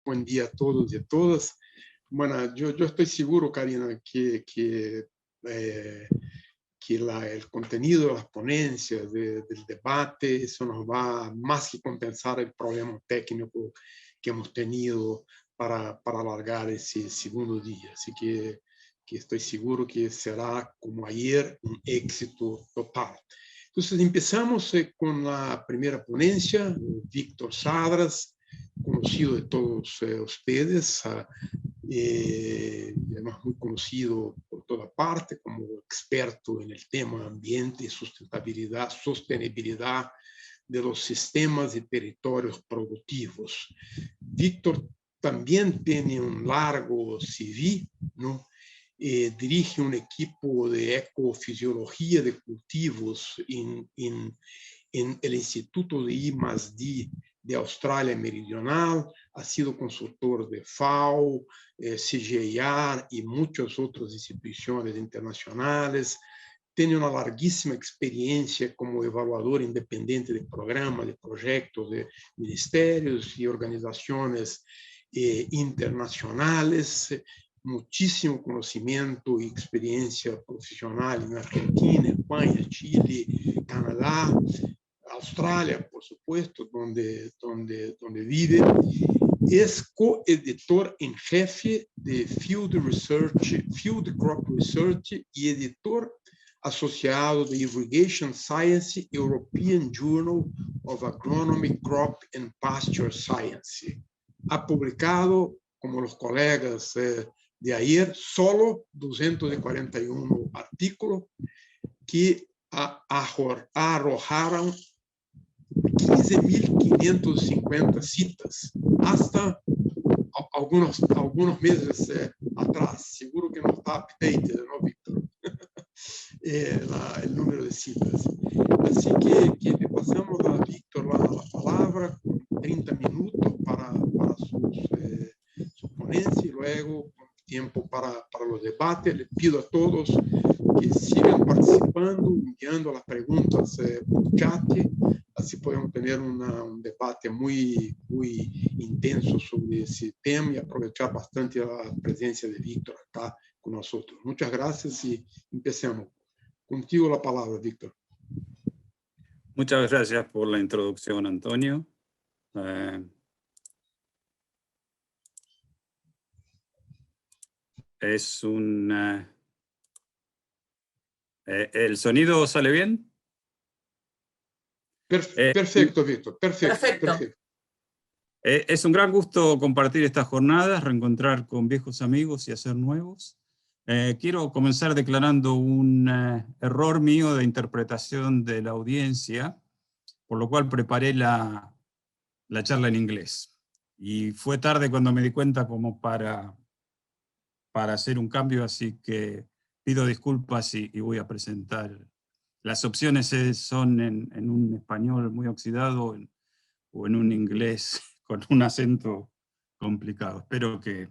buen día a todos y a todas. Bueno, yo estoy seguro, Karina, que el contenido de las ponencias, del debate, eso nos va más que compensar el problema técnico que hemos tenido para alargar ese segundo día. Así que estoy seguro que será, como ayer, un éxito total. Entonces empezamos con la primera ponencia, Víctor Sadras, conocido de todos ustedes, además muy conocido por toda parte como experto en el tema ambiente y sostenibilidad de los sistemas y territorios productivos. Víctor también tiene un largo CV, ¿no? Dirige un equipo de ecofisiología de cultivos en el Instituto de I+D de Australia Meridional, ha sido consultor de FAO, CGIAR y muchas otras instituciones internacionales. Tiene una larguísima experiencia como evaluador independiente de programas, de proyectos, de ministerios y organizaciones internacionales. Muchísimo conocimiento y experiencia profesional en Argentina, España, Chile, Canadá, Australia, por supuesto, donde vive. Es coeditor en jefe de Field Crop Research y editor asociado de Irrigation Science, European Journal of Agronomy, Crop and Pasture Science. Ha publicado, como los colegas de ayer, solo 241 artículos que arrojaron 15.550 citas hasta algunos meses atrás. Seguro que no está updated, ¿no, Víctor? El número de citas. Así que le pasamos a Víctor la palabra con 30 minutos para su ponencia y luego tiempo para los debates. Les pido a todos que sigan participando, enviando las preguntas por chat. Así podemos tener un debate muy intenso sobre ese tema y aprovechar bastante la presencia de Víctor acá con nosotros. Muchas gracias y empecemos. Contigo la palabra, Víctor. Muchas gracias por la introducción, Antonio. ¿El sonido sale bien? Perfecto, Víctor. Perfecto. Es un gran gusto compartir estas jornadas, reencontrar con viejos amigos y hacer nuevos. Quiero comenzar declarando un error mío de interpretación de la audiencia, por lo cual preparé la charla en inglés. Y fue tarde cuando me di cuenta como para hacer un cambio, así que pido disculpas y voy a presentar. Las opciones son en un español muy oxidado o en un inglés con un acento complicado. Espero que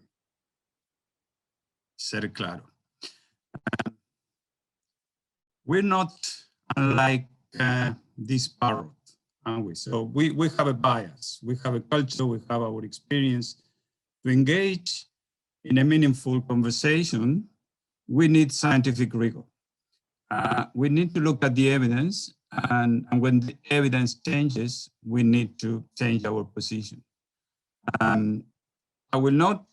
ser claro. We're not unlike this parrot, aren't we? So we have a bias, we have a culture, we have our experience. To engage in a meaningful conversation, we need scientific rigor. We need to look at the evidence, and when the evidence changes, we need to change our position. I will not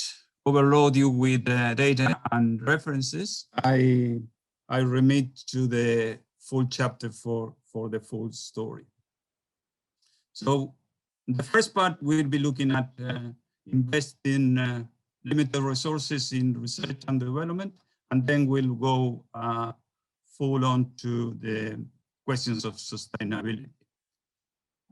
overload you with data and references. I remit to the full chapter for the full story. So the first part, we'll be looking at investing limited resources in research and development, and then we'll go full on to the questions of sustainability.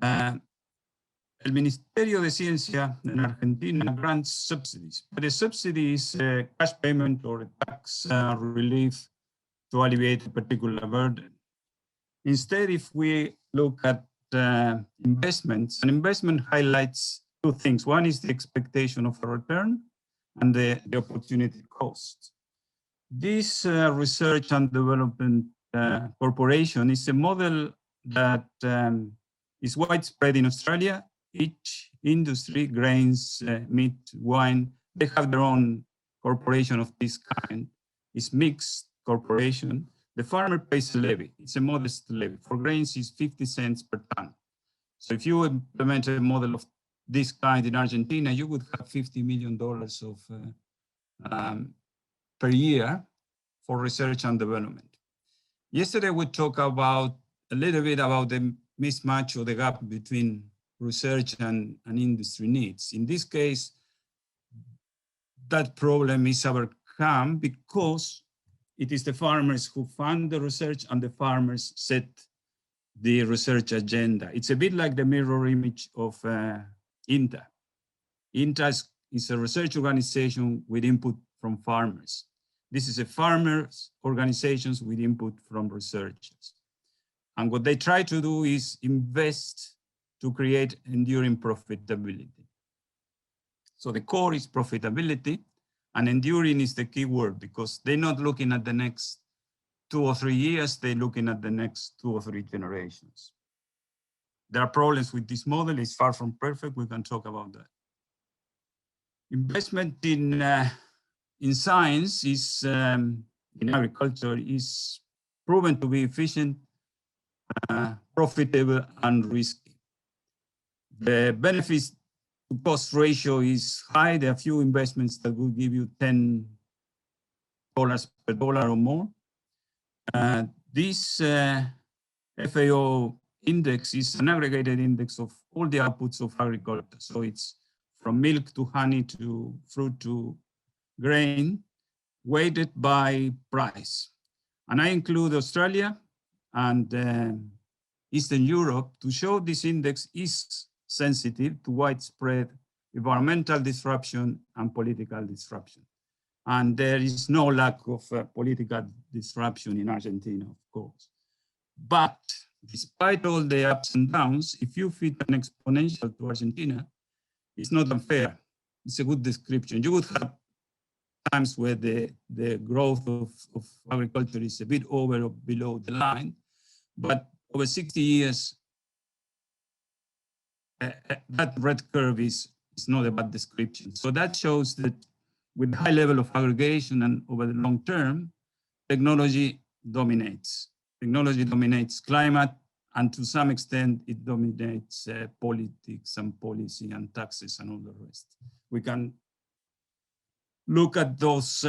El Ministerio de Ciencia en Argentina grants subsidies, but a subsidy is a cash payment or a tax relief to alleviate a particular burden. Instead, if we look at investments, an investment highlights two things. One is the expectation of a return and the opportunity cost. This research and development corporation is a model that is widespread in Australia, each industry, grains, meat, wine, they have their own corporation of this kind. It's mixed corporation. The farmer pays a levy. It's a modest levy. For grains, it's 50 cents per ton. So if you implement a model of this kind in Argentina, you would have $50 million per year for research and development. Yesterday, we talked about a little bit about the mismatch or the gap between research and industry needs. In this case, that problem is overcome because it is the farmers who fund the research and the farmers set the research agenda. It's a bit like the mirror image of INTA. INTA is a research organization with input from farmers. This is a farmers organizations with input from researchers. And what they try to do is invest to create enduring profitability. So the core is profitability, and enduring is the key word because they're not looking at the next 2 or 3 years, they're looking at the next 2 or 3 generations. There are problems with this model, it's far from perfect, we can talk about that. Investment in science is, in agriculture, is proven to be efficient, profitable, and risky. The benefits to cost ratio is high. There are few investments that will give you $10 per dollar or more. This FAO index is an aggregated index of all the outputs of agriculture. So it's from milk to honey to fruit to grain, weighted by price. And I include Australia and Eastern Europe to show this index is sensitive to widespread environmental disruption and political disruption. And there is no lack of political disruption in Argentina, of course. But despite all the ups and downs, if you fit an exponential to Argentina, it's not unfair. It's a good description. You would have times where the growth of agriculture is a bit over or below the line, but over 60 years, that red curve is not a bad description. So that shows that with high level of aggregation and over the long term, technology dominates. Technology dominates climate, and to some extent, it dominates politics and policy and taxes and all the rest. We can look at those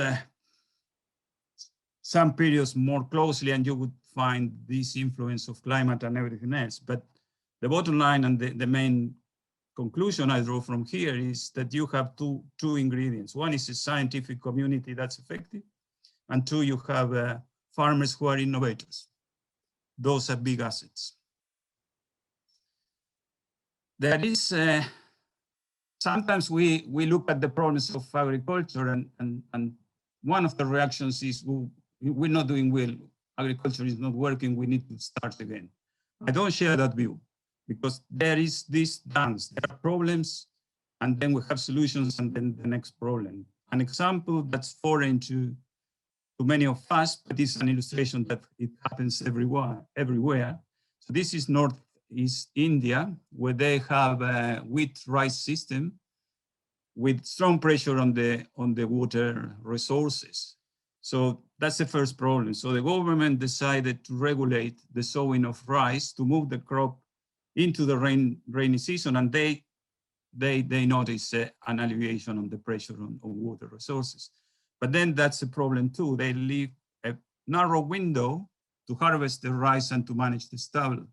some periods more closely, and you would find this influence of climate and everything else. But the bottom line and the main conclusion I draw from here is that you have two ingredients. One is a scientific community that's effective, and two, you have farmers who are innovators. Those are big assets. There is, sometimes we look at the problems of agriculture and one of the reactions is, well, we're not doing well, agriculture is not working, we need to start again. I don't share that view because there is this dance, there are problems and then we have solutions and then the next problem. An example that's foreign to many of us, but it's an illustration that it happens everywhere. So this is Northeast India, where they have a wheat rice system with strong pressure on the water resources. So that's the first problem. So the government decided to regulate the sowing of rice to move the crop into the rainy season, and they notice an alleviation on the pressure on water resources. But then that's a problem too. They leave a narrow window to harvest the rice and to manage the stubble.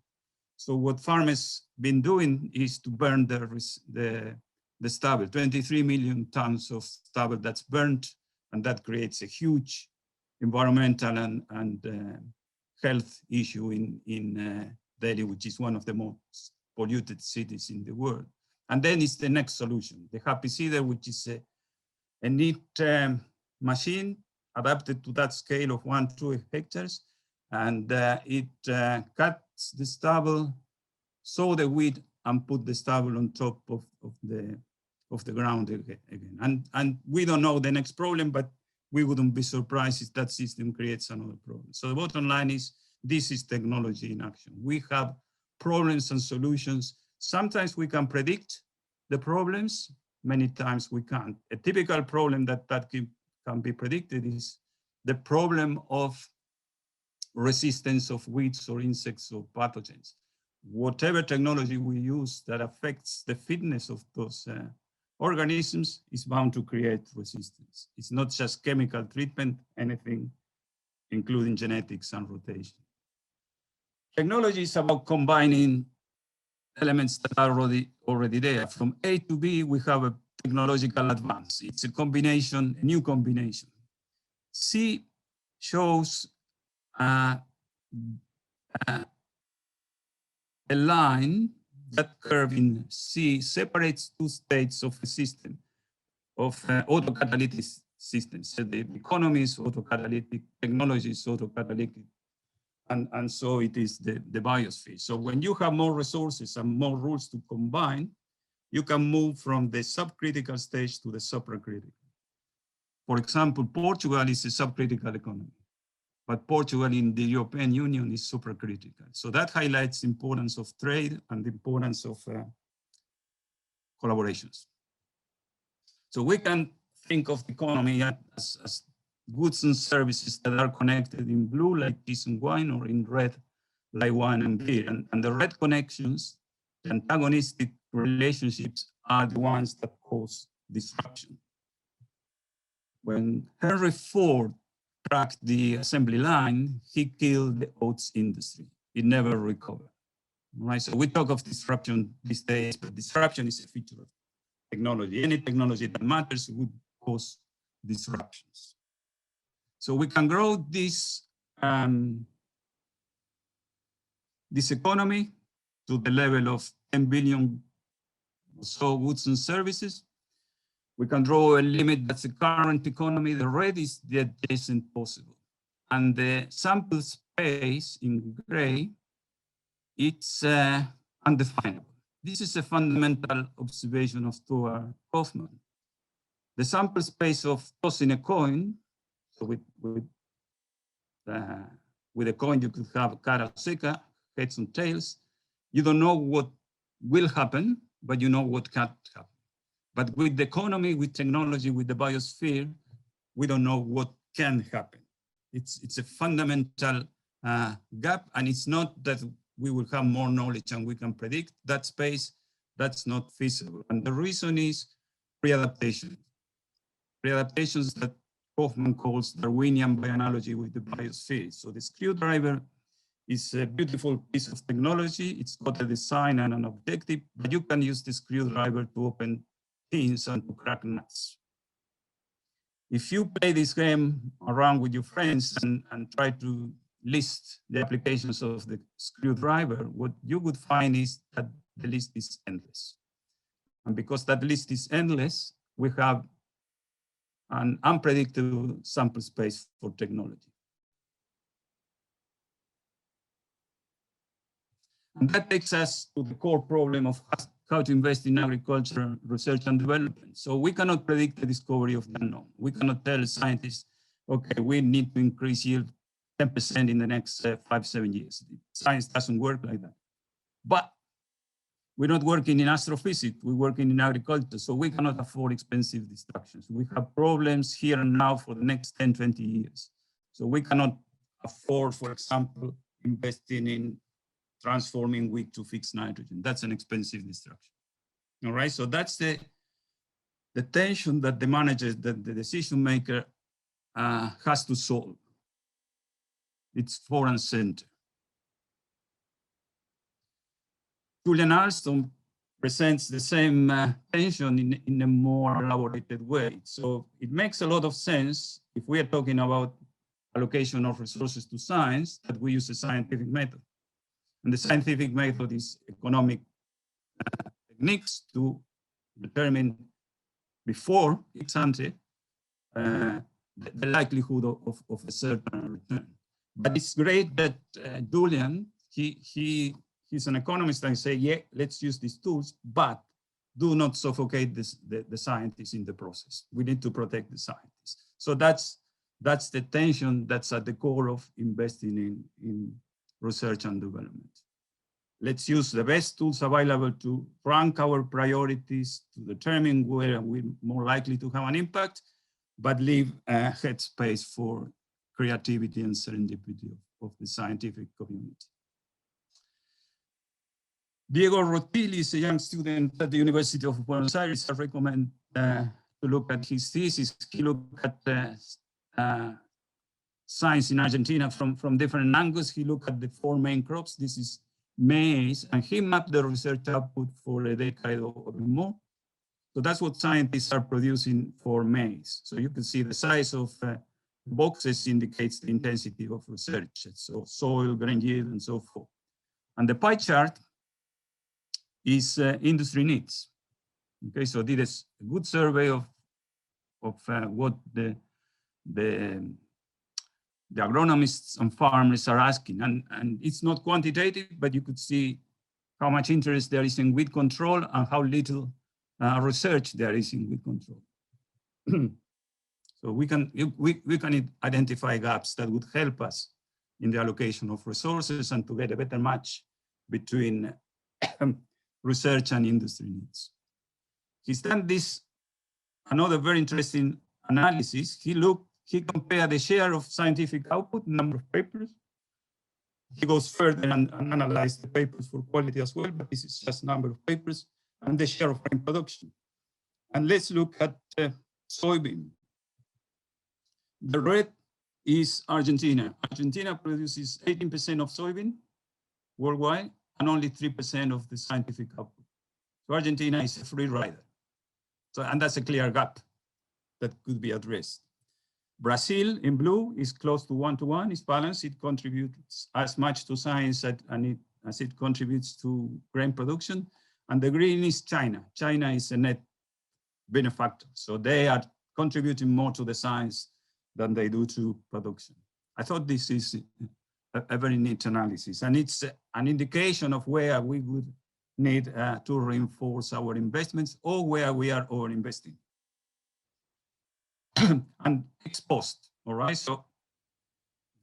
So what farmers been doing is to burn the stubble, 23 million tons of stubble that's burnt, and that creates a huge environmental and health issue in Delhi, which is one of the most polluted cities in the world. And then it's the next solution, the happy seeder, which is a neat machine adapted to that scale of 1-2 hectares. And it cuts the stubble, sow the wheat, and put the stubble on top of the ground again. And we don't know the next problem, but we wouldn't be surprised if that system creates another problem. So the bottom line is, this is technology in action. We have problems and solutions Sometimes we can predict the problems, many times we can't. A typical problem that can be predicted is the problem of resistance of weeds or insects or pathogens. Whatever technology we use that affects the fitness of those organisms is bound to create resistance. It's not just chemical treatment, anything, including genetics and rotation. Technology is about combining elements that are already there. From A to B, we have a technological advance. It's a combination, a new combination. C shows a line, that curve in C separates two states of a system, of autocatalytic systems. So the economy is autocatalytic, technology is autocatalytic, and so it is the biosphere. So when you have more resources and more rules to combine, you can move from the subcritical stage to the supracritical. For example, Portugal is a subcritical economy, but Portugal in the European Union is supracritical. So that highlights the importance of trade and the importance of collaborations. So we can think of the economy as goods and services that are connected in blue, like cheese and wine, or in red, like wine and beer. And the red connections, the antagonistic relationships, are the ones that cause disruption. When Henry Ford tracked the assembly line, he killed the oats industry. It never recovered. Right? So we talk of disruption these days, but disruption is a feature of technology. Any technology that matters would cause disruptions. So we can grow this economy to the level of 10 billion or so goods and services. We can draw a limit that's the current economy. The red is the adjacent possible. And the sample space in gray, it's undefinable. This is a fundamental observation of Stuart Kauffman. The sample space of tossing a coin, so with a coin you could have cara seca, heads and tails. You don't know what will happen, but you know what can't happen. But with the economy, with technology, with the biosphere, we don't know what can happen. It's a fundamental gap, and it's not that we will have more knowledge and we can predict that space. That's not feasible. And the reason is readaptation. Readaptations that Kauffman calls Darwinian by analogy with the biosphere. So the screwdriver is a beautiful piece of technology. It's got a design and an objective, but you can use the screwdriver to open tins and to crack nuts. If you play this game around with your friends and try to list the applications of the screwdriver, what you would find is that the list is endless. And because that list is endless, we have an unpredictable sample space for technology. And that takes us to the core problem of how to invest in agriculture, research and development. So we cannot predict the discovery of the unknown. We cannot tell scientists, okay, we need to increase yield 10% in the next 5-7 years. Science doesn't work like that. But we're not working in astrophysics, we're working in agriculture, so we cannot afford expensive distractions. We have problems here and now for the next 10, 20 years. So we cannot afford, for example, investing in transforming wheat to fixed nitrogen. That's an expensive distraction. All right, so that's the tension that the manager, that the decision maker has to solve. It's front and center. Julian Alston presents the same tension in a more elaborated way. So it makes a lot of sense if we are talking about allocation of resources to science that we use a scientific method. And the scientific method is economic techniques to determine before ex ante the likelihood of a certain return. But it's great that Julian, he's an economist and say, yeah, let's use these tools, but do not suffocate the scientists in the process. We need to protect the scientists. So that's the tension that's at the core of investing in research and development. let's use the best tools available to rank our priorities, to determine where we're more likely to have an impact, but leave a headspace for creativity and serendipity of the scientific community. Diego Rotilli is a young student at the University of Buenos Aires. I recommend to look at his thesis. He looked at science in Argentina from different angles. He looked at the 4 main crops. This is maize, and he mapped the research output for a decade or more. So that's what scientists are producing for maize. So you can see the size of boxes indicates the intensity of research. So soil, grain yield, and so forth. And the pie chart is industry needs. Okay, so did a good survey of what the agronomists and farmers are asking. And it's not quantitative, but you could see how much interest there is in weed control and how little research there is in weed control. So we can identify gaps that would help us in the allocation of resources and to get a better match between research and industry needs. He's done this, another very interesting analysis. He compared the share of scientific output, number of papers. He goes further and analyzes the papers for quality as well, but this is just number of papers and the share of grain production. And let's look at soybean. The red is Argentina. Argentina produces 18% of soybean worldwide and only 3% of the scientific output. So Argentina is a free rider. So, and that's a clear gap that could be addressed. Brazil in blue is close to 1-to-1, it's balanced. It contributes as much to science as it contributes to grain production. And the green is China. China is a net benefactor. So they are contributing more to the science than they do to production. I thought this is a very neat analysis, and it's an indication of where we would need to reinforce our investments or where we are over-investing. And ex post, all right? So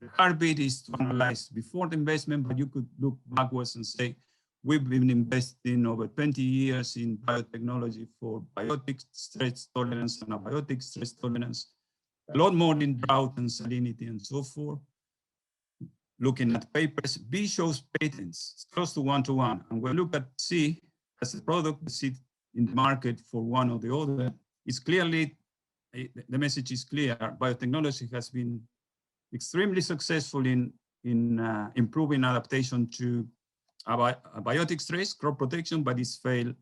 the heartbeat is to analyze before the investment, but you could look backwards and say, we've been investing over 20 years in biotechnology for biotic stress tolerance and abiotic stress tolerance, a lot more in drought and salinity and so forth. Looking at papers, B shows patents, it's close to 1-to-1. And when we look at C as a product, see in the market for one or the other, it's clearly, the message is clear. Biotechnology has been extremely successful in improving adaptation to abiotic stress, crop protection, but it's failed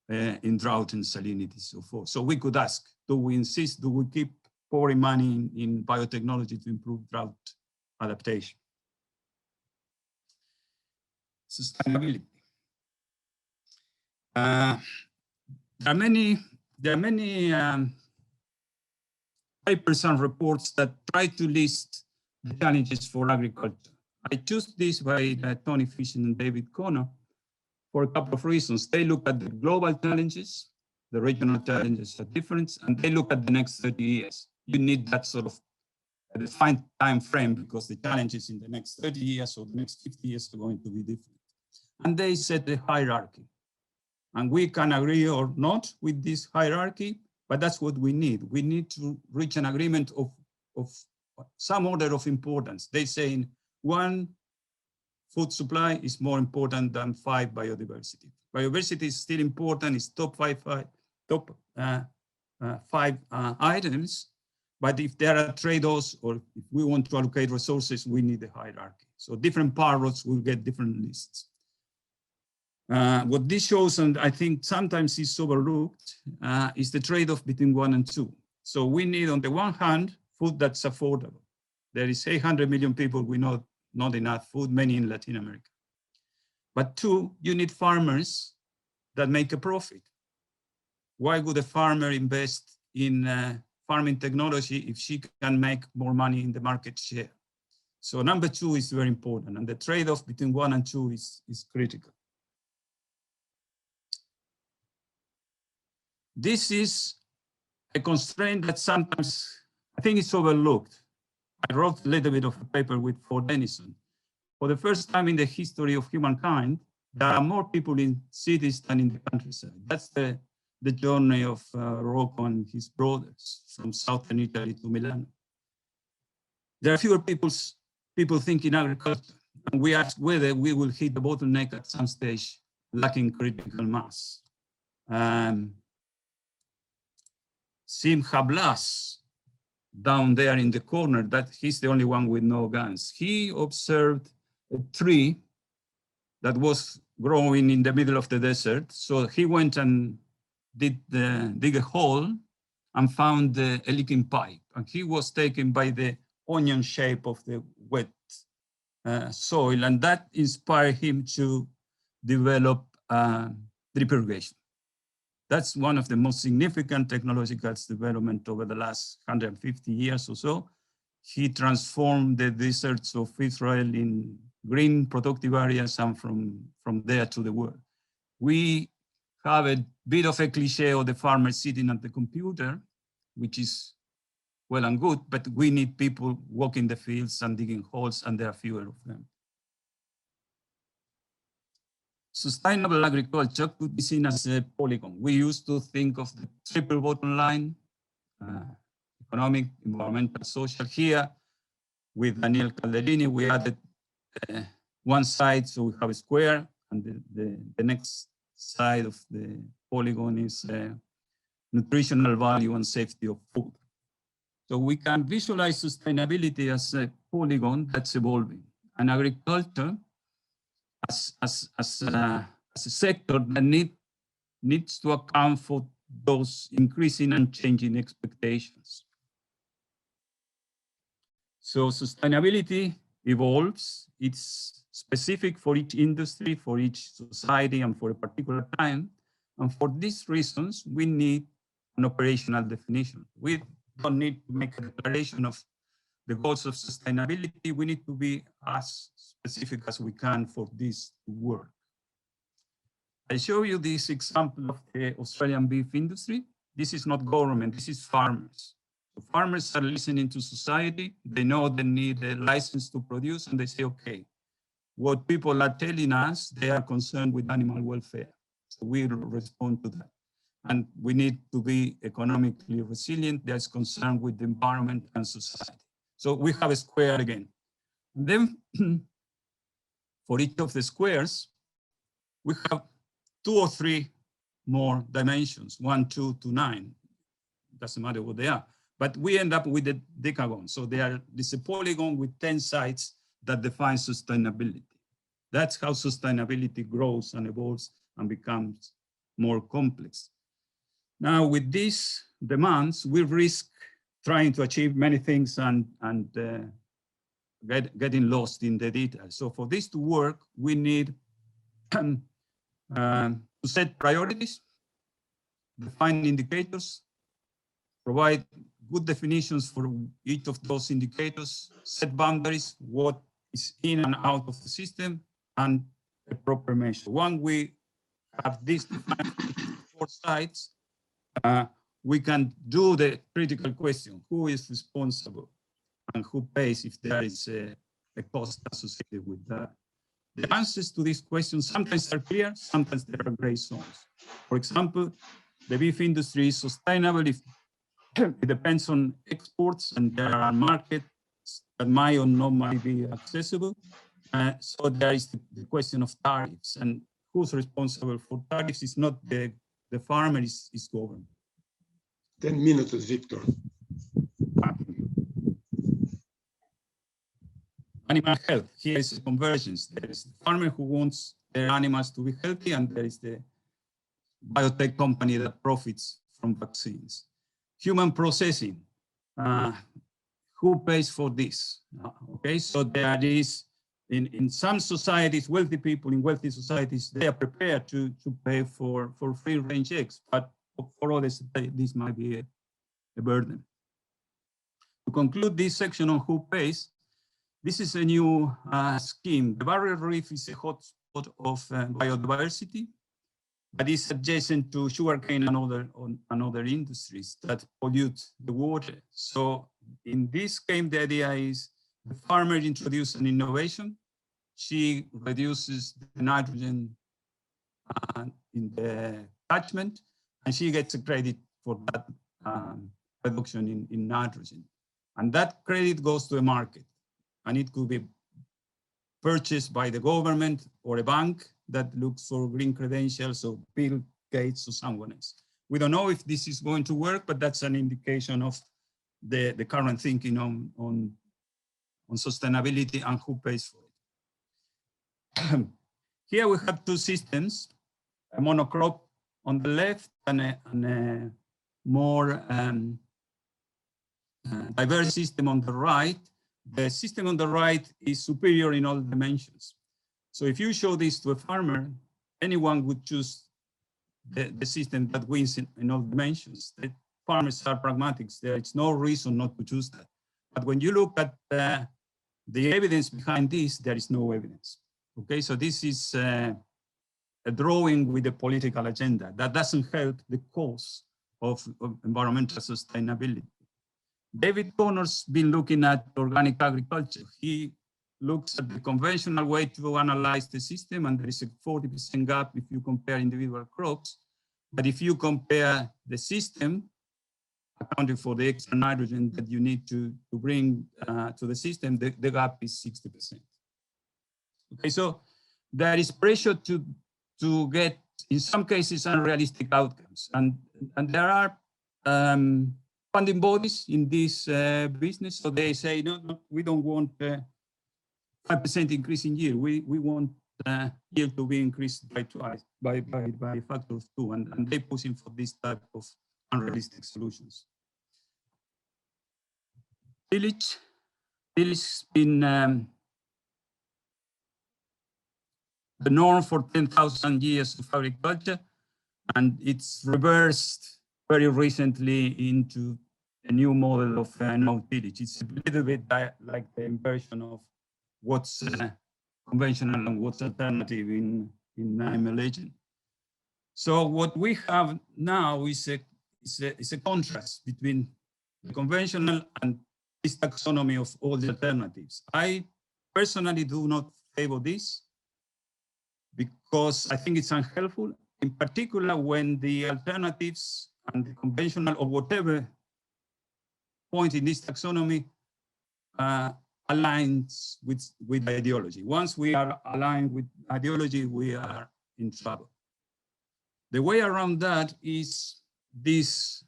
in drought and salinity and so forth. So we could ask, do we insist, do we keep pouring money in biotechnology to improve drought adaptation? Sustainability. There are many papers and reports that try to list the challenges for agriculture. I choose this by Tony Fisher and David Connor for a couple of reasons. They look at the global challenges, the regional challenges are different, and they look at the next 30 years. You need that sort of a defined time frame because the challenges in the next 30 years or the next 50 years are going to be different. And they set a hierarchy. And we can agree or not with this hierarchy, but that's what we need. We need to reach an agreement of some order of importance. They say 1 food supply is more important than 5 biodiversity. Biodiversity is still important, it's top five items, but if there are trade-offs or if we want to allocate resources, we need a hierarchy. So different parrots will get different lists. What this shows, and I think sometimes is overlooked, is the trade-off between 1 and 2. So we need, on the one hand, food that's affordable. There is 800 million people, we know not enough food, many in Latin America. But 2, you need farmers that make a profit. Why would a farmer invest in farming technology if she can make more money in the market share? So number 2 is very important, and the trade-off between 1 and 2 is critical. This is a constraint that sometimes I think it's overlooked. I wrote a little bit of a paper with Ford Denison. For the first time in the history of humankind, there are more people in cities than in the countryside. That's the journey of Rocco and his brothers from southern Italy to Milan. There are fewer people thinking agriculture, and we ask whether we will hit the bottleneck at some stage, lacking critical mass. Sim Hablas, down there in the corner, that he's the only one with no guns. He observed a tree that was growing in the middle of the desert. So he went and dig a hole and found a leaking pipe. And he was taken by the onion shape of the wet soil. And that inspired him to develop drip irrigation. That's one of the most significant technological development over the last 150 years or so. He transformed the deserts of Israel in green productive areas, and from there to the world. We have a bit of a cliche of the farmer sitting at the computer, which is well and good, but we need people walking the fields and digging holes, and there are fewer of them. Sustainable agriculture could be seen as a polygon. We used to think of the triple bottom line, economic, environmental, social. Here, with Daniel Calderini, we added one side, so we have a square, and the next side of the polygon is nutritional value and safety of food. So we can visualize sustainability as a polygon that's evolving, and agriculture as a sector that needs to account for those increasing and changing expectations. So sustainability evolves. It's specific for each industry, for each society, and for a particular time. And for these reasons, we need an operational definition. We don't need to make a declaration of the goals of sustainability. We need to be as specific as we can for this to work. I show you this example of the Australian beef industry. This is not government, this is farmers. So farmers are listening to society. They know they need a license to produce, and they say, okay, what people are telling us, they are concerned with animal welfare. So we respond to that. And we need to be economically resilient. There's concern with the environment and society. So we have a square again. And then for each of the squares, we have 2 or 3 more dimensions, 1, 2 to 9. Doesn't matter what they are. But we end up with a decagon. So there's a polygon with 10 sides that define sustainability. That's how sustainability grows and evolves and becomes more complex. Now, with these demands, we risk trying to achieve many things and getting lost in the details. So for this to work, we need to set priorities, define indicators, provide good definitions for each of those indicators, set boundaries, what is in and out of the system, and a proper measure. When we have this defined 4 sides, we can do the critical question: who is responsible and who pays if there is a cost associated with that? The answers to these questions sometimes are clear, sometimes there are gray zones. For example, the beef industry is sustainable if it depends on exports, and there are markets that might or not might be accessible. So there is the question of tariffs, and who's responsible for tariffs is not the farmer, is government. 10 minutes, Victor. Animal health, here is a convergence. There is the farmer who wants their animals to be healthy, and there is the biotech company that profits from vaccines. Human processing, who pays for this? Okay, so there is, in some societies, wealthy people in wealthy societies, they are prepared to pay for free-range eggs, but for others, this might be a burden. To conclude this section on who pays, this is a new scheme. The Barrier Reef is a hotspot of biodiversity, but it's adjacent to sugarcane and other industries that pollute the water. So in this scheme, the idea is the farmer introduces an innovation. She reduces the nitrogen in the catchment, and she gets a credit for that reduction in nitrogen. And that credit goes to a market, and it could be purchased by the government or a bank that looks for green credentials, or Bill Gates or someone else. We don't know if this is going to work, but that's an indication of the current thinking on sustainability and who pays for it. Here we have two systems, a monocrop on the left and a more diverse system on the right. The system on the right is superior in all dimensions. So if you show this to a farmer, anyone would choose the system that wins in all dimensions. The farmers are pragmatics. There is no reason not to choose that. But when you look at the evidence behind this, there is no evidence. Okay, so this is a drawing with a political agenda that doesn't help the cause of environmental sustainability. David Connor's been looking at organic agriculture. He looks at the conventional way to analyze the system, and there is a 40% gap if you compare individual crops. But if you compare the system, accounting for the extra nitrogen that you need to bring to the system, the gap is 60%. Okay, so there is pressure to get, in some cases, unrealistic outcomes. And there are funding bodies in this business. So they say, no, we don't want 5% increase in yield. We want yield to be increased by twice, by a factor of 2. And they're pushing for this type of unrealistic solutions. Tillage has been the norm for 10,000 years of agriculture, and it's reversed very recently into a new model of no tillage. It's a little bit like the inversion of what's conventional and what's alternative in animal legend. So what we have now is a contrast between the conventional and this taxonomy of all the alternatives. I personally do not favor this because I think it's unhelpful, in particular when the alternatives and the conventional or whatever point in this taxonomy aligns with ideology. Once we are aligned with ideology, we are in trouble. The way around that is this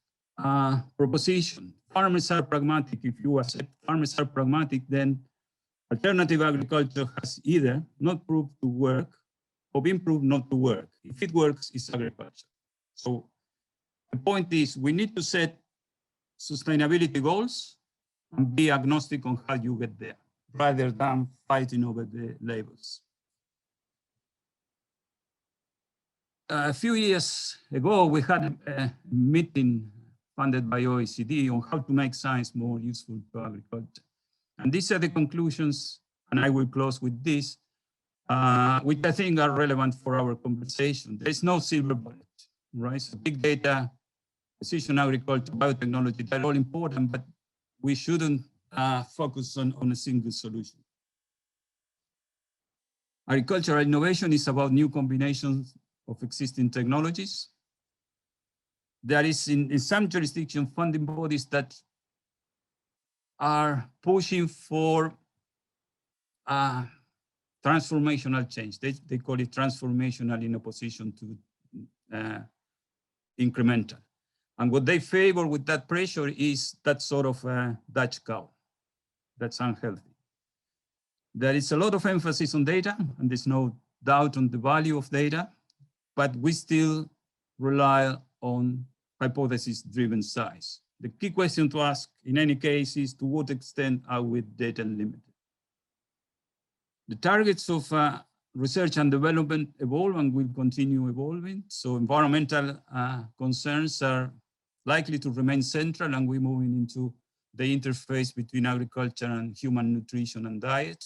proposition. Farmers are pragmatic. If you accept farmers are pragmatic, then alternative agriculture has either not proved to work or been proved not to work. If it works, it's agriculture. So the point is we need to set sustainability goals and be agnostic on how you get there, rather than fighting over the labels. A few years ago, we had a meeting funded by OECD on how to make science more useful to agriculture. And these are the conclusions, and I will close with this, which I think are relevant for our conversation. There's no silver bullet, right? So big data, precision agriculture, biotechnology, they're all important, but we shouldn't focus on a single solution. Agricultural innovation is about new combinations of existing technologies. There is in some jurisdictions funding bodies that are pushing for transformational change. They call it transformational in opposition to incremental. And what they favor with that pressure is that sort of Dutch cow. That's unhealthy. There is a lot of emphasis on data, and there's no doubt on the value of data, but we still rely on hypothesis-driven science. The key question to ask in any case is to what extent are we data limited? The targets of research and development evolve and will continue evolving. So environmental concerns are likely to remain central, and we're moving into the interface between agriculture and human nutrition and diet.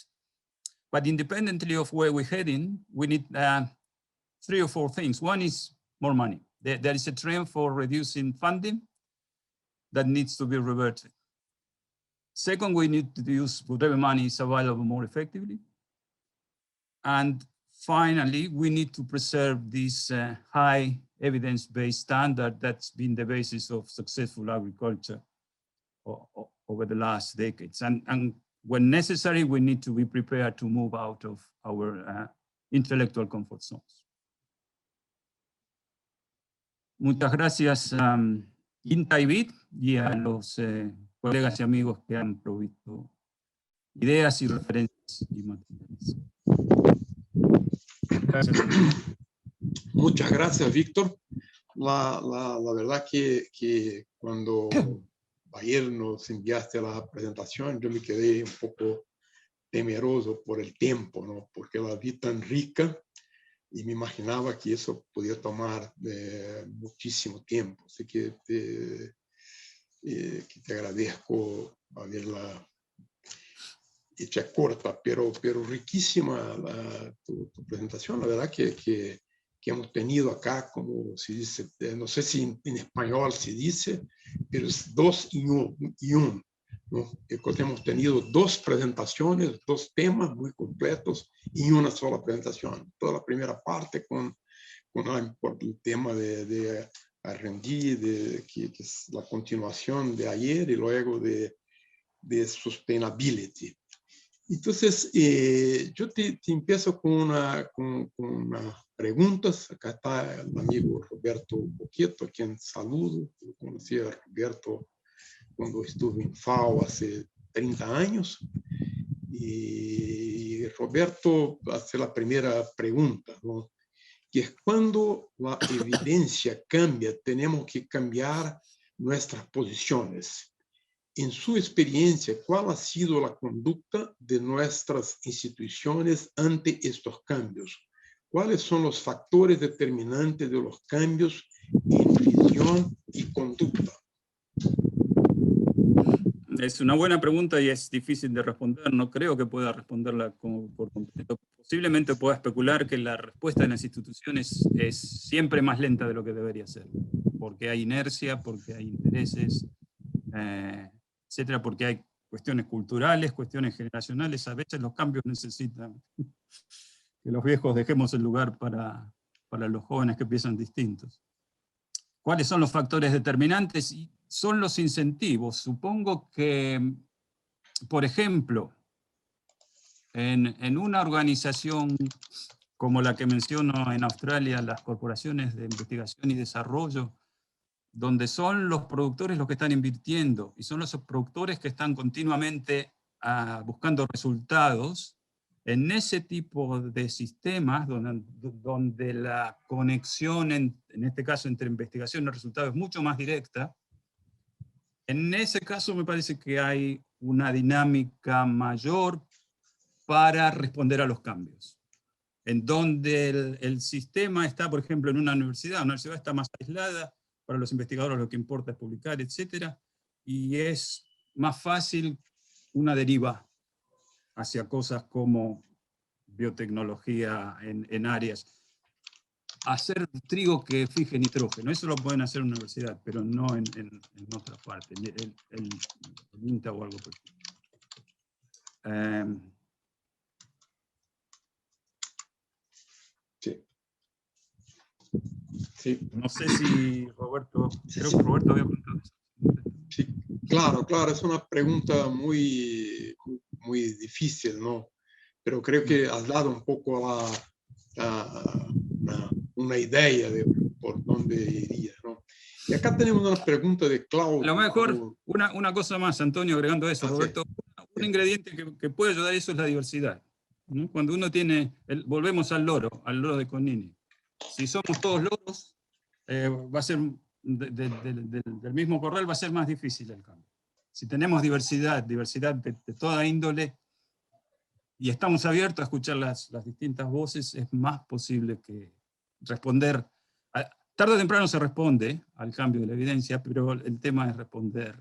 But independently of where we're heading, we need 3 or 4 things. One is more money. There is a trend for reducing funding that needs to be reverted. Second, we need to use whatever money is available more effectively. And finally, we need to preserve this high evidence-based standard that's been the basis of successful agriculture over the last decades. And when necessary, we need to be prepared to move out of our intellectual comfort zones. Muchas gracias a INTA y BIT y a los colegas y amigos que han provisto ideas y referencias y materiales. Gracias. Muchas gracias, Víctor. La verdad que cuando ayer nos enviaste la presentación, yo me quedé un poco temeroso por el tiempo, ¿no? Porque la vi tan rica y me imaginaba que eso podía tomar muchísimo tiempo. Así que te agradezco haberla hecha corta, pero riquísima tu presentación. La verdad que hemos tenido acá, como se dice, no sé si en español se dice, pero es 2 y 1, ¿no? Hemos tenido 2 presentaciones, 2 temas muy completos y una sola presentación. Toda la primera parte con el tema de R&D, que es la continuación de ayer, y luego de sustainability. Entonces, yo te empiezo con unas preguntas. Acá está el amigo Roberto Boqueto, a quien saludo. Yo conocí a Roberto cuando estuve en FAO hace 30 años. Y Roberto hace la primera pregunta, ¿no? Que es cuando la evidencia cambia, tenemos que cambiar nuestras posiciones. En su experiencia, ¿cuál ha sido la conducta de nuestras instituciones ante estos cambios? ¿Cuáles son los factores determinantes de los cambios en visión y conducta? Es una buena pregunta y es difícil de responder. No creo que pueda responderla por completo. Posiblemente pueda especular que la respuesta de las instituciones es siempre más lenta de lo que debería ser, porque hay inercia, porque hay intereses, etcétera, porque hay cuestiones culturales, cuestiones generacionales. A veces los cambios necesitan que los viejos dejemos el lugar para los jóvenes que piensan distintos. ¿Cuáles son los factores determinantes? Y son los incentivos. Supongo que, por ejemplo, en una organización como la que menciono en Australia, las corporaciones de investigación y desarrollo, donde son los productores los que están invirtiendo, y son los productores que están continuamente buscando resultados, en ese tipo de sistemas, donde la conexión, en este caso entre investigación y resultados, es mucho más directa, en ese caso me parece que hay una dinámica mayor para responder a los cambios. En donde el sistema está, por ejemplo, en una universidad está más aislada, para los investigadores lo que importa es publicar, etc. Y es más fácil una deriva hacia cosas como biotecnología en áreas. Hacer trigo que fije nitrógeno, eso lo pueden hacer en una universidad, pero no en otra parte, el INTA o algo por el estilo. Sí. No sé si Roberto, creo que Roberto había preguntado eso. Sí, claro, es una pregunta muy difícil, ¿no? Pero creo que has dado un poco una idea de por dónde iría, ¿no? Y acá tenemos una pregunta de Claudio. A lo mejor, una cosa más, Antonio, agregando a eso, Roberto, un ingrediente que puede ayudar a eso es la diversidad, ¿no? Cuando uno tiene, volvemos al loro de Conini. Si somos todos loros, va a ser, del mismo corral va a ser más difícil el cambio. Si tenemos diversidad de toda índole, y estamos abiertos a escuchar las distintas voces, es más posible que responder. Tarde o temprano se responde al cambio de la evidencia, pero el tema es responder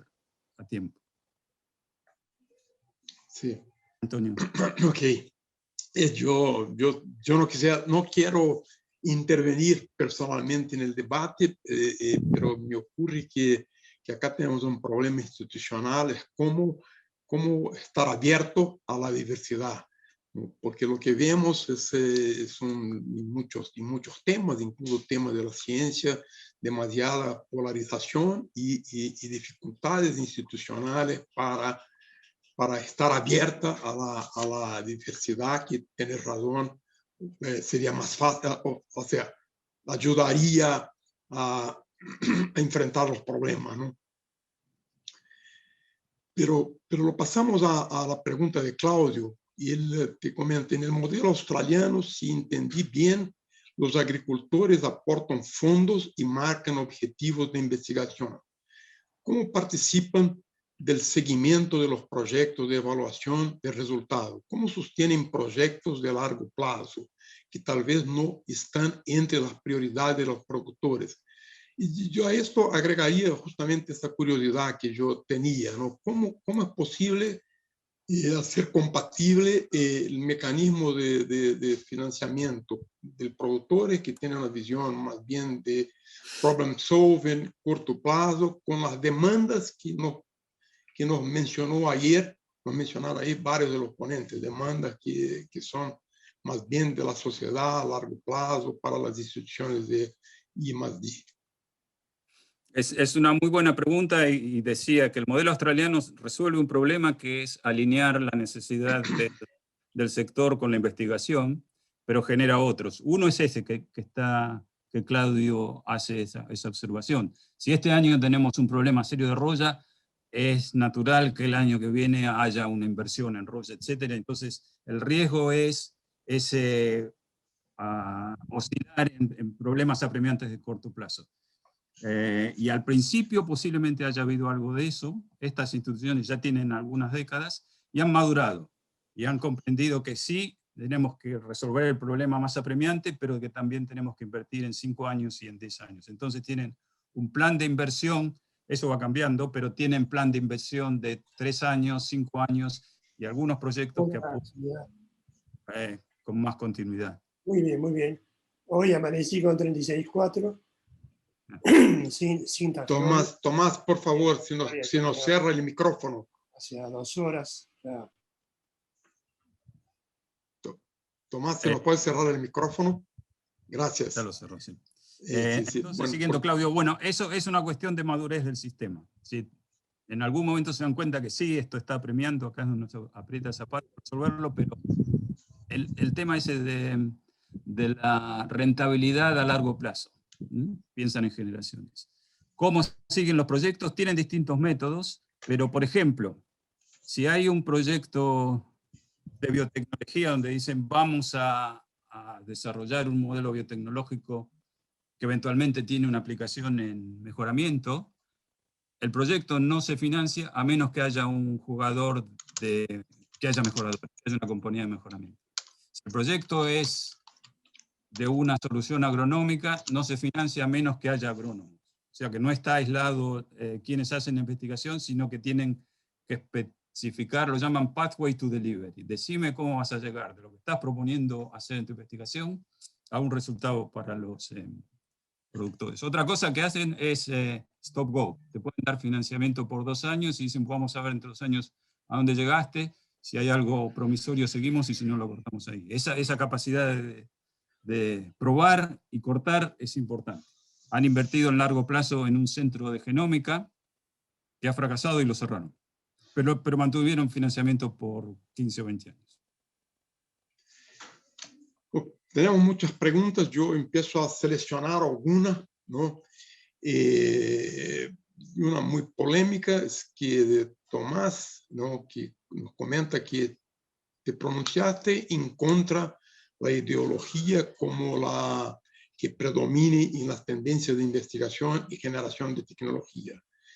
a tiempo. Sí. Antonio. Ok. Yo no quiero intervenir personalmente en el debate, pero me ocurre que acá tenemos un problema institucional, es cómo estar abierto a la diversidad. ¿no? Porque lo que vemos son muchos temas, incluso temas de la ciencia, demasiada polarización y dificultades institucionales para estar abierta a la diversidad, que tiene razón, sería más fácil, o sea, ayudaría a enfrentar los problemas, ¿no? Pero lo pasamos a la pregunta de Claudio, y él te comenta: en el modelo australiano, si entendí bien, los agricultores aportan fondos y marcan objetivos de investigación. ¿Cómo participan del seguimiento de los proyectos de evaluación de resultados? ¿Cómo sostienen proyectos de largo plazo que tal vez no están entre las prioridades de los productores? Y yo a esto agregaría justamente esta curiosidad que yo tenía, ¿no? ¿Cómo es posible hacer compatible el mecanismo de financiamiento del productor, que tiene una visión más bien de problem solving, corto plazo, con las demandas que nos mencionó ayer, nos mencionaron ahí varios de los ponentes, demandas que son más bien de la sociedad a largo plazo para las instituciones de I+D? Es una muy buena pregunta, y decía que el modelo australiano resuelve un problema, que es alinear la necesidad del sector con la investigación, pero genera otros. Uno es ese que Claudio hace esa observación. Si este año tenemos un problema serio de roya, es natural que el año que viene haya una inversión en roya, etc. Entonces, el riesgo es oscilar en problemas apremiantes de corto plazo. Y al principio posiblemente haya habido algo de eso. Estas instituciones ya tienen algunas décadas y han madurado y han comprendido que sí, tenemos que resolver el problema más apremiante, pero que también tenemos que invertir en 5 años y en 10 años. Entonces tienen un plan de inversión, eso va cambiando, pero tienen plan de inversión de 3 años, 5 años, y algunos proyectos que apuntan con más continuidad. Muy bien, muy bien. Hoy amanecí con 36.4. sin trastorno. Tomás, por favor, si nos cierra el micrófono. Hacia 2 horas. Ya. Tomás, si nos puede cerrar el micrófono. Gracias. Ya lo cerró, sí. Sí. Entonces, Bueno, siguiendo, Claudio, bueno, eso es una cuestión de madurez del sistema. ¿Sí? En algún momento se dan cuenta que sí, esto está apremiando, acá no nos aprieta esa parte para resolverlo, pero el tema ese de la rentabilidad a largo plazo. Piensan en generaciones. ¿Cómo siguen los proyectos? Tienen distintos métodos, pero por ejemplo, si hay un proyecto de biotecnología donde dicen vamos a desarrollar un modelo biotecnológico que eventualmente tiene una aplicación en mejoramiento, el proyecto no se financia a menos que haya un jugador que haya mejoradores, que haya una compañía de mejoramiento. Si el proyecto es de una solución agronómica, no se financia a menos que haya agrónomos. O sea que no está aislado quienes hacen la investigación, sino que tienen que especificar, lo llaman pathway to delivery. Decime cómo vas a llegar de lo que estás proponiendo hacer en tu investigación a un resultado para los productores. Otra cosa que hacen es stop go. Te pueden dar financiamiento por 2 años y dicen, vamos a ver entre 2 años a dónde llegaste, si hay algo promisorio seguimos y si no lo cortamos ahí. Esa capacidad de probar y cortar es importante. Han invertido en largo plazo en un centro de genómica que ha fracasado y lo cerraron. Pero mantuvieron financiamiento por 15 o 20 años. Tenemos muchas preguntas, yo empiezo a seleccionar algunas, ¿no? Una muy polémica es que de Tomás, ¿no? Que nos comenta que te pronunciaste en contra la ideología como la que predomine en las tendencias de investigación y generación de tecnología.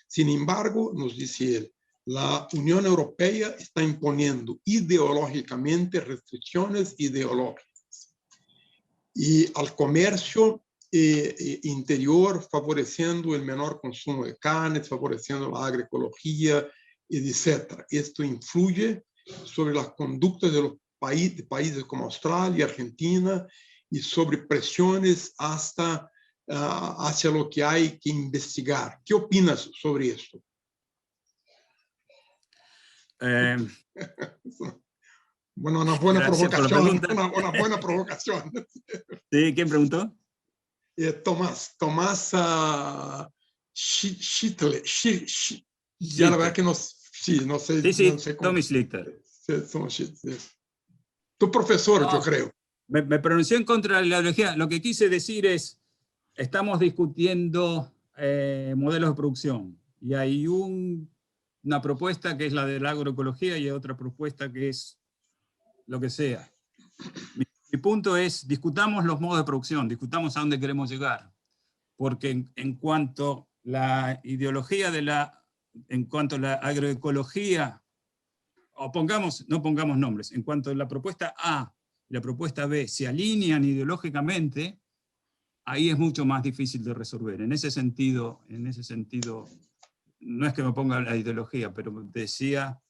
Sin embargo, nos dice él, la Unión Europea está imponiendo ideológicamente restricciones ideológicas y al comercio interior, favoreciendo el menor consumo de carnes, favoreciendo la agroecología, etc. Esto influye sobre las conductas de los países como Australia, Argentina, y sobre presiones hasta hacia lo que hay que investigar. ¿Qué opinas sobre esto? Bueno, una buena Gracias por la provocación, pregunta. una buena provocación. Sí, ¿quién preguntó? Tomás Schittle, ya la verdad que no, sí, no sé, Sí, no sé cómo. Tommy Schlichter. Tu profesor, yo No, creo. me pronunció en contra de la ideología. Lo que quise decir es, estamos discutiendo modelos de producción y hay una propuesta que es la de la agroecología y hay otra propuesta que es lo que sea. Mi punto es, discutamos los modos de producción, discutamos a dónde queremos llegar, porque en cuanto la ideología en cuanto a la agroecología, o no pongamos nombres, en cuanto la propuesta A y la propuesta B se alinean ideológicamente, ahí es mucho más difícil de resolver. En ese sentido, no es que me ponga la ideología, pero decía,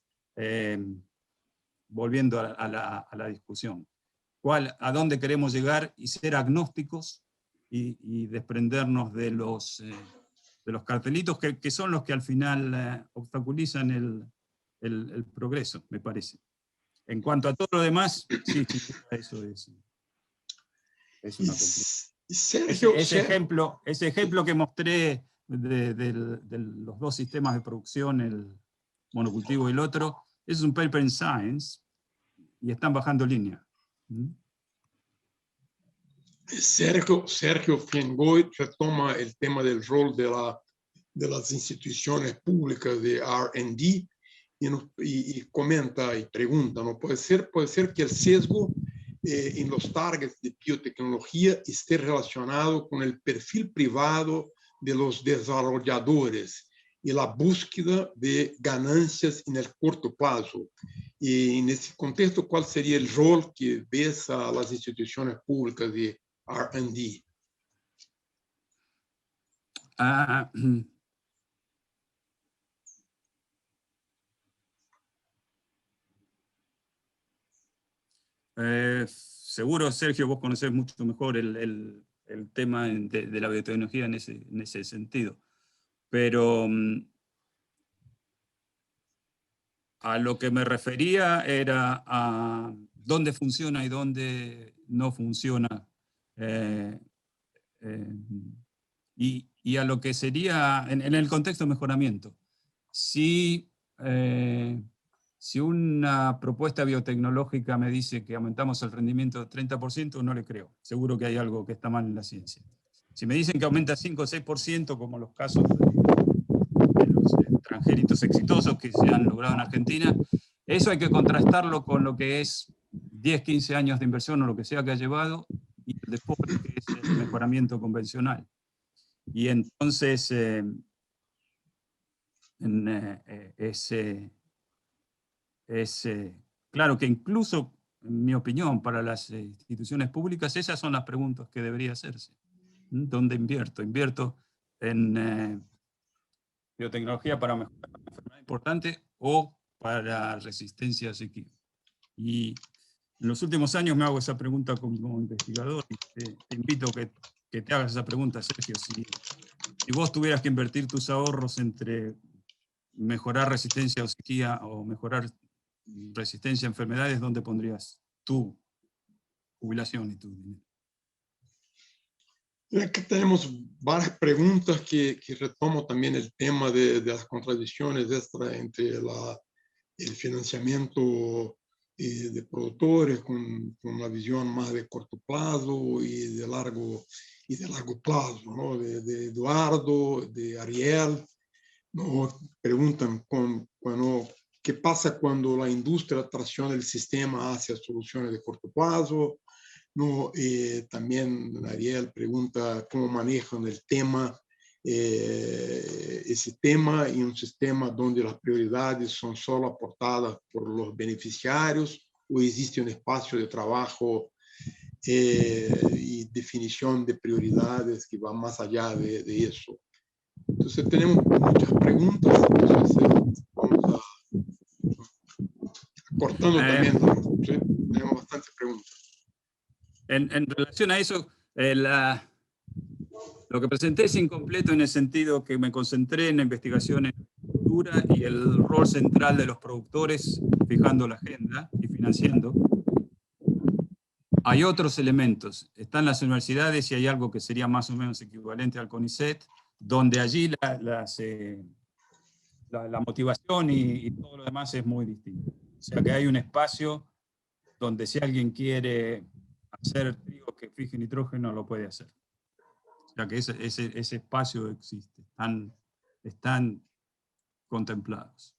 volviendo a la discusión, a dónde queremos llegar y ser agnósticos y desprendernos de los cartelitos que son los que al final obstaculizan el progreso, me parece. En cuanto a todo lo demás, sí, eso es una complicación. Sergio, Ese ejemplo que mostré de los dos sistemas de producción, el monocultivo y el otro, es un paper en Science y están bajando línea. Sergio Fiengoy retoma el tema del rol de las instituciones públicas de R&D y comenta y pregunta, ¿no? Puede ser que el sesgo en los targets de biotecnología esté relacionado con el perfil privado de los desarrolladores y la búsqueda de ganancias en el corto plazo. Y en ese contexto, ¿cuál sería el rol que ves a las instituciones públicas de R&D? Seguro, Sergio, vos conocés mucho mejor el tema de la biotecnología en ese sentido. Pero a lo que me refería era a dónde funciona y dónde no funciona. Y a lo que sería, en el contexto de mejoramiento. Si una propuesta biotecnológica me dice que aumentamos el rendimiento de 30%, no le creo. Seguro que hay algo que está mal en la ciencia. Si me dicen que aumenta 5 o 6%, como los casos de los transgénicos exitosos que se han logrado en Argentina, eso hay que contrastarlo con lo que es 10, 15 años de inversión o lo que sea que ha llevado, y después que es el mejoramiento convencional. Y entonces, claro que incluso, en mi opinión, para las instituciones públicas, esas son las preguntas que debería hacerse. ¿Dónde invierto? ¿Invierto en biotecnología para mejorar una enfermedad importante o para resistencia a sequía? Y en los últimos años me hago esa pregunta como investigador y te invito a que te hagas esa pregunta, Sergio. Si vos tuvieras que invertir tus ahorros entre mejorar resistencia a sequía o mejorar resistencia a enfermedades, ¿dónde pondrías tu jubilación y tu dinero? Aquí tenemos varias preguntas que retomo también el tema de las contradicciones entre el financiamiento de productores con una visión más de corto plazo y de largo plazo, ¿no? De Eduardo, de Ariel, ¿no? Preguntan qué pasa cuando la industria tracciona el sistema hacia soluciones de corto plazo, ¿no? También Ariel pregunta cómo manejan el tema, ese tema en un sistema donde las prioridades son solo aportadas por los beneficiarios o existe un espacio de trabajo y definición de prioridades que va más allá de eso. Entonces tenemos muchas preguntas, entonces vamos cortando también, ¿sí? Tenemos bastantes preguntas. En relación a eso, lo que presenté es incompleto en el sentido que me concentré en la investigación en agricultura y el rol central de los productores fijando la agenda y financiando. Hay otros elementos. Están las universidades y hay algo que sería más o menos equivalente al CONICET, donde allí la motivación y todo lo demás es muy distinto. O sea que hay un espacio donde si alguien quiere hacer trigo que fije nitrógeno, lo puede hacer. O sea que ese espacio existe, están contemplados.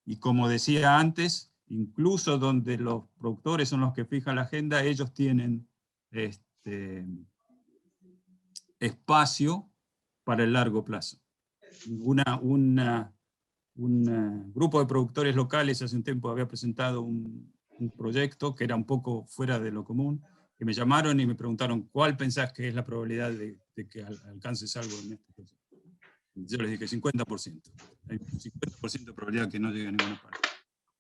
Y como decía antes, incluso donde los productores son los que fijan la agenda, ellos tienen espacio para el largo plazo. Un grupo de productores locales hace un tiempo había presentado un proyecto que era un poco fuera de lo común, que me llamaron y me preguntaron ¿cuál pensás que es la probabilidad de que alcances algo en este proyecto? Yo les dije 50%. Hay un 50% de probabilidad que no llegue a ninguna parte.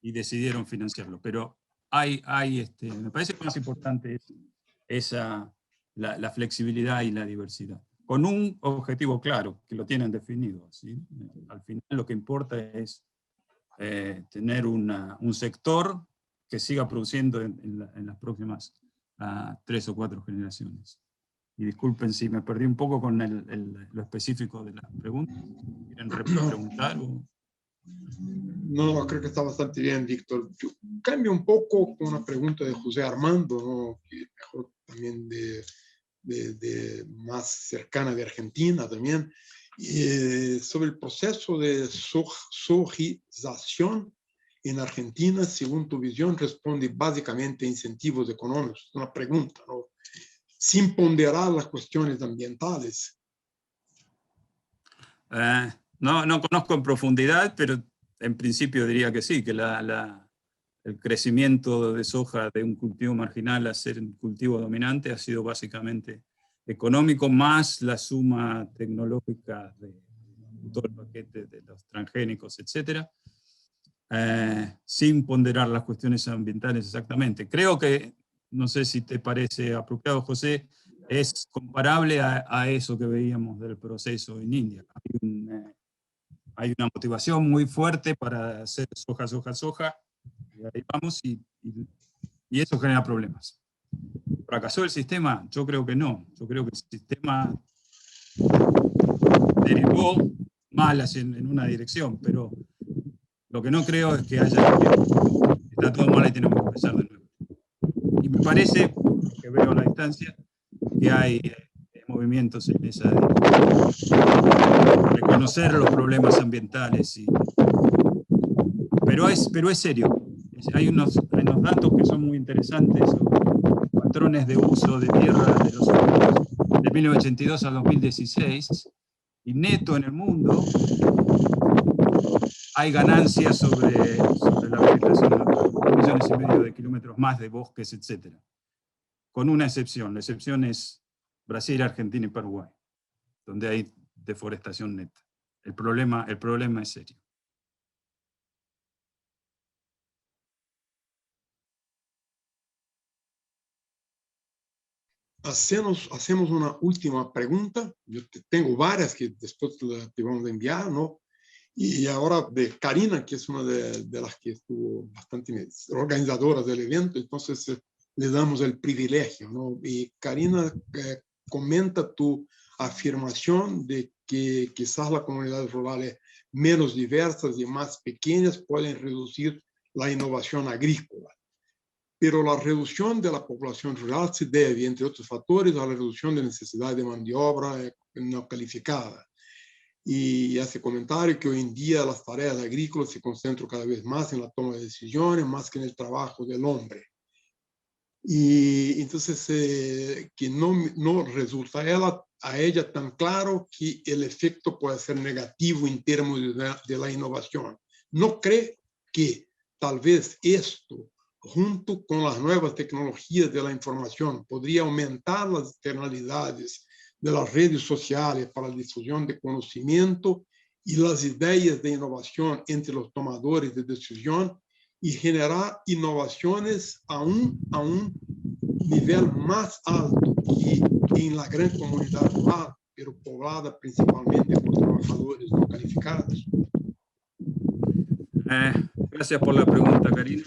Y decidieron financiarlo. Pero me parece que más importante es la flexibilidad y la diversidad. Con un objetivo claro, que lo tienen definido. ¿Sí? Al final lo que importa es tener un sector que siga produciendo en las próximas 3 o 4 generaciones. Y disculpen si me perdí un poco con lo específico de las preguntas. ¿Quieren preguntar? No, creo que está bastante bien, Víctor. Yo cambio un poco con una pregunta de José Armando, ¿no? Que mejor también de más cercana de Argentina también, sobre el proceso de sojización en Argentina, según tu visión, responde básicamente a incentivos económicos. Es una pregunta, ¿no? Sin ponderar las cuestiones ambientales. No conozco en profundidad, pero en principio diría que sí, que el crecimiento de soja de un cultivo marginal a ser un cultivo dominante ha sido básicamente económico, más la suma tecnológica de todo el paquete de los transgénicos, etc., sin ponderar las cuestiones ambientales exactamente. Creo que, no sé si te parece apropiado, José, es comparable a eso que veíamos del proceso en India. Hay una motivación muy fuerte para hacer soja, y ahí vamos, y eso genera problemas. ¿Fracasó el sistema? Yo creo que no. Yo creo que el sistema derivó malas en una dirección, pero lo que no creo es que está todo mal y tenemos que empezar de nuevo. Y me parece, que veo a la distancia, que hay movimientos en esa dirección. Reconocer los problemas ambientales. Pero es serio. Hay unos datos que son muy interesantes sobre patrones de uso de tierra de los años de 1982 a 2016, y neto en el mundo hay ganancias sobre la vegetación natural, 2,5 millones de kilómetros más de bosques, etc. Con una excepción. La excepción es Brasil, Argentina y Paraguay, donde hay deforestación neta. El problema es serio. Hacemos una última pregunta. Yo tengo varias que después te vamos a enviar, ¿no? Y ahora de Karina, que es una de las que estuvo bastante organizadora del evento, entonces le damos el privilegio, ¿no? Y Karina comenta tu afirmación de que quizás las comunidades rurales menos diversas y más pequeñas pueden reducir la innovación agrícola. Pero la reducción de la población rural se debe, entre otros factores, a la reducción de necesidad de mano de obra no calificada. Y hace comentario que hoy en día las tareas agrícolas se concentran cada vez más en la toma de decisiones, más que en el trabajo del hombre. Y entonces, que no resulta a ella tan claro que el efecto puede ser negativo en términos de la innovación. ¿No cree que tal vez esto, junto con las nuevas tecnologías de la información, podría aumentar las externalidades de las redes sociales para la difusión de conocimiento y las ideas de innovación entre los tomadores de decisión y generar innovaciones a un nivel más alto que en la gran comunidad rural, pero poblada principalmente por trabajadores no calificados? Gracias por la pregunta, Karina.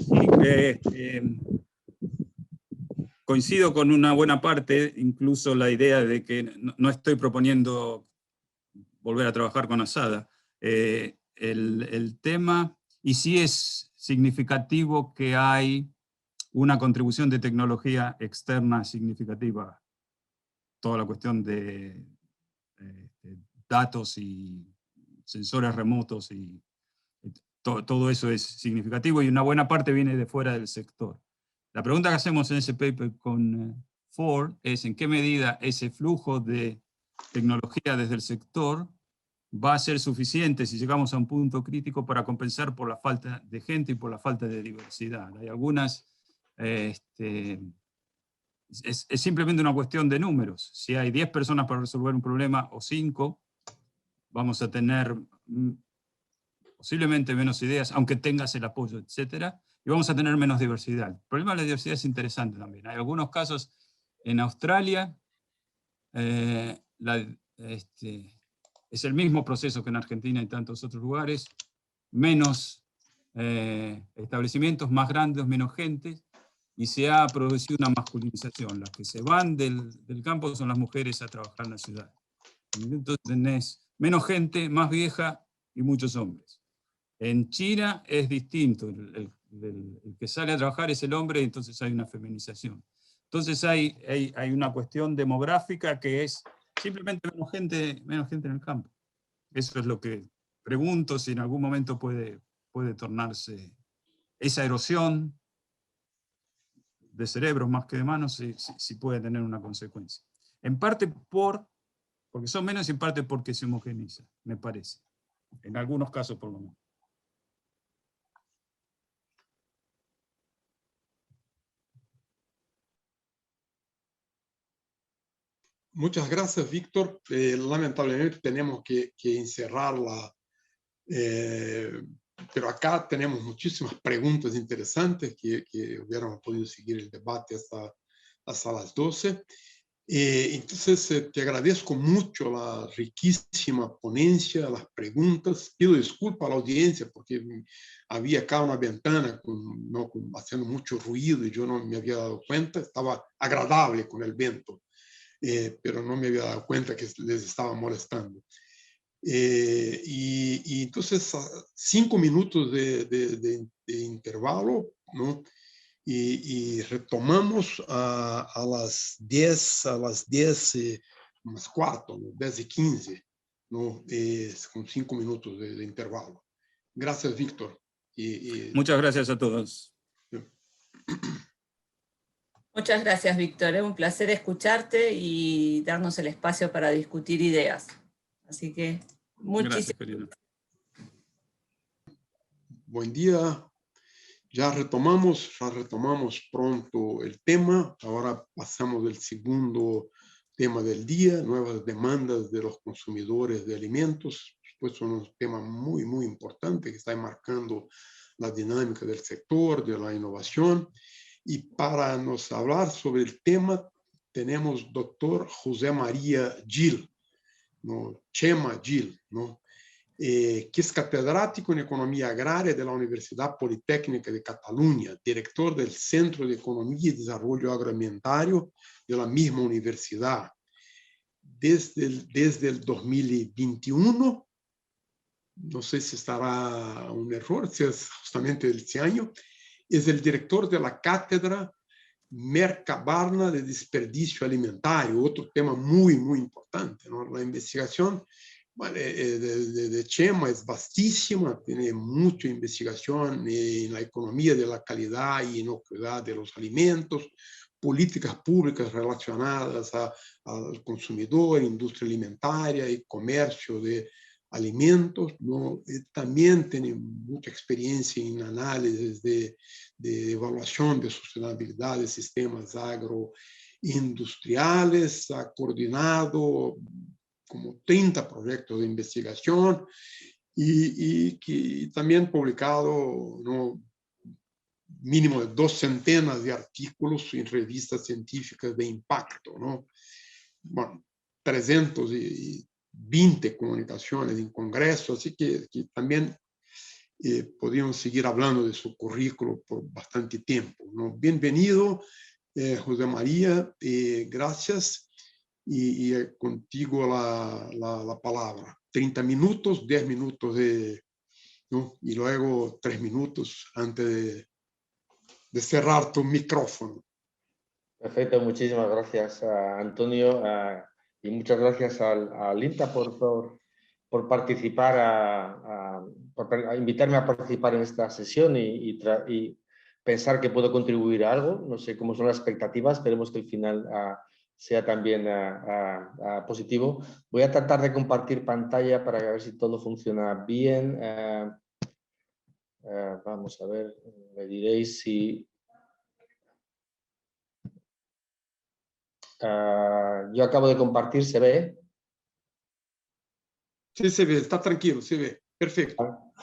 Coincido con una buena parte, incluso la idea de que no estoy proponiendo volver a trabajar con Asada. El tema, y sí es significativo que hay una contribución de tecnología externa significativa, toda la cuestión de datos y sensores remotos, y todo eso es significativo, y una buena parte viene de fuera del sector. La pregunta que hacemos en ese paper con Ford es en qué medida ese flujo de tecnología desde el sector va a ser suficiente si llegamos a un punto crítico para compensar por la falta de gente y por la falta de diversidad. Hay algunas, es simplemente una cuestión de números. Si hay 10 personas para resolver un problema o 5, vamos a tener posiblemente menos ideas, aunque tengas el apoyo, etcétera, y vamos a tener menos diversidad. El problema de la diversidad es interesante también. Hay algunos casos en Australia, es el mismo proceso que en Argentina y tantos otros lugares, menos establecimientos, más grandes, menos gente, y se ha producido una masculinización. Las que se van del campo son las mujeres a trabajar en la ciudad. Entonces tenés menos gente, más vieja y muchos hombres. En China es distinto, el que sale a trabajar es el hombre, y entonces hay una feminización. Entonces hay una cuestión demográfica que es simplemente menos gente en el campo. Eso es lo que pregunto, si en algún momento puede tornarse esa erosión de cerebros más que de manos, si puede tener una consecuencia. En parte porque son menos, y en parte porque se homogeniza, me parece. En algunos casos por lo menos. Muchas gracias, Víctor. Lamentablemente tenemos que encerrarla, pero acá tenemos muchísimas preguntas interesantes que hubiéramos podido seguir el debate hasta las 12. Entonces, te agradezco mucho la riquísima ponencia, las preguntas. Pido disculpas a la audiencia porque había acá una ventana haciendo mucho ruido y yo no me había dado cuenta. Estaba agradable con el viento. Pero no me había dado cuenta que les estaba molestando. Y entonces 5 minutos de intervalo, ¿no? Y retomamos a las 10, más 4, ¿no? 10:15, ¿no? Con 5 minutos de intervalo. Gracias, Víctor. Muchas gracias a todos. Muchas gracias, Víctor. Es un placer escucharte y darnos el espacio para discutir ideas. Así que muchísimas gracias. Buen día. Ya retomamos pronto el tema. Ahora pasamos al segundo tema del día, nuevas demandas de los consumidores de alimentos. Pues son un tema muy, muy importante que está marcando la dinámica del sector, de la innovación. Y para nos hablar sobre el tema, tenemos doctor José María Gil, ¿no? Chema Gil, ¿no? Que es catedrático en Economía Agraria de la Universidad Politécnica de Cataluña, director del Centro de Economía y Desarrollo Agroalimentario de la misma universidad. Desde el 2021, no sé si estará un error, si es justamente este año, es el director de la cátedra Mercabarna de Desperdicio Alimentario, otro tema muy, muy importante, ¿no? La investigación de Chema es vastísima, tiene mucha investigación en la economía de la calidad y inocuidad de los alimentos, políticas públicas relacionadas al consumidor, industria alimentaria y comercio de alimentos, ¿no? También tiene mucha experiencia en análisis de evaluación de sostenibilidad de sistemas agroindustriales, ha coordinado como 30 proyectos de investigación y que también publicado, ¿no?, mínimo de 2 centenas de artículos en revistas científicas de impacto, ¿no? Bueno, 320 comunicaciones en congresos, así que también podríamos seguir hablando de su currículo por bastante tiempo, ¿no? Bienvenido, José María, gracias, y contigo la palabra. 30 minutos, 10 minutos ¿no? Y luego 3 minutos antes de cerrar tu micrófono. Perfecto, muchísimas gracias, Antonio, y muchas gracias al INTA por participar, por invitarme a participar en esta sesión y pensar que puedo contribuir a algo. No sé cómo son las expectativas, esperemos que el final sea también positivo. Voy a tratar de compartir pantalla para ver si todo funciona bien. Vamos a ver, me diréis si... yo acabo de compartir, ¿se ve? Sí, se ve, está tranquilo, se ve. Perfecto.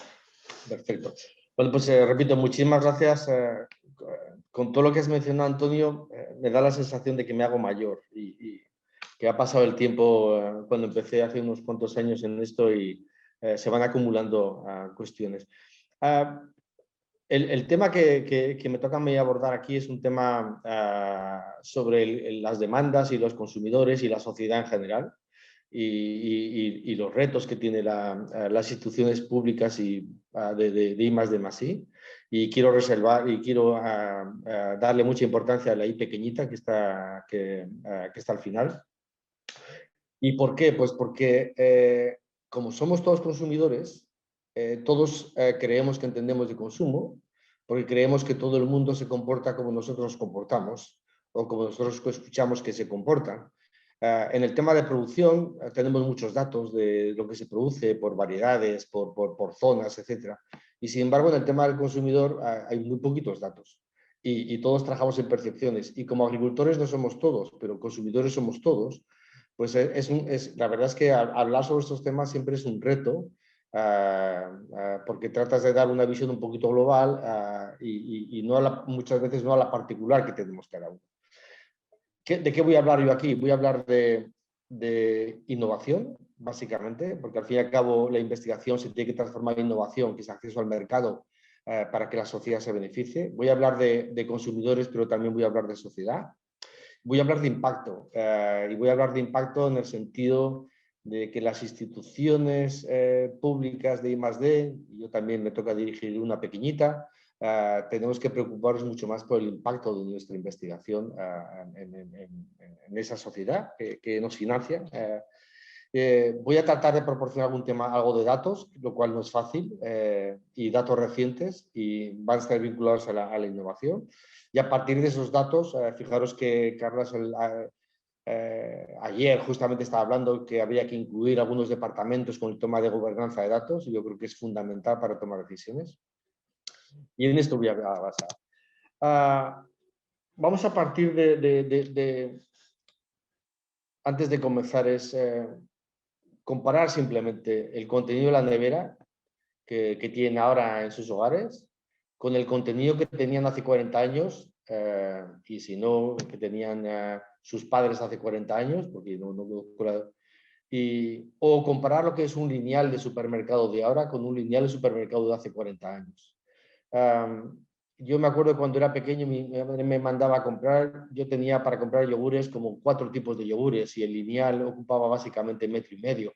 Perfecto. Bueno, pues repito, muchísimas gracias. Con todo lo que has mencionado, Antonio, me da la sensación de que me hago mayor y que ha pasado el tiempo cuando empecé hace unos cuantos años en esto y se van acumulando cuestiones. El tema que me toca a mí abordar aquí es un tema sobre las demandas y los consumidores y la sociedad en general y los retos que tienen las instituciones públicas y de I+D+I. Y quiero reservar y quiero darle mucha importancia a la I pequeñita que está al final. ¿Y por qué? Pues porque como somos todos consumidores, todos creemos que entendemos de consumo, porque creemos que todo el mundo se comporta como nosotros nos comportamos o como nosotros escuchamos que se comportan. En el tema de producción tenemos muchos datos de lo que se produce por variedades, por zonas, etc. Y sin embargo, en el tema del consumidor hay muy poquitos datos y todos trabajamos en percepciones. Y como agricultores no somos todos, pero consumidores somos todos. Pues la verdad es que hablar sobre estos temas siempre es un reto, porque tratas de dar una visión un poquito global y no muchas veces no a la particular que tenemos cada uno. ¿De qué voy a hablar yo aquí? Voy a hablar de innovación, básicamente, porque al fin y al cabo la investigación se tiene que transformar en innovación, que es acceso al mercado para que la sociedad se beneficie. Voy a hablar de consumidores, pero también voy a hablar de sociedad. Voy a hablar de impacto y voy a hablar de impacto en el sentido de que las instituciones públicas de I+D, y yo también me toca dirigir una pequeñita, tenemos que preocuparnos mucho más por el impacto de nuestra investigación en esa sociedad que nos financia. Voy a tratar de proporcionar algo de datos, lo cual no es fácil, y datos recientes, y van a estar vinculados a la innovación. Y a partir de esos datos, fijaros que Carlos ayer justamente estaba hablando que habría que incluir algunos departamentos con el tema de gobernanza de datos, y yo creo que es fundamental para tomar decisiones. Y en esto voy a basar. Vamos a partir antes de comenzar, comparar simplemente el contenido de la nevera que tienen ahora en sus hogares con el contenido que tenían hace 40 años y si no, que tenían sus padres hace 40 años, porque o comparar lo que es un lineal de supermercado de ahora con un lineal de supermercado de hace 40 años. Yo me acuerdo cuando era pequeño, mi madre me mandaba a comprar, yo tenía para comprar yogures como 4 tipos de yogures y el lineal ocupaba básicamente 1,5 metros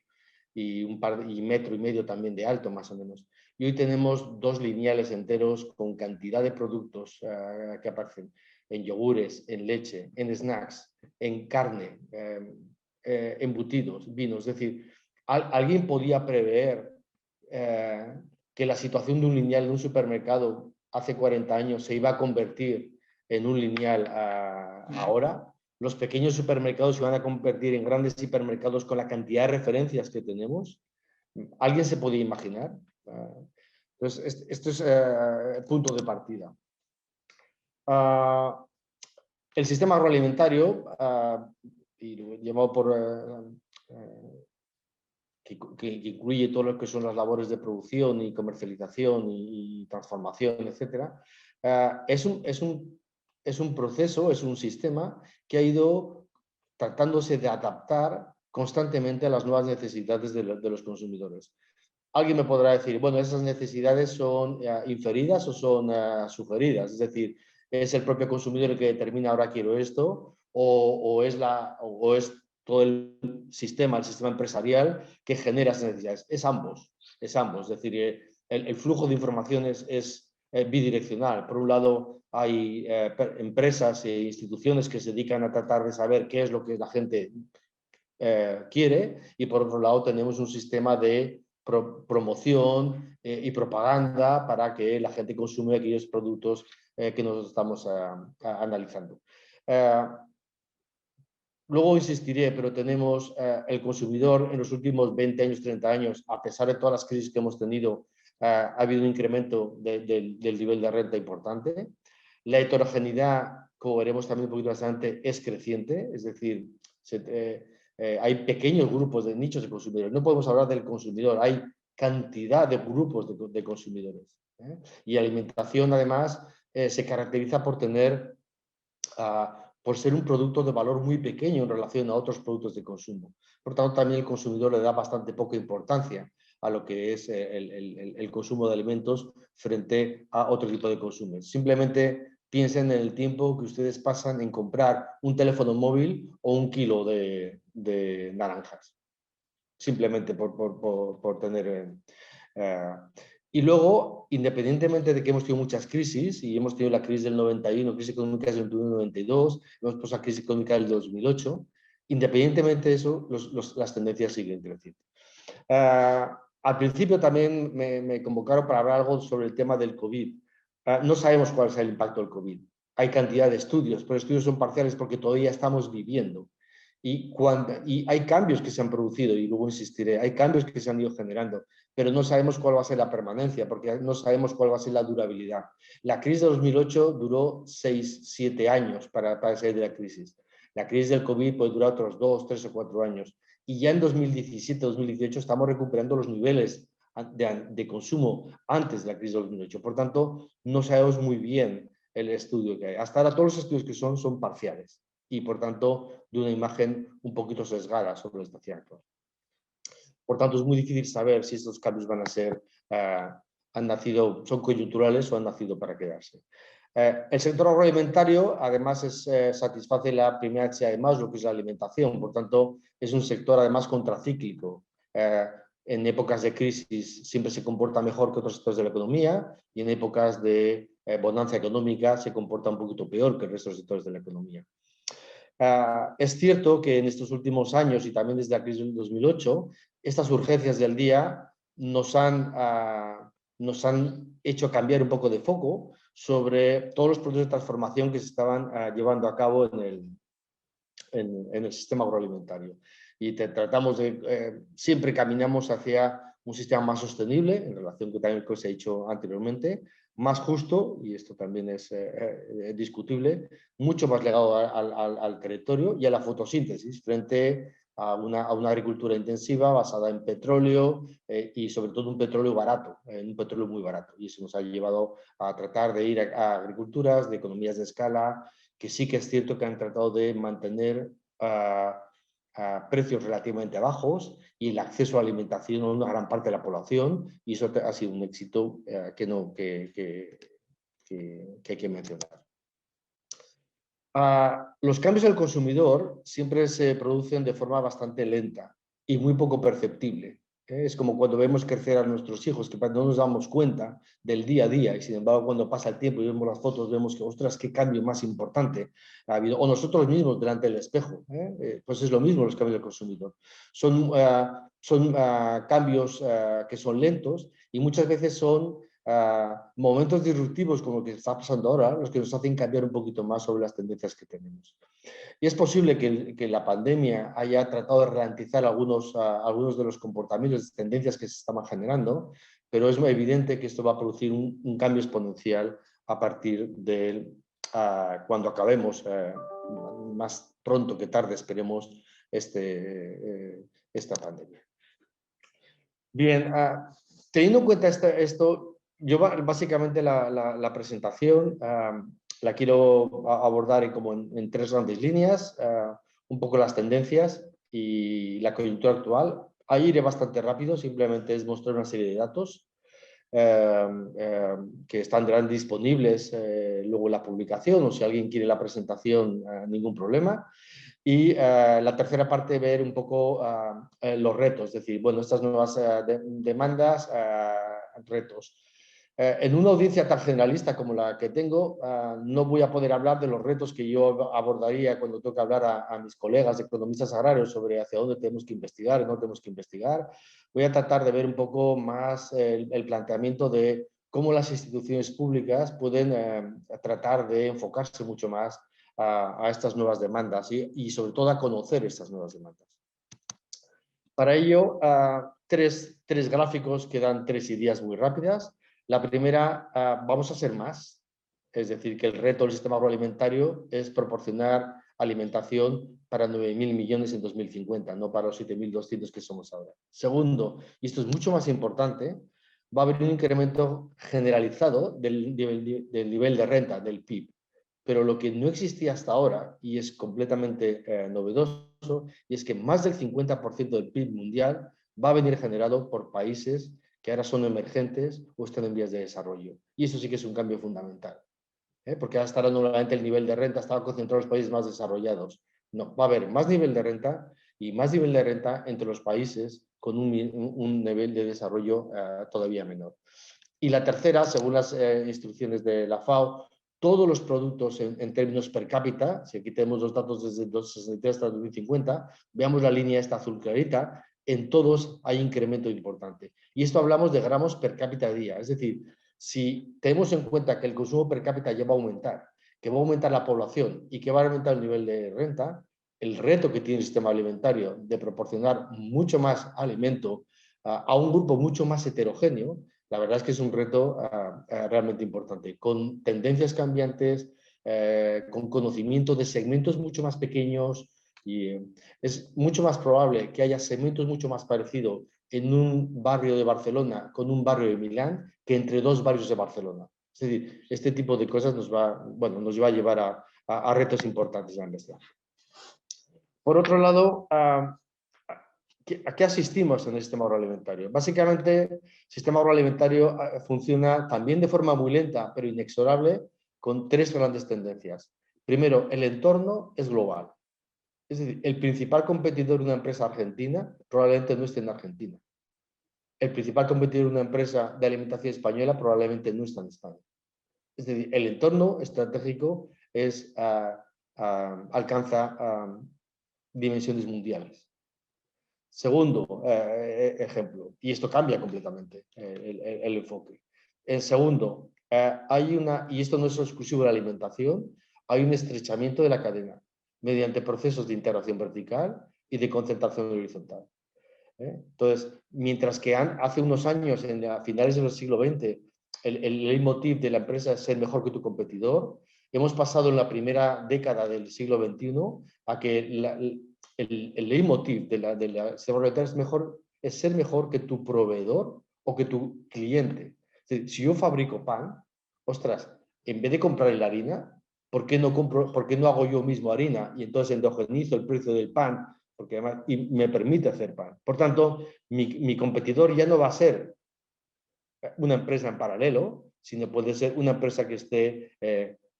y 1,5 metros también de alto más o menos. Y hoy tenemos 2 lineales enteros con cantidad de productos que aparecen en yogures, en leche, en snacks, en carne, embutidos, vinos. Es decir, ¿alguien podía prever que la situación de un lineal en un supermercado hace 40 años se iba a convertir en un lineal ahora? Los pequeños supermercados se van a convertir en grandes hipermercados con la cantidad de referencias que tenemos. ¿Alguien se podía imaginar? Entonces, esto es el punto de partida. El sistema agroalimentario, llamado que incluye todo lo que son las labores de producción y comercialización y transformación, etc., es un proceso, es un sistema que ha ido tratándose de adaptar constantemente a las nuevas necesidades de los consumidores. alguien me podrá decir, bueno, esas necesidades son inferidas o son sugeridas, es decir, es el propio consumidor el que determina ahora quiero esto, o es todo el sistema empresarial que genera esas necesidades. Es ambos, es decir, el flujo de información es bidireccional. Por un lado, hay empresas e instituciones que se dedican a tratar de saber qué es lo que la gente quiere, y por otro lado tenemos un sistema de promoción y propaganda para que la gente consume aquellos productos que nosotros estamos analizando. Luego insistiré, pero tenemos el consumidor en los últimos 20 años, 30 años, a pesar de todas las crisis que hemos tenido, ha habido un incremento del nivel de renta importante. La heterogeneidad, como veremos también un poquito más adelante, es creciente, es decir, hay pequeños grupos de nichos de consumidores. No podemos hablar del consumidor, hay cantidad de grupos de consumidores. Y la alimentación, además, se caracteriza por tener... por ser un producto de valor muy pequeño en relación a otros productos de consumo. Por tanto, también el consumidor le da bastante poca importancia a lo que es el consumo de alimentos frente a otro tipo de consumos. Simplemente piensen en el tiempo que ustedes pasan en comprar un teléfono móvil o un kilo de naranjas. Simplemente por tener... y luego, independientemente de que hemos tenido muchas crisis, y hemos tenido la crisis del 91, crisis económica del 91-92, hemos pasado la crisis económica del 2008, independientemente de eso, las tendencias siguen creciendo. Al principio también me convocaron para hablar algo sobre el tema del COVID. No sabemos cuál es el impacto del COVID. Hay cantidad de estudios, pero los estudios son parciales porque todavía estamos viviendo. Y hay cambios que se han producido, y luego insistiré, hay cambios que se han ido generando, pero no sabemos cuál va a ser la permanencia, porque no sabemos cuál va a ser la durabilidad. La crisis de 2008 duró 6-7 años para salir de la crisis. La crisis del COVID puede durar otros 2, 3 o 4 años. Y ya en 2017-2018 estamos recuperando los niveles de consumo antes de la crisis de 2008. Por tanto, no sabemos muy bien el estudio que hay. Hasta ahora todos los estudios que son parciales, y por tanto de una imagen un poquito sesgada sobre la situación actual. Por tanto, es muy difícil saber si estos cambios van a ser, son coyunturales o han nacido para quedarse. El sector agroalimentario, además, satisface la primera necesidad de Maslow, que es la alimentación. Por tanto, es un sector, además, contracíclico. En épocas de crisis siempre se comporta mejor que otros sectores de la economía, y en épocas de bonanza económica se comporta un poquito peor que el resto de los sectores de la economía. Es cierto que en estos últimos años, y también desde la crisis del 2008, estas urgencias del día nos han hecho cambiar un poco de foco sobre todos los procesos de transformación que se estaban llevando a cabo en el sistema agroalimentario. Y siempre caminamos hacia un sistema más sostenible, en relación con también lo que os he dicho anteriormente, más justo, y esto también es discutible, mucho más ligado al territorio y a la fotosíntesis, frente a una agricultura intensiva basada en petróleo, y sobre todo un petróleo barato, un petróleo muy barato. Y eso nos ha llevado a tratar de ir a agriculturas de economías de escala, que sí que es cierto que han tratado de mantener precios relativamente bajos y el acceso a la alimentación a una gran parte de la población, y eso ha sido un éxito que hay que mencionar. Los cambios del consumidor siempre se producen de forma bastante lenta y muy poco perceptible. Es como cuando vemos crecer a nuestros hijos, que no nos damos cuenta del día a día, y sin embargo cuando pasa el tiempo y vemos las fotos vemos que, ostras, qué cambio más importante ha habido. O nosotros mismos delante del espejo, pues es lo mismo los cambios del consumidor. Son cambios que son lentos, y muchas veces son momentos disruptivos como el que está pasando ahora, los que nos hacen cambiar un poquito más sobre las tendencias que tenemos. Y es posible que la pandemia haya tratado de ralentizar algunos de los comportamientos, tendencias que se estaban generando, pero es muy evidente que esto va a producir un cambio exponencial a partir de cuando acabemos, más pronto que tarde, esperemos, esta pandemia. Bien, teniendo en cuenta esto, yo básicamente la presentación la quiero abordar en 3 grandes líneas, un poco las tendencias y la coyuntura actual, Ahí iré bastante rápido, simplemente es mostrar una serie de datos que están disponibles luego en la publicación, o si alguien quiere la presentación, ningún problema. Y la tercera parte, ver un poco los retos, es decir, bueno, estas nuevas demandas, retos. En una audiencia tan generalista como la que tengo, no voy a poder hablar de los retos que yo abordaría cuando toca hablar a mis colegas economistas agrarios sobre hacia dónde tenemos que investigar, no tenemos que investigar. Voy a tratar de ver un poco más el planteamiento de cómo las instituciones públicas pueden tratar de enfocarse mucho más a estas nuevas demandas y sobre todo a conocer estas nuevas demandas. Para ello, tres gráficos que dan 3 ideas muy rápidas. La primera, vamos a hacer más, es decir, que el reto del sistema agroalimentario es proporcionar alimentación para 9.000 millones en 2050, no para los 7.200 que somos ahora. Segundo, y esto es mucho más importante, va a haber un incremento generalizado del nivel de renta, del PIB. Pero lo que no existía hasta ahora, y es completamente novedoso, y es que más del 50% del PIB mundial va a venir generado por países que ahora son emergentes o están en vías de desarrollo. Y eso sí que es un cambio fundamental. Porque hasta ahora normalmente el nivel de renta estaba concentrado en los países más desarrollados. No, va a haber más nivel de renta y más nivel de renta entre los países con un nivel de desarrollo todavía menor. Y la tercera, según las instrucciones de la FAO, todos los productos en términos per cápita, si aquí tenemos los datos desde 1963 hasta 2050, veamos la línea esta azul clarita, en todos hay incremento importante. Y esto hablamos de gramos per cápita día, es decir, si tenemos en cuenta que el consumo per cápita ya va a aumentar, que va a aumentar la población y que va a aumentar el nivel de renta, el reto que tiene el sistema alimentario de proporcionar mucho más alimento a un grupo mucho más heterogéneo, la verdad es que es un reto realmente importante, con tendencias cambiantes, con conocimiento de segmentos mucho más pequeños, y es mucho más probable que haya segmentos mucho más parecidos en un barrio de Barcelona con un barrio de Milán que entre 2 barrios de Barcelona. Es decir, este tipo de cosas nos va a llevar a retos importantes en la investigación. Por otro lado, ¿a qué asistimos en el sistema agroalimentario? Básicamente, el sistema agroalimentario funciona también de forma muy lenta, pero inexorable, con 3 grandes tendencias. Primero, el entorno es global. Es decir, el principal competidor de una empresa argentina probablemente no esté en Argentina. El principal competidor de una empresa de alimentación española probablemente no está en España. Es decir, el entorno estratégico alcanza dimensiones mundiales. Segundo ejemplo, y esto cambia completamente el enfoque. En segundo, y esto no es exclusivo de la alimentación, hay un estrechamiento de la cadena mediante procesos de integración vertical y de concentración horizontal. Entonces, mientras que hace unos años, a finales del siglo XX, el leitmotiv de la empresa es ser mejor que tu competidor, hemos pasado en la primera década del siglo XXI a que el leitmotiv de la es ser mejor que tu proveedor o que tu cliente. Es decir, si yo fabrico pan, ostras, en vez de comprar la harina, ¿por qué no hago yo mismo harina? Y entonces endogenizo el precio del pan, porque además me permite hacer pan. Por tanto, mi competidor ya no va a ser una empresa en paralelo, sino puede ser una empresa que esté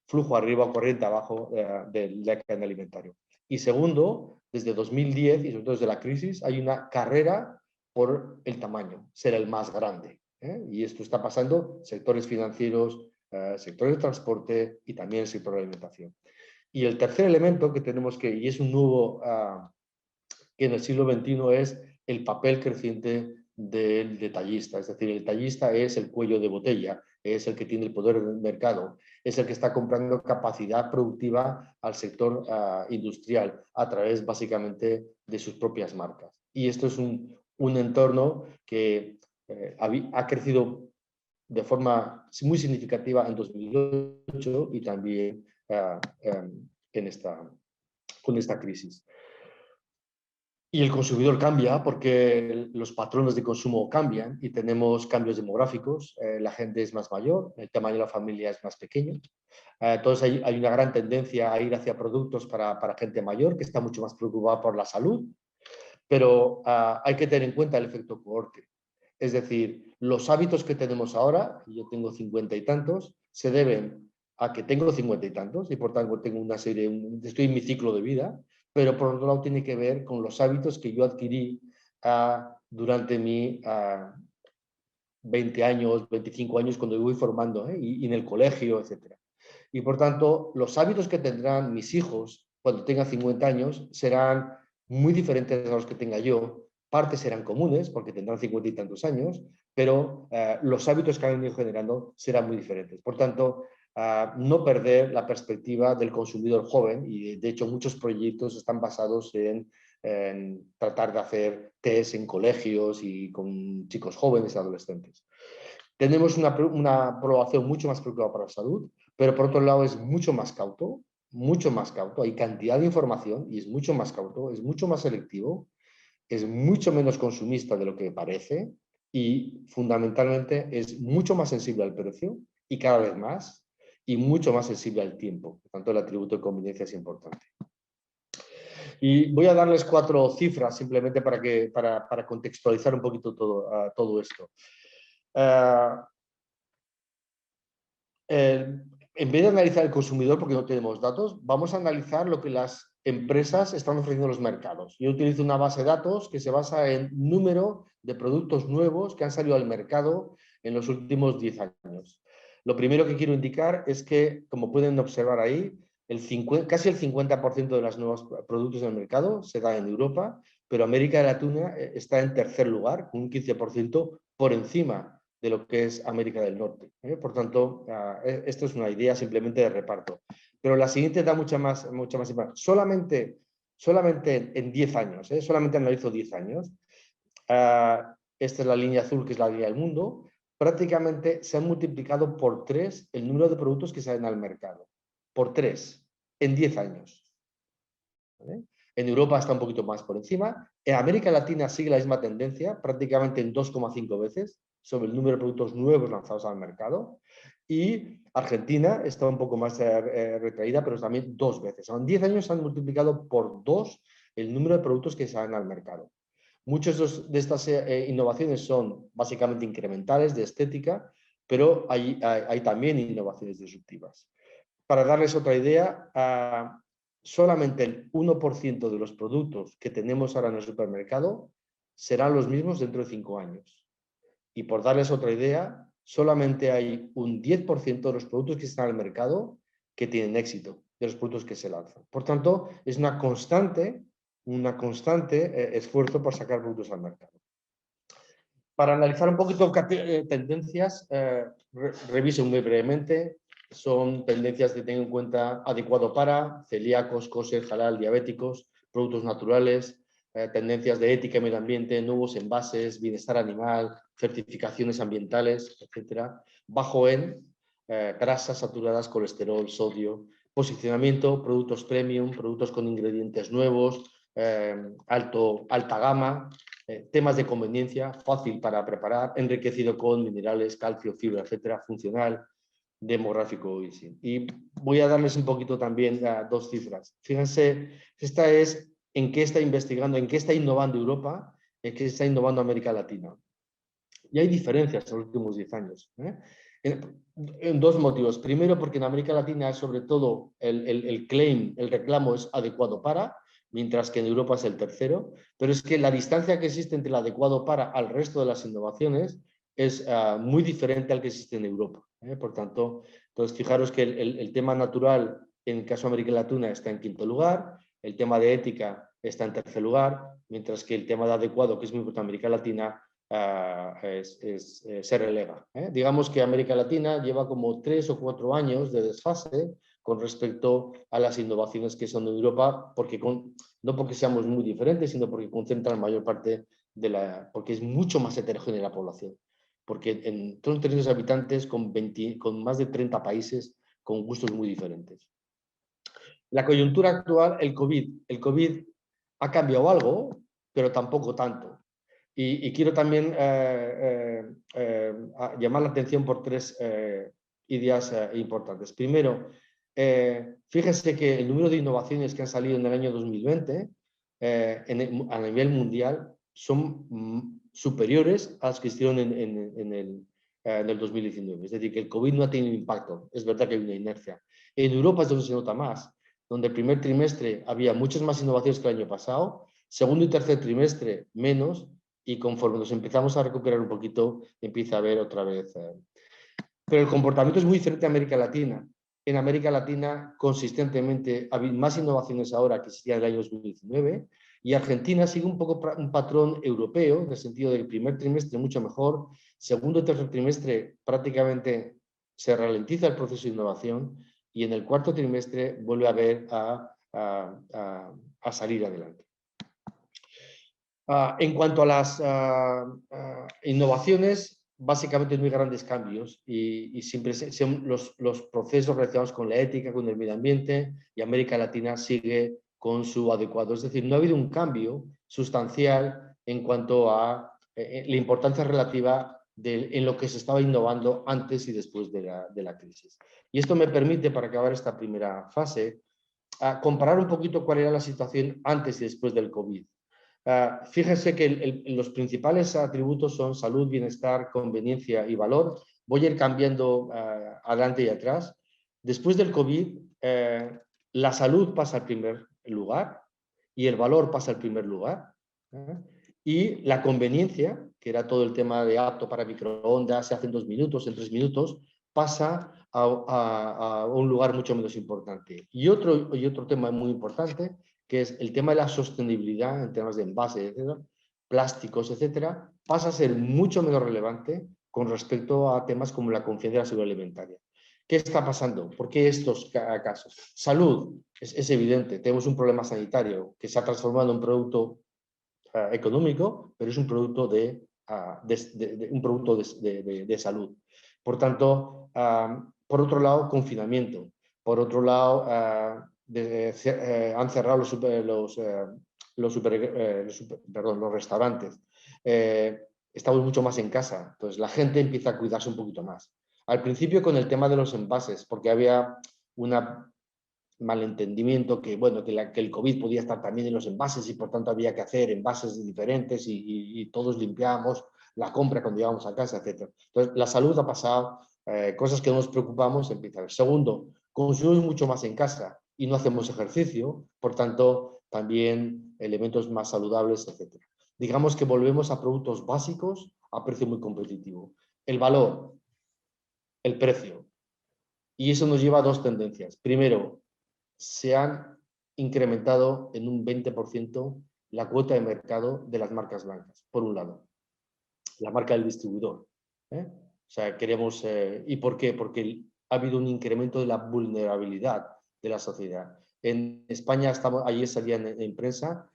flujo arriba o corriente abajo del cadena alimentario. Y segundo, desde 2010 y sobre todo desde la crisis, hay una carrera por el tamaño, ser el más grande. Y esto está pasando en sectores financieros, sectores de transporte y también el sector de alimentación. Y el tercer elemento que tenemos y es un nuevo que en el siglo XXI es el papel creciente del detallista. Es decir, el detallista es el cuello de botella, es el que tiene el poder del mercado, es el que está comprando capacidad productiva al sector industrial a través básicamente de sus propias marcas. Y esto es un entorno que ha crecido de forma muy significativa en 2008 y también con esta crisis. Y el consumidor cambia porque los patrones de consumo cambian y tenemos cambios demográficos, la gente es más mayor, el tamaño de la familia es más pequeño. Entonces hay una gran tendencia a ir hacia productos para gente mayor que está mucho más preocupada por la salud. pero hay que tener en cuenta el efecto cohorte. Es decir, los hábitos que tenemos ahora, yo tengo 50 y tantos, se deben a que tengo 50 y tantos y por tanto tengo una serie, estoy en mi ciclo de vida, pero por otro lado tiene que ver con los hábitos que yo adquirí durante mi 20 años, 25 años cuando voy formando y en el colegio, etc. Y por tanto, los hábitos que tendrán mis hijos cuando tengan 50 años serán muy diferentes a los que tenga yo. Partes serán comunes porque tendrán 50 y tantos años, pero los hábitos que han ido generando serán muy diferentes. Por tanto, no perder la perspectiva del consumidor joven y de hecho muchos proyectos están basados en tratar de hacer test en colegios y con chicos jóvenes y adolescentes. Tenemos una población mucho más preocupada por la salud, pero por otro lado es mucho más cauto, hay cantidad de información y es mucho más cauto, es mucho más selectivo, es mucho menos consumista de lo que parece y fundamentalmente es mucho más sensible al precio y cada vez más, y mucho más sensible al tiempo. Por tanto, el atributo de conveniencia es importante. Y voy a darles 4 cifras simplemente para contextualizar un poquito todo esto. En vez de analizar el consumidor, porque no tenemos datos, vamos a analizar lo que las empresas están ofreciendo en los mercados. Yo utilizo una base de datos que se basa en número de productos nuevos que han salido al mercado en los últimos 10 años. Lo primero que quiero indicar es que, como pueden observar ahí, casi el 50% de los nuevos productos en el mercado se da en Europa, pero América Latina está en tercer lugar, con un 15% por encima de lo que es América del Norte. Por tanto, esto es una idea simplemente de reparto. Pero la siguiente da mucha más información. Solamente en 10 años, solamente analizo 10 años, esta es la línea azul que es la línea del mundo, prácticamente se han multiplicado por 3 el número de productos que salen al mercado. Por 3, en 10 años. ¿Vale? En Europa está un poquito más por encima. En América Latina sigue la misma tendencia, prácticamente en 2,5 veces sobre el número de productos nuevos lanzados al mercado. Y Argentina está un poco más retraída, pero también 2 veces. En 10 años se han multiplicado por 2 el número de productos que salen al mercado. Muchas de estas innovaciones son básicamente incrementales, de estética, pero hay también innovaciones disruptivas. Para darles otra idea, solamente el 1% de los productos que tenemos ahora en el supermercado serán los mismos dentro de 5 años. Y por darles otra idea, solamente hay un 10% de los productos que están en el mercado que tienen éxito, de los productos que se lanzan. Por tanto, es una constante esfuerzo por sacar productos al mercado. Para analizar un poquito tendencias, reviso muy brevemente. Son tendencias que tengo en cuenta adecuado para celíacos, kosher, halal, diabéticos, productos naturales, tendencias de ética y medio ambiente, nuevos envases, bienestar animal, certificaciones ambientales, etc. Bajo en grasas saturadas, colesterol, sodio, posicionamiento, productos premium, productos con ingredientes nuevos, alta gama, temas de conveniencia, fácil para preparar, enriquecido con minerales, calcio, fibra, etc. Funcional, demográfico y voy a darles un poquito también 2 cifras. Fíjense, esta es en qué está investigando, en qué está innovando Europa, en qué está innovando América Latina. Y hay diferencias en los últimos 10 años. En 2 motivos. Primero, porque en América Latina, sobre todo, el claim, el reclamo es adecuado para, mientras que en Europa es el tercero. Pero es que la distancia que existe entre el adecuado para al resto de las innovaciones es muy diferente al que existe en Europa. Por tanto, entonces fijaros que el tema natural en el caso de América Latina está en 5º lugar, el tema de ética está en 3er lugar, mientras que el tema de adecuado, que es muy importante en América Latina, se relega. Digamos que América Latina lleva como 3 o 4 años de desfase con respecto a las innovaciones que son en Europa, no porque seamos muy diferentes, sino porque concentran mayor parte porque es mucho más heterogénea la población. Porque son 300 habitantes con más de 30 países con gustos muy diferentes. La coyuntura actual, el COVID ha cambiado algo, pero tampoco tanto. Y quiero también llamar la atención por 3 ideas importantes. Primero, fíjense que el número de innovaciones que han salido en el año 2020 a nivel mundial son superiores a las que hicieron en el 2019. Es decir, que el COVID no ha tenido impacto. Es verdad que hay una inercia. En Europa es donde se nota más, donde el primer trimestre había muchas más innovaciones que el año pasado, segundo y tercer trimestre menos, y conforme nos empezamos a recuperar un poquito, empieza a haber otra vez. Pero el comportamiento es muy diferente a América Latina. En América Latina, consistentemente, hay más innovaciones ahora que existían en el año 2019, y Argentina sigue un poco un patrón europeo, en el sentido del primer trimestre mucho mejor, segundo y tercer trimestre prácticamente se ralentiza el proceso de innovación, y en el cuarto trimestre vuelve a ver a salir adelante. En cuanto a las innovaciones, básicamente no hay grandes cambios y siempre son los procesos relacionados con la ética, con el medio ambiente, y América Latina sigue con su adecuado. Es decir, no ha habido un cambio sustancial en cuanto a la importancia relativa en lo que se estaba innovando antes y después de la crisis. Y esto me permite, para acabar esta primera fase, comparar un poquito cuál era la situación antes y después del COVID. Fíjense que los principales atributos son salud, bienestar, conveniencia y valor. Voy a ir cambiando adelante y atrás. Después del COVID, la salud pasa al primer lugar y el valor pasa al primer lugar. Y la conveniencia, que era todo el tema de apto para microondas, se hace en 2 minutos, en 3 minutos, pasa a un lugar mucho menos importante. Y otro tema muy importante, que es el tema de la sostenibilidad en temas de envases, etcétera, plásticos, etcétera, pasa a ser mucho menos relevante con respecto a temas como la confianza y la seguridad alimentaria. ¿Qué está pasando? ¿Por qué estos casos? Salud, es evidente, tenemos un problema sanitario que se ha transformado en un producto económico, pero es un producto de salud. Por tanto, por otro lado, confinamiento. Por otro lado, han cerrado los restaurantes. Estamos mucho más en casa. Entonces, la gente empieza a cuidarse un poquito más. Al principio con el tema de los envases, porque había un malentendimiento que el COVID podía estar también en los envases y por tanto había que hacer envases diferentes y todos limpiábamos la compra cuando íbamos a casa, etc. Entonces, la salud ha pasado, cosas que no nos preocupamos empiezan. Segundo, consumimos mucho más en casa y no hacemos ejercicio, por tanto, también elementos más saludables, etc. Digamos que volvemos a productos básicos a precio muy competitivo. El valor, el precio. Y eso nos lleva a dos tendencias. Primero, se han incrementado en un 20% la cuota de mercado de las marcas blancas, por un lado. La marca del distribuidor. O sea, queremos... ¿Y por qué? Porque ha habido un incremento de la vulnerabilidad de la sociedad. En España, ayer salía en prensa,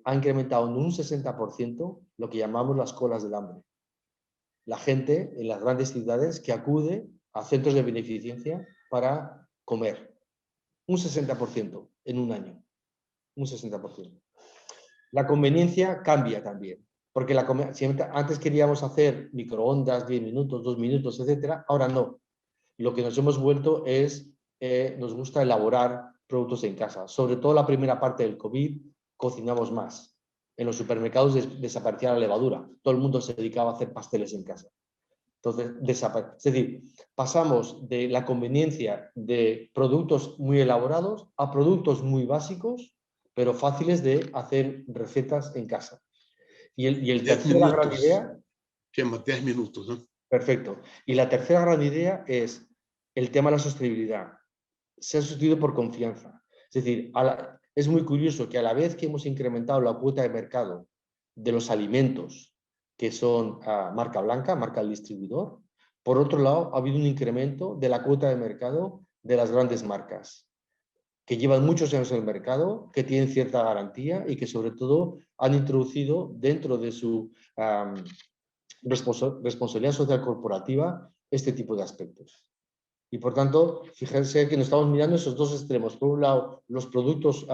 ha incrementado en un 60% lo que llamamos las colas del hambre. La gente en las grandes ciudades que acude a centros de beneficencia para comer. Un 60% en un año. Un 60%. La conveniencia cambia también. Porque antes queríamos hacer microondas, 10 minutos, 2 minutos, etc. Ahora no. Lo que nos hemos vuelto es, nos gusta elaborar productos en casa. Sobre todo la primera parte del COVID, cocinamos más. En los supermercados desaparecía la levadura. Todo el mundo se dedicaba a hacer pasteles en casa. Entonces, es decir, pasamos de la conveniencia de productos muy elaborados a productos muy básicos, pero fáciles de hacer recetas en casa. Y el tercera gran idea... Tema 10 minutos, ¿no? Perfecto. Y la tercera gran idea es el tema de la sostenibilidad. Se ha sustituido por confianza. Es decir, es muy curioso que a la vez que hemos incrementado la cuota de mercado de los alimentos, que son marca blanca, marca del distribuidor, por otro lado, ha habido un incremento de la cuota de mercado de las grandes marcas, que llevan muchos años en el mercado, que tienen cierta garantía y que sobre todo han introducido dentro de su responsabilidad social corporativa este tipo de aspectos. Y por tanto, fíjense que nos estamos mirando esos dos extremos. Por un lado, los productos,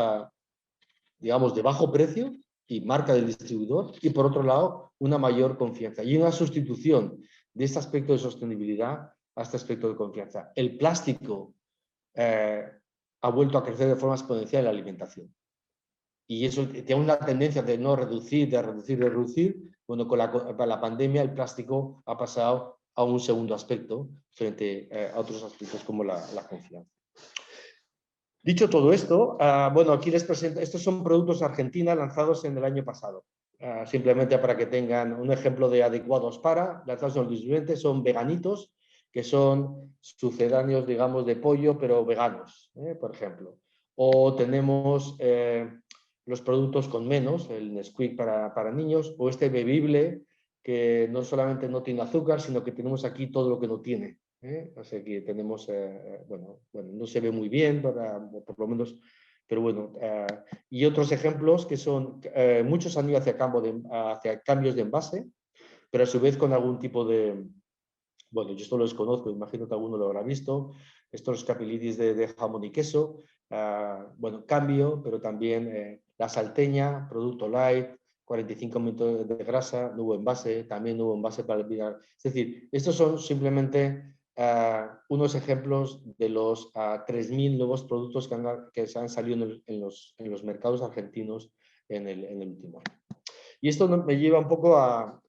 digamos, de bajo precio y marca del distribuidor, y por otro lado, una mayor confianza y una sustitución de este aspecto de sostenibilidad a este aspecto de confianza. El plástico ha vuelto a crecer de forma exponencial en la alimentación. y eso tiene una tendencia de no reducir, de reducir. Bueno, con la pandemia el plástico ha pasado a un segundo aspecto frente a otros aspectos como la confianza. Dicho todo esto, bueno, aquí les presento, estos son productos de Argentina lanzados en el año pasado. Simplemente para que tengan un ejemplo de adecuados para, lanzados en el 2020, son veganitos, que son sucedáneos, digamos, de pollo, pero veganos, por ejemplo. O tenemos los productos con menos, el Nesquik para niños, o este bebible, que no solamente no tiene azúcar, sino que tenemos aquí todo lo que no tiene. O sea que tenemos, bueno, no se ve muy bien, por lo menos, pero bueno. Y otros ejemplos que son, muchos han ido hacia cambios de envase, pero a su vez con algún tipo de, bueno, yo esto lo desconozco, imagino que alguno lo habrá visto, estos capilitis de jamón y queso, bueno, cambio, pero también la salteña, producto light, 45 minutos de grasa, nuevo envase, también nuevo envase para el vinagre. Es decir, estos son simplemente unos ejemplos de los 3.000 nuevos productos que se han salido en los mercados argentinos en el último año. Y esto me lleva un poco a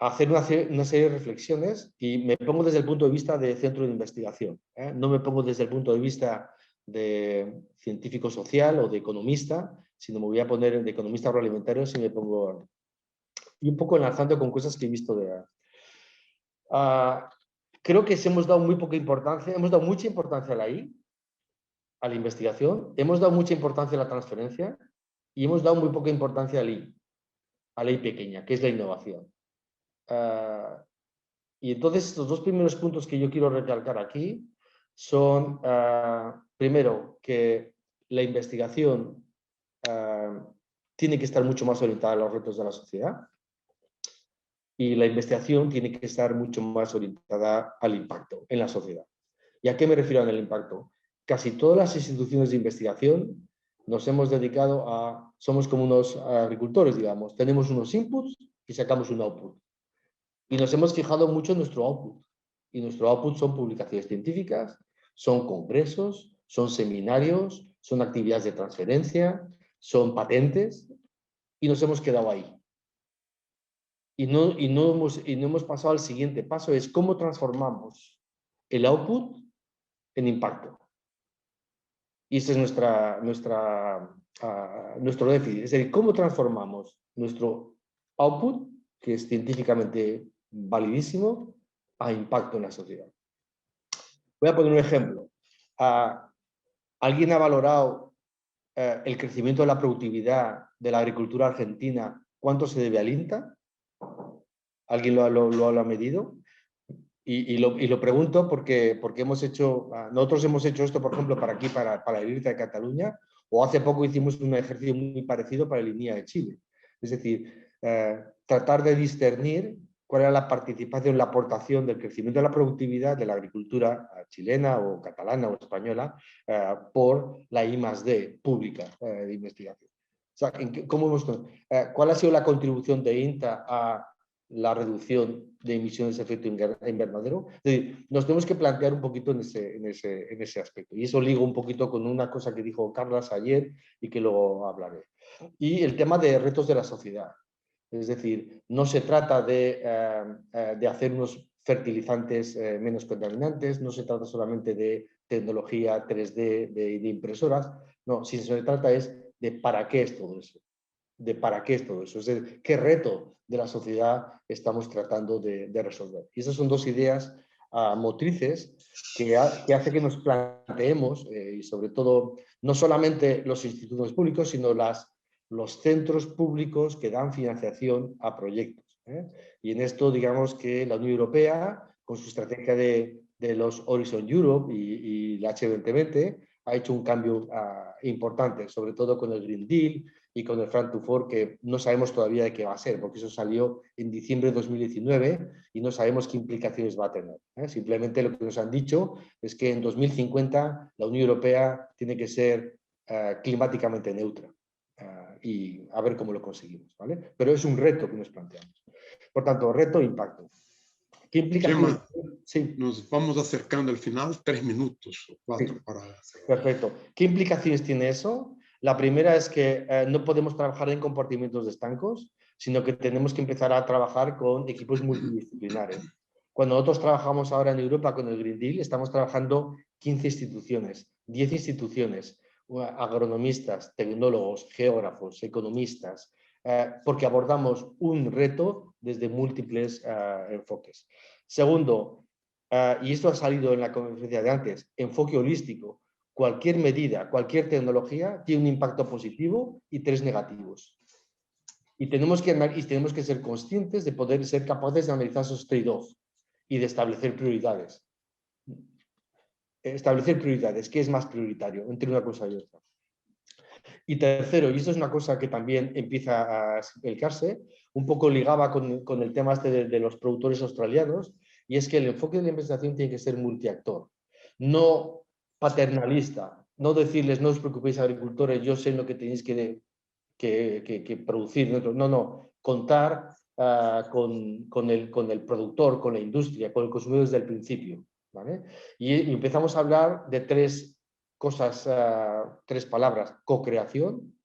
hacer una serie de reflexiones, y me pongo desde el punto de vista de centro de investigación. No me pongo desde el punto de vista de científico social o de economista, sino me voy a poner de economista agroalimentario si me pongo, y un poco enlazando con cosas que he visto creo que hemos dado muy poca importancia, hemos dado mucha importancia a la I, a la investigación, hemos dado mucha importancia a la transferencia y hemos dado muy poca importancia a la I pequeña, que es la innovación. Y entonces estos dos primeros puntos que yo quiero recalcar aquí son, primero, que la investigación tiene que estar mucho más orientada a los retos de la sociedad, y la investigación tiene que estar mucho más orientada al impacto en la sociedad. ¿Y a qué me refiero en el impacto? Casi todas las instituciones de investigación nos hemos dedicado a, somos como unos agricultores, digamos, tenemos unos inputs y sacamos un output. Y nos hemos fijado mucho en nuestro output. Y nuestro output son publicaciones científicas, son congresos, son seminarios, son actividades de transferencia, son patentes, y nos hemos quedado ahí. Y no hemos pasado al siguiente paso, es cómo transformamos el output en impacto. Y ese es nuestro déficit. Es decir, cómo transformamos nuestro output, que es científicamente validísimo, a impacto en la sociedad. Voy a poner un ejemplo. ¿Alguien ha valorado el crecimiento de la productividad de la agricultura argentina? ¿Cuánto se debe al INTA? ¿Alguien lo ha medido? Y lo pregunto porque nosotros hemos hecho esto, por ejemplo, para el INTA de Cataluña, o hace poco hicimos un ejercicio muy parecido para el INTA de Chile. Es decir, tratar de discernir cuál era la participación, la aportación del crecimiento de la productividad de la agricultura chilena o catalana o española por la I+D pública de investigación. O sea, ¿cuál ha sido la contribución de INTA a la reducción de emisiones de efecto invernadero? Es decir, nos tenemos que plantear un poquito en ese aspecto. Y eso ligo un poquito con una cosa que dijo Carlas ayer y que luego hablaré. Y el tema de retos de la sociedad. Es decir, no se trata de hacer unos fertilizantes menos contaminantes, no se trata solamente de tecnología 3D, de impresoras, no, si se trata es de para qué es todo eso. De para qué es todo eso, es decir, qué reto de la sociedad estamos tratando de resolver. Y esas son dos ideas motrices que hace que nos planteemos, y sobre todo, no solamente los institutos públicos, sino los centros públicos que dan financiación a proyectos. Y en esto, digamos que la Unión Europea, con su estrategia de los Horizon Europe y la H2020, ha hecho un cambio importante, sobre todo con el Green Deal y con el Farm to Fork, que no sabemos todavía de qué va a ser, porque eso salió en diciembre de 2019 y no sabemos qué implicaciones va a tener. Simplemente lo que nos han dicho es que en 2050 la Unión Europea tiene que ser climáticamente neutra. Y a ver cómo lo conseguimos, ¿vale? Pero es un reto que nos planteamos. Por tanto, reto e impacto. ¿Qué implicaciones? Sí. Nos vamos acercando al final, 3 minutos o 4 sí. para cerrar. Perfecto. ¿Qué implicaciones tiene eso? La primera es que no podemos trabajar en compartimentos estancos, sino que tenemos que empezar a trabajar con equipos multidisciplinares. Cuando nosotros trabajamos ahora en Europa con el Green Deal, estamos trabajando 15 instituciones, 10 instituciones, agronomistas, tecnólogos, geógrafos, economistas, porque abordamos un reto desde múltiples enfoques. Segundo, y esto ha salido en la conferencia de antes, enfoque holístico. Cualquier medida, cualquier tecnología tiene un impacto positivo y 3 negativos. Y tenemos que ser conscientes de poder ser capaces de analizar esos trade-offs y de establecer prioridades. Establecer prioridades, ¿qué es más prioritario entre una cosa y otra? Y tercero, y esto es una cosa que también empieza a explicarse, un poco ligaba con el tema este de los productores australianos, y es que el enfoque de la investigación tiene que ser multiactor, no paternalista, no decirles no os preocupéis agricultores, yo sé lo que tenéis que producir, no, contar con el productor, con la industria, con el consumidor desde el principio, ¿vale? Y empezamos a hablar de 3 cosas, 3 palabras: co-creación,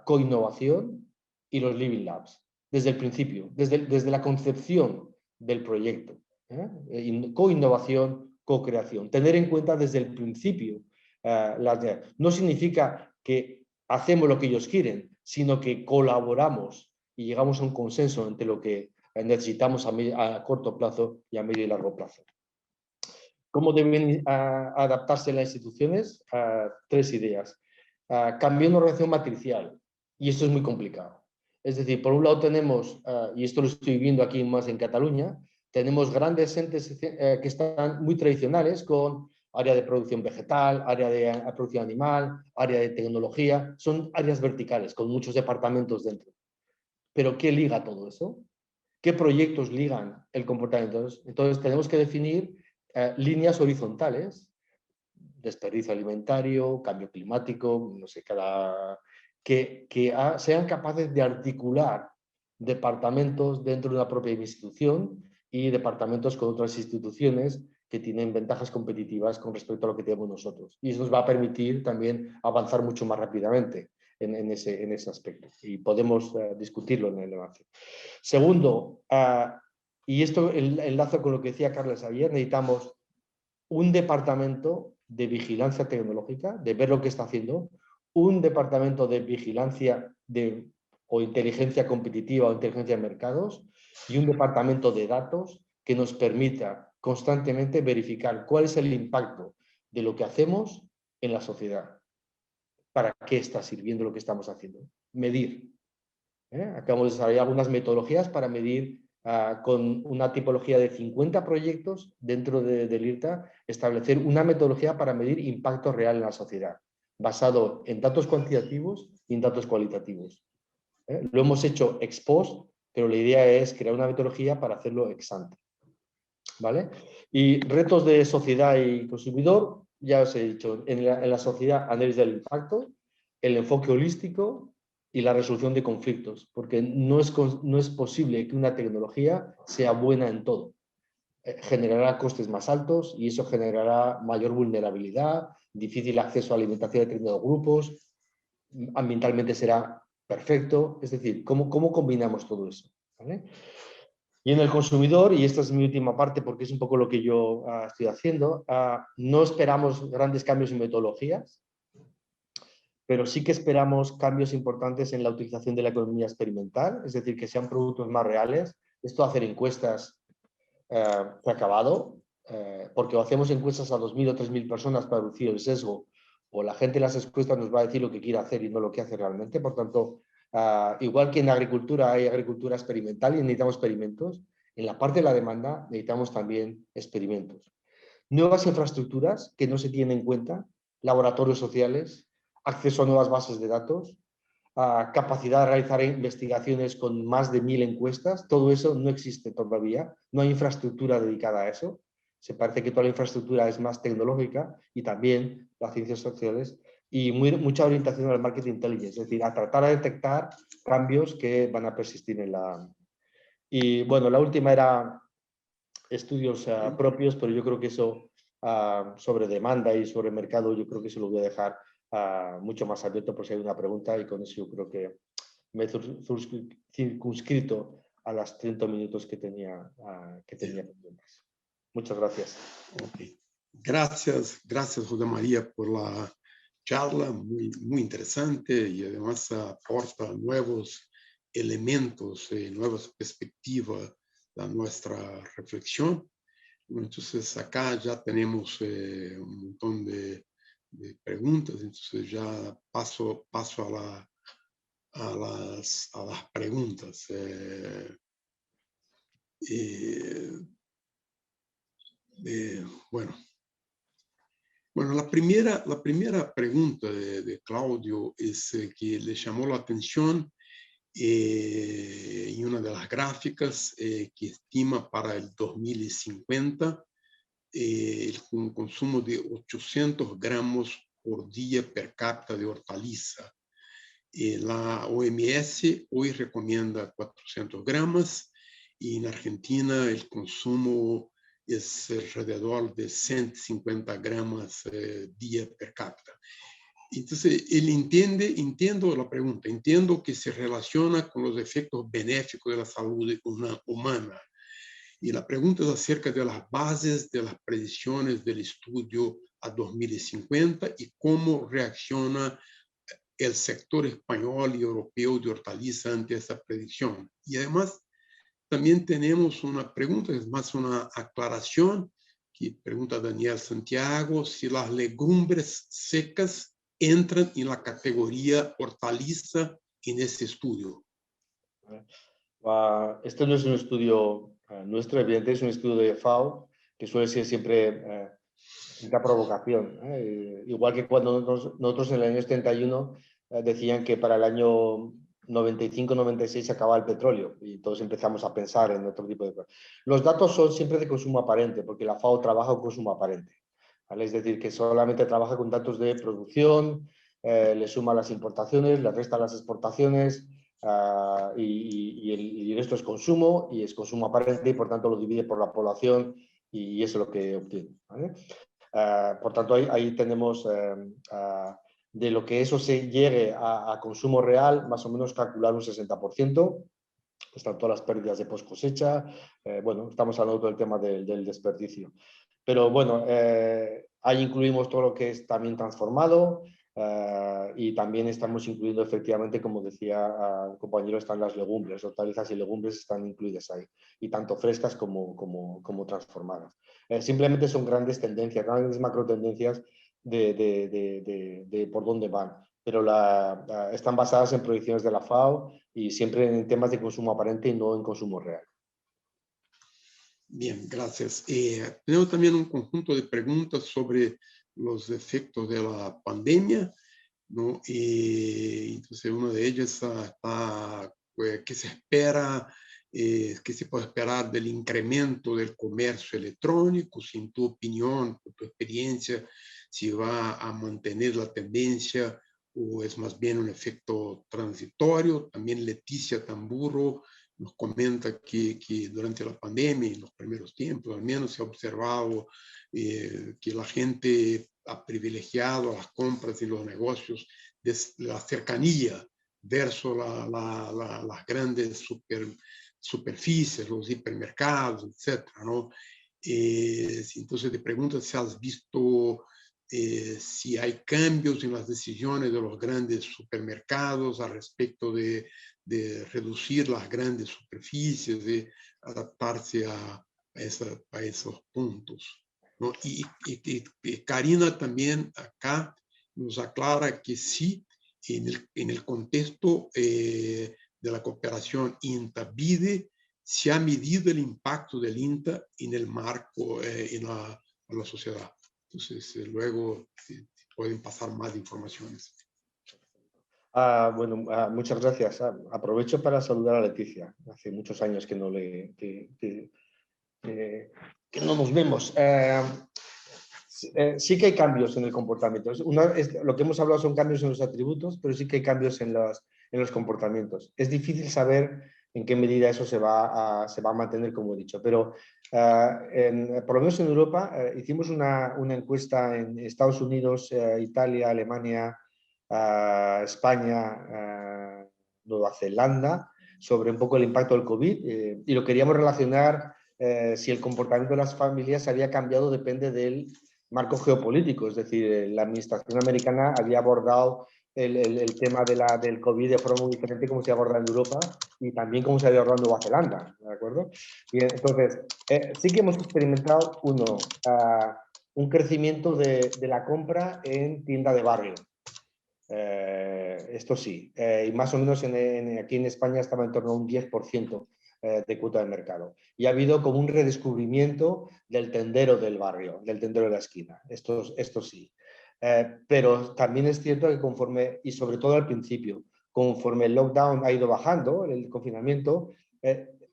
co-innovación y los living labs, desde el principio, desde la concepción del proyecto. Co-innovación, co-creación, tener en cuenta desde el principio. No significa que hacemos lo que ellos quieren, sino que colaboramos y llegamos a un consenso entre lo que necesitamos a corto plazo y a medio y largo plazo. ¿Cómo deben adaptarse las instituciones? 3 ideas. Cambiando una relación matricial, y esto es muy complicado. Es decir, por un lado tenemos, y esto lo estoy viendo aquí más en Cataluña, tenemos grandes entes que están muy tradicionales con área de producción vegetal, área de producción animal, área de tecnología, son áreas verticales con muchos departamentos dentro. ¿Pero qué liga todo eso? ¿Qué proyectos ligan el comportamiento? Entonces tenemos que definir líneas horizontales, desperdicio alimentario, cambio climático, no sé, que sean capaces de articular departamentos dentro de una propia institución y departamentos con otras instituciones que tienen ventajas competitivas con respecto a lo que tenemos nosotros. Y eso nos va a permitir también avanzar mucho más rápidamente en ese aspecto. Y podemos discutirlo en el debate. Segundo, y esto enlazo con lo que decía Carles ayer, necesitamos un departamento de vigilancia tecnológica, de ver lo que está haciendo, un departamento de vigilancia o inteligencia competitiva o inteligencia de mercados y un departamento de datos que nos permita constantemente verificar cuál es el impacto de lo que hacemos en la sociedad. ¿Para qué está sirviendo lo que estamos haciendo? Medir. Acabamos de desarrollar algunas metodologías para medir con una tipología de 50 proyectos dentro del INTA, establecer una metodología para medir impacto real en la sociedad, basado en datos cuantitativos y en datos cualitativos. Lo hemos hecho ex post, pero la idea es crear una metodología para hacerlo ex ante. ¿Vale? Y retos de sociedad y consumidor, ya os he dicho, en la sociedad, análisis del impacto, el enfoque holístico y la resolución de conflictos, porque no es posible que una tecnología sea buena en todo. Generará costes más altos y eso generará mayor vulnerabilidad, difícil acceso a alimentación de determinados grupos, ambientalmente será perfecto. Es decir, ¿cómo combinamos todo eso? ¿Vale? Y en el consumidor, y esta es mi última parte porque es un poco lo que yo estoy haciendo, no esperamos grandes cambios en metodologías, pero sí que esperamos cambios importantes en la utilización de la economía experimental, es decir, que sean productos más reales. Esto de hacer encuestas se ha acabado, porque o hacemos encuestas a 2.000 o 3.000 personas para reducir el sesgo, o la gente en las encuestas nos va a decir lo que quiere hacer y no lo que hace realmente. Por tanto, igual que en agricultura hay agricultura experimental y necesitamos experimentos, en la parte de la demanda necesitamos también experimentos. Nuevas infraestructuras que no se tienen en cuenta, laboratorios sociales, acceso a nuevas bases de datos, capacidad de realizar investigaciones con más de 1.000 encuestas, todo eso no existe todavía, no hay infraestructura dedicada a eso. Se parece que toda la infraestructura es más tecnológica y también las ciencias sociales y mucha orientación al marketing intelligence, es decir, a tratar de detectar cambios que van a persistir en la... Y bueno, la última era estudios propios, pero yo creo que eso sobre demanda y sobre mercado, yo creo que eso lo voy a dejar mucho más abierto por si hay una pregunta, y con eso yo creo que me he circunscrito a las 30 minutos que tenía pendientes. Muchas gracias. Okay. Gracias, José María, por la charla, muy interesante, y además aporta nuevos elementos, nuevas perspectivas a nuestra reflexión. Entonces acá ya tenemos un montón de preguntas, entonces ya paso a las preguntas. Bueno, la primera pregunta de Claudio es que le llamó la atención en una de las gráficas que estima para el 2050 un consumo de 800 gramos por día per cápita de hortaliza. La OMS hoy recomienda 400 gramos y en Argentina el consumo es alrededor de 150 gramos día per cápita. Entonces, él entiendo la pregunta, entiendo que se relaciona con los efectos benéficos de la salud humana. Y la pregunta es acerca de las bases de las predicciones del estudio a 2050 y cómo reacciona el sector español y europeo de hortaliza ante esa predicción. Y además, también tenemos una pregunta, es más una aclaración, que pregunta Daniel Santiago, si las legumbres secas entran en la categoría hortaliza en ese estudio. Este no es un estudio nuestro, evidentemente es un estudio de FAO, que suele ser siempre una provocación. Igual que cuando nosotros en el año 71 decían que para el año 95-96 se acababa el petróleo, y todos empezamos a pensar en otro tipo de cosas. Los datos son siempre de consumo aparente, porque la FAO trabaja con consumo aparente, ¿vale? Es decir, que solamente trabaja con datos de producción, le suma las importaciones, le resta las exportaciones, y el resto es consumo, y es consumo aparente, y por tanto lo divide por la población, y eso es lo que obtiene, ¿vale? Por tanto, ahí tenemos de lo que eso se llegue a consumo real, más o menos calcular un 60%. Están todas las pérdidas de post cosecha. Bueno, estamos hablando del tema del desperdicio. Pero bueno, ahí incluimos todo lo que es también transformado, y también estamos incluyendo efectivamente, como decía el compañero, están las legumbres, hortalizas y legumbres están incluidas ahí, y tanto frescas como transformadas. Simplemente son grandes tendencias, grandes macro tendencias de por dónde van, pero están basadas en proyecciones de la FAO y siempre en temas de consumo aparente y no en consumo real. Bien, gracias. Tenemos también un conjunto de preguntas sobre los efectos de la pandemia, ¿no? Entonces, una de ellas está, ¿qué se espera? ¿Qué se puede esperar del incremento del comercio electrónico? Si en tu opinión, por tu experiencia, si va a mantener la tendencia o es más bien un efecto transitorio. También Leticia Tamburro nos comenta que durante la pandemia, en los primeros tiempos, al menos se ha observado que la gente ha privilegiado las compras y los negocios de la cercanía versus las grandes superficies, los hipermercados, etc., ¿no? Entonces te pregunto si has visto si hay cambios en las decisiones de los grandes supermercados al respecto de reducir las grandes superficies, de adaptarse a esos puntos, ¿no? Y Karina también acá nos aclara que sí, en el contexto de la cooperación INTA-BIDE, se ha medido el impacto del INTA en el marco, en la sociedad. Entonces, luego pueden pasar más informaciones. Bueno, muchas gracias. Aprovecho para saludar a Leticia. Hace muchos años que no nos vemos. Sí que hay cambios en el comportamiento. Lo que hemos hablado son cambios en los atributos, pero sí que hay cambios en los comportamientos. Es difícil saber en qué medida eso se va a mantener, como he dicho, pero por lo menos en Europa hicimos una encuesta en Estados Unidos, Italia, Alemania, España, Nueva Zelanda, sobre un poco el impacto del COVID, y lo queríamos relacionar si el comportamiento de las familias había cambiado depende del marco geopolítico, es decir, la administración americana había abordado el tema del COVID de forma muy diferente como se aborda en Europa y también como se había abordado en Nueva Zelanda, ¿de acuerdo? Y entonces, sí que hemos experimentado, un crecimiento de la compra en tienda de barrio. Esto sí, y más o menos aquí en España estaba en torno a un 10% de cuota de mercado. Y ha habido como un redescubrimiento del tendero del barrio, del tendero de la esquina. Esto sí. Pero también es cierto que conforme, y sobre todo al principio, conforme el lockdown ha ido bajando, el confinamiento,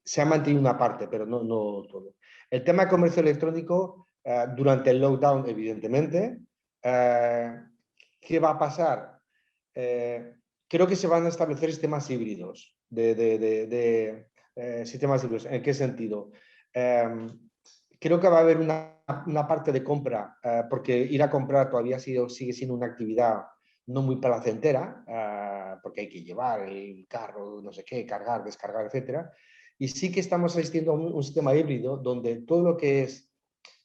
se ha mantenido una parte, pero no todo. El tema de comercio electrónico, durante el lockdown, evidentemente, ¿qué va a pasar? Creo que se van a establecer sistemas híbridos. Sistemas híbridos. ¿En qué sentido? Creo que va a haber una parte de compra, porque ir a comprar todavía sigue siendo una actividad no muy placentera, porque hay que llevar el carro, no sé qué, cargar, descargar, etc. Y sí que estamos asistiendo a un sistema híbrido donde todo lo que es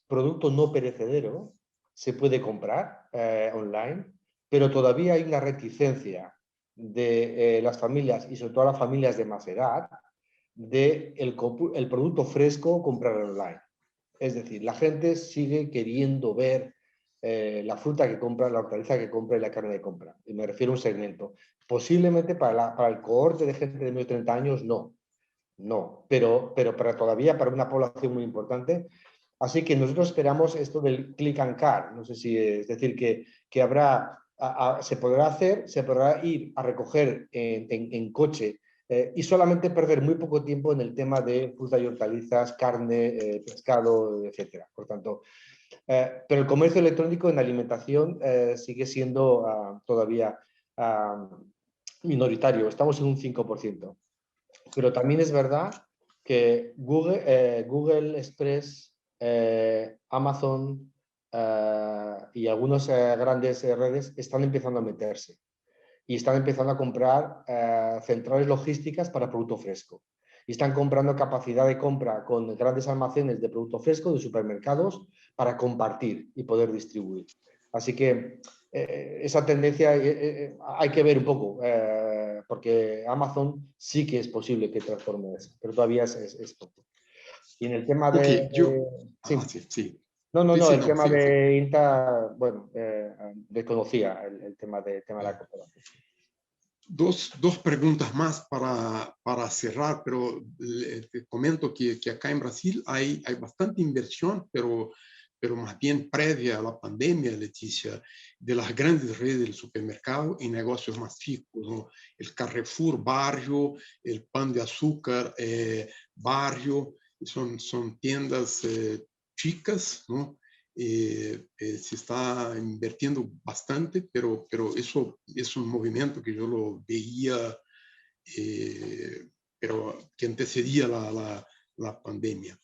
producto no perecedero se puede comprar online, pero todavía hay una reticencia de las familias, y sobre todo las familias de más edad, de el producto fresco comprar online. Es decir, la gente sigue queriendo ver la fruta que compra, la hortaliza que compra y la carne que compra. Y me refiero a un segmento. Posiblemente para el cohorte de gente de menos de 30 años, no. Pero todavía para una población muy importante. Así que nosotros esperamos esto del click and car. No sé si es decir que habrá, se podrá ir a recoger en coche y solamente perder muy poco tiempo en el tema de fruta y hortalizas, carne, pescado, etc. Por tanto, pero el comercio electrónico en alimentación sigue siendo todavía minoritario. Estamos en un 5%. Pero también es verdad que Google Express, Amazon y algunas grandes redes están empezando a meterse y están empezando a comprar centrales logísticas para producto fresco. Y están comprando capacidad de compra con grandes almacenes de producto fresco, de supermercados, para compartir y poder distribuir. Así que esa tendencia hay que ver un poco, porque Amazon sí que es posible que transforme eso, pero todavía es poco. Y en el tema de... Okay, sí. El tema de INTA, bueno, desconocía el tema de la cooperación. Dos preguntas más para cerrar, pero te comento que acá en Brasil hay bastante inversión, pero más bien previa a la pandemia, Leticia, de las grandes redes del supermercado en negocios más chicos, ¿no? El Carrefour barrio, el Pan de Azúcar barrio, son tiendas chicas, ¿no? Se está invirtiendo bastante, pero eso es un movimiento que yo lo veía, pero que antecedía la pandemia.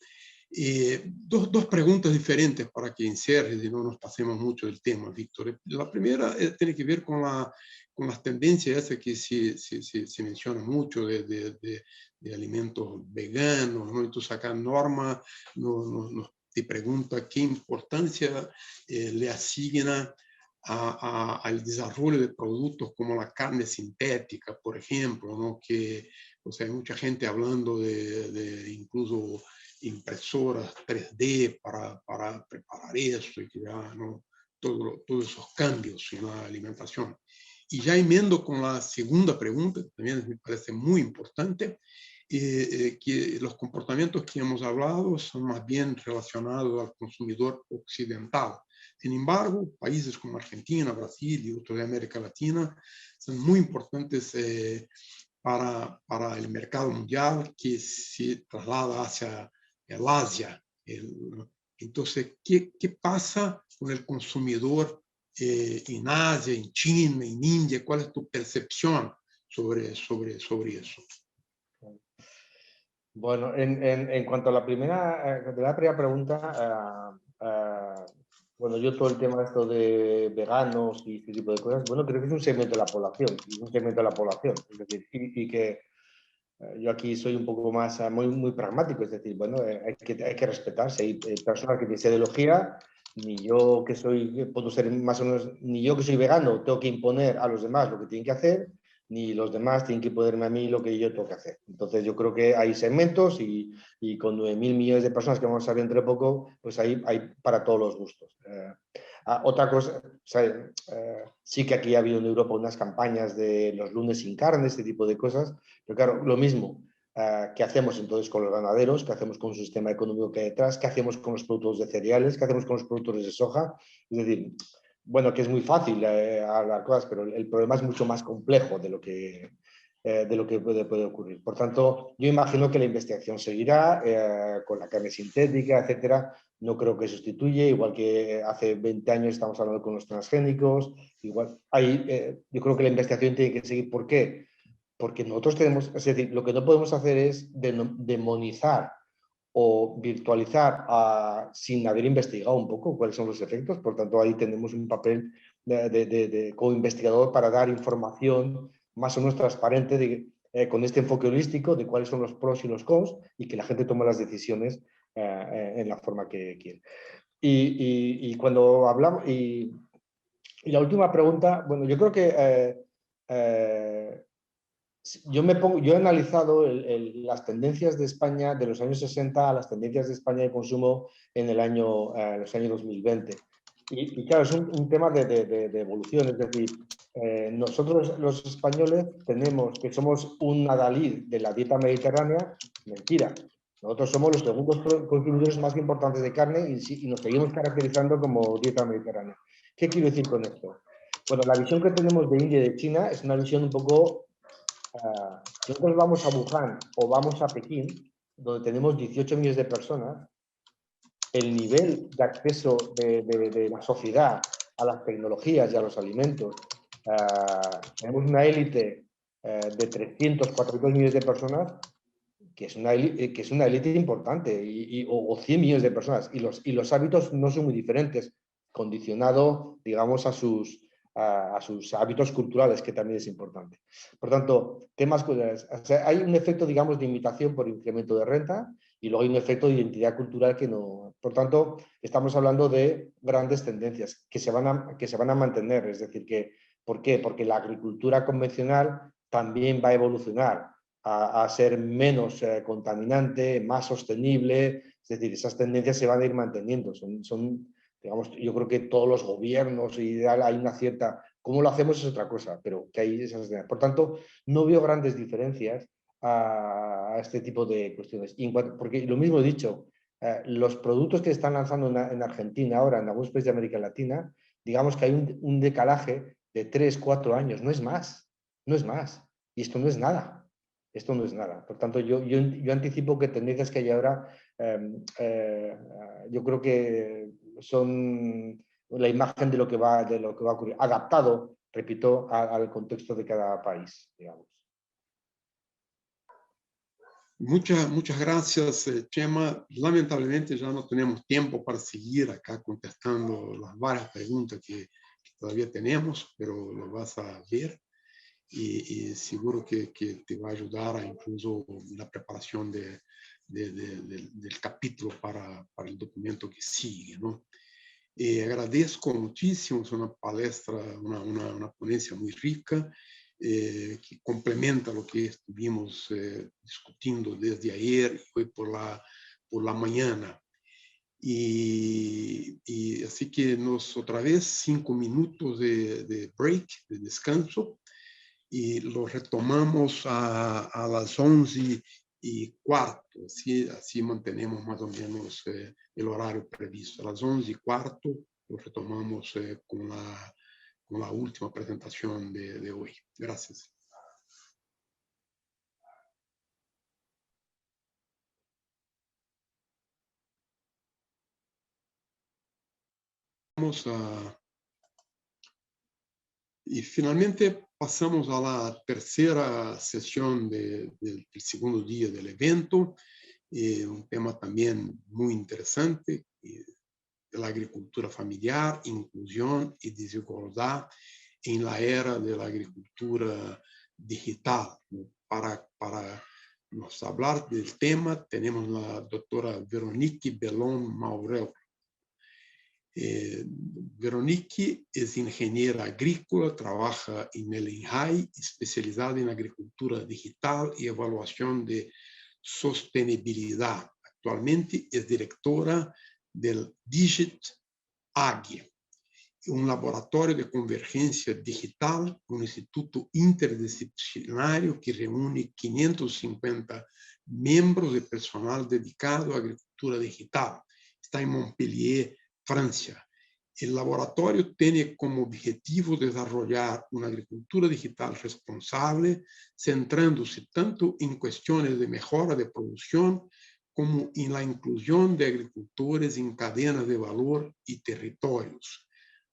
Dos preguntas diferentes para que encierres y no nos pasemos mucho del tema, Víctor. La primera tiene que ver con las tendencias esas que se menciona mucho de alimentos veganos, ¿no? Entonces acá Norma nos te pregunta qué importancia le asigna al desarrollo de productos como la carne sintética, por ejemplo, ¿no? Que, o sea, hay mucha gente hablando de incluso impresoras 3D para preparar eso y que ya, ¿no? Todos esos cambios en la alimentación. Y ya enmiendo con la segunda pregunta, que también me parece muy importante, que los comportamientos que hemos hablado son más bien relacionados al consumidor occidental. Sin embargo, países como Argentina, Brasil y otros de América Latina son muy importantes para el mercado mundial que se traslada hacia el Asia. Entonces, ¿qué pasa con el consumidor en Asia, en China, en India? ¿Cuál es tu percepción sobre eso? Bueno, en cuanto a la primera pregunta, Bueno, yo todo el tema esto de veganos y este tipo de cosas, bueno, creo que es un segmento de la población, es decir, y que yo aquí soy un poco más, muy pragmático, es decir, bueno, hay que respetarse, hay personas que tienen esa ideología, ni yo que soy, puedo ser más o menos, ni yo que soy vegano tengo que imponer a los demás lo que tienen que hacer, ni los demás tienen que imponerme a mí lo que yo tengo que hacer. Entonces yo creo que hay segmentos y con 9.000 millones de personas que vamos a ver entre poco, pues hay para todos los gustos. Otra cosa, o sea, sí que aquí ha habido en Europa unas campañas de los lunes sin carne, este tipo de cosas, pero claro, lo mismo, ¿qué hacemos entonces con los ganaderos? ¿Qué hacemos con el sistema económico que hay detrás? ¿Qué hacemos con los productos de cereales? ¿Qué hacemos con los productores de soja? Es decir, bueno, que es muy fácil hablar cosas, pero el problema es mucho más complejo de lo que puede ocurrir. Por tanto, yo imagino que la investigación seguirá con la carne sintética, etcétera. No creo que sustituye, igual que hace 20 años estamos hablando con los transgénicos. Igual, yo creo que la investigación tiene que seguir. ¿Por qué? Porque nosotros tenemos, es decir, lo que no podemos hacer es demonizar o virtualizar sin haber investigado un poco cuáles son los efectos. Por tanto, ahí tenemos un papel como investigador para dar información más o menos transparente con este enfoque holístico de cuáles son los pros y los cons y que la gente tome las decisiones en la forma que quiere. Y cuando hablamos, y la última pregunta, bueno, yo creo que yo he analizado las tendencias de España de los años 60 a las tendencias de España de consumo en los años 2020. Y claro, es un tema de evolución, es decir, nosotros los españoles tenemos que somos un adalid de la dieta mediterránea, mentira. Nosotros somos los segundos consumidores más importantes de carne y nos seguimos caracterizando como dieta mediterránea. ¿Qué quiero decir con esto? Bueno, la visión que tenemos de India y de China es una visión un poco... nosotros vamos a Wuhan o vamos a Pekín, donde tenemos 18 millones de personas, el nivel de acceso de la sociedad a las tecnologías y a los alimentos, tenemos una élite de 300, 400 millones de personas, que es una élite importante, o 100 millones de personas, y los hábitos no son muy diferentes, condicionado, digamos, a sus hábitos culturales, que también es importante. Por tanto, temas culturales. O sea, hay un efecto, digamos, de imitación por incremento de renta y luego hay un efecto de identidad cultural que no... Por tanto, estamos hablando de grandes tendencias que se van a mantener. Es decir, ¿por qué? Porque la agricultura convencional también va a evolucionar a ser menos contaminante, más sostenible. Es decir, esas tendencias se van a ir manteniendo. Digamos, yo creo que todos los gobiernos y hay una cierta... ¿Cómo lo hacemos es otra cosa? Pero que hay esas... Por tanto, no veo grandes diferencias a este tipo de cuestiones. Porque lo mismo he dicho, los productos que están lanzando en Argentina ahora, en algunos países de América Latina, digamos que hay un decalaje de 3, 4 años, no es más, no es más. Y esto no es nada. Esto no es nada. Por tanto, yo anticipo que tendencias que hay ahora, yo creo que son la imagen de lo que va a ocurrir, adaptado, repito, al contexto de cada país, digamos. Muchas gracias, Chema. Lamentablemente ya no tenemos tiempo para seguir acá contestando las varias preguntas que todavía tenemos, pero lo vas a ver. Y seguro que te va a ayudar a incluso la preparación del capítulo para el documento que sigue, ¿no? Agradezco muchísimo, es una palestra, una ponencia muy rica, que complementa lo que estuvimos discutiendo desde ayer y hoy por la mañana. Y así que otra vez 5 minutos de break, de descanso, y lo retomamos a las 11:15, así mantenemos más o menos el horario previsto. A las 11:15 lo retomamos con la última presentación de hoy. Gracias. Y finalmente pasamos a la tercera sesión del segundo día del evento, un tema también muy interesante, de la agricultura familiar, inclusión y desigualdad en la era de la agricultura digital. Para nos hablar del tema, tenemos la doctora Veronique Belón Maurel. Veronique es ingeniera agrícola, trabaja en el INRAE, especializada en agricultura digital y evaluación de sostenibilidad. Actualmente es directora del Digit AG, un laboratorio de convergencia digital, un instituto interdisciplinario que reúne 550 miembros de personal dedicado a agricultura digital. Está en Montpellier, Francia. El laboratorio tiene como objetivo desarrollar una agricultura digital responsable, centrándose tanto en cuestiones de mejora de producción como en la inclusión de agricultores en cadenas de valor y territorios.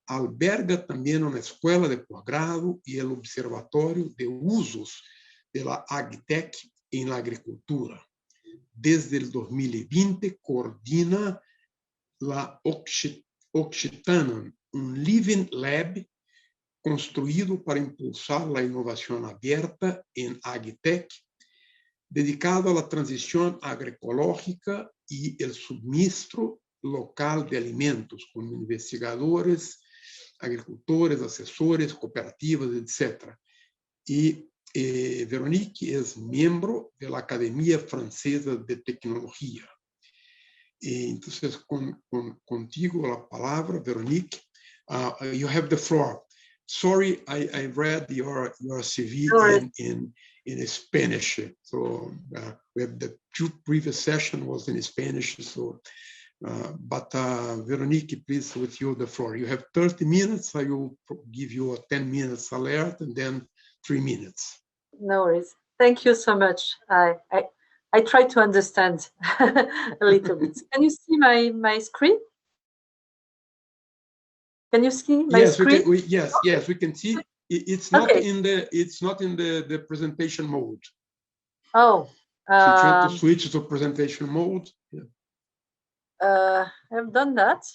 Alberga también una escuela de posgrado y el Observatorio de Usos de la AgTech en la agricultura. Desde el 2020 coordina la Occitanan, un Living Lab construido para impulsar la innovación abierta en AgTech, dedicado a la transición agroecológica y el suministro local de alimentos, con investigadores, agricultores, asesores, cooperativas, etc. Y Veronique es miembro de la Academia Francesa de Tecnología. Entonces, contigo la palabra, Veronique. You have the floor. Sorry, I read your CV in Spanish. So we have the two previous session was in Spanish. So, but Veronique, please, with you the floor. You have 30 minutes. I will give you a 10 minutes alert and then 3 minutes. No worries. Thank you so much. I try to understand a little bit. Can you see my screen? Can you see my screen? Yes, we can see. It's not in the presentation mode. Oh. So you have to switch to presentation mode. Yeah. I've done that.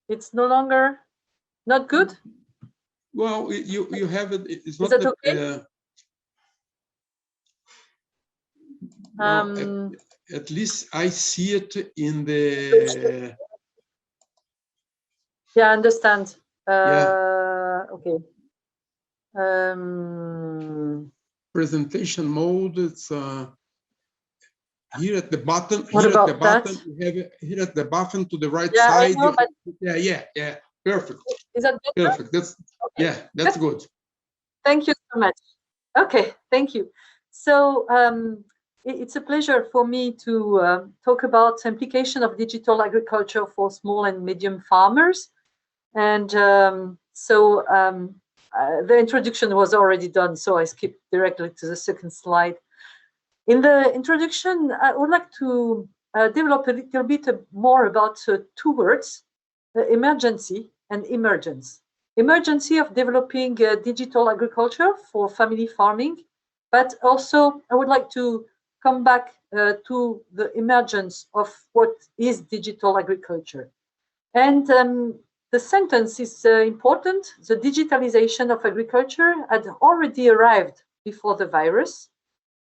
It's no longer not good. Well, you have it. It's not. Is that okay? At least I see it in the. Yeah, I understand. Yeah. Okay. Presentation mode. It's here at the bottom. What about that? Bottom, you have it here at the bottom to the right yeah, side. I know, but Yeah. Perfect. Is that better? Perfect. That's good. Thank you so much. Okay, thank you. So it's a pleasure for me to talk about implication of digital agriculture for small and medium farmers. And the introduction was already done, so I skipped directly to the second slide. In the introduction, I would like to develop a little bit more about two words, emergency and emergence. Emergency of developing digital agriculture for family farming, but also I would like to come back to the emergence of what is digital agriculture. And the sentence is important. The digitalization of agriculture had already arrived before the virus.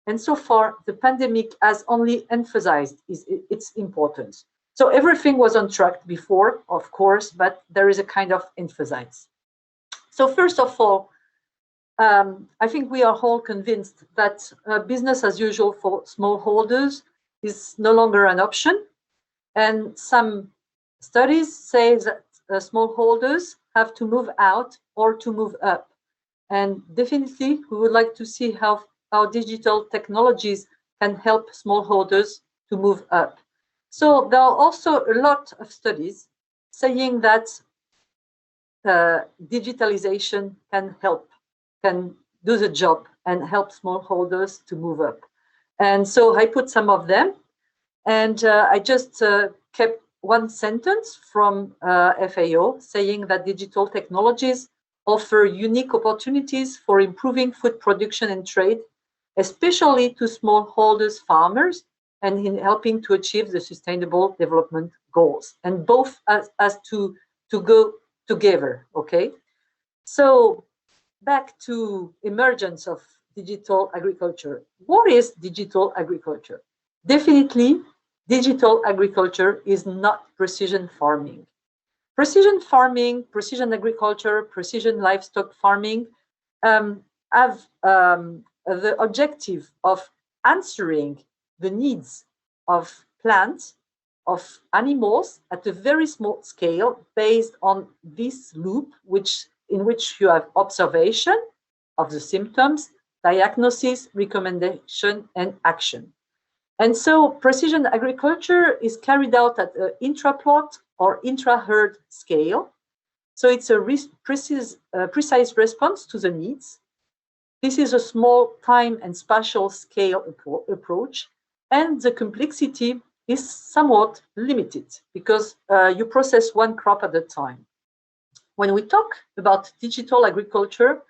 And so far, the pandemic has only emphasized its importance. So everything was on track before, of course, but there is a kind of emphasis. So first of all, I think we are all convinced that business as usual for smallholders is no longer an option. And some studies say that smallholders have to move out or to move up. And definitely, we would like to see how digital technologies can help smallholders to move up. So there are also a lot of studies saying that digitalization can do the job and help smallholders to move up. And so I put some of them, and I just kept one sentence from FAO saying that digital technologies offer unique opportunities for improving food production and trade, especially to smallholders farmers, and in helping to achieve the Sustainable Development Goals. And both as to to go together, okay? So back to emergence of digital agriculture. What is digital agriculture? Definitely, digital agriculture is not precision farming. Precision farming, precision agriculture, precision livestock farming have the objective of answering the needs of plants, of animals at a very small scale based on this loop, in which you have observation of the symptoms, diagnosis, recommendation, and action. And so precision agriculture is carried out at an intra-plot or intra-herd scale. So it's a precise response to the needs. This is a small time and spatial scale approach, and the complexity is somewhat limited because you process one crop at a time. When we talk about digital agriculture,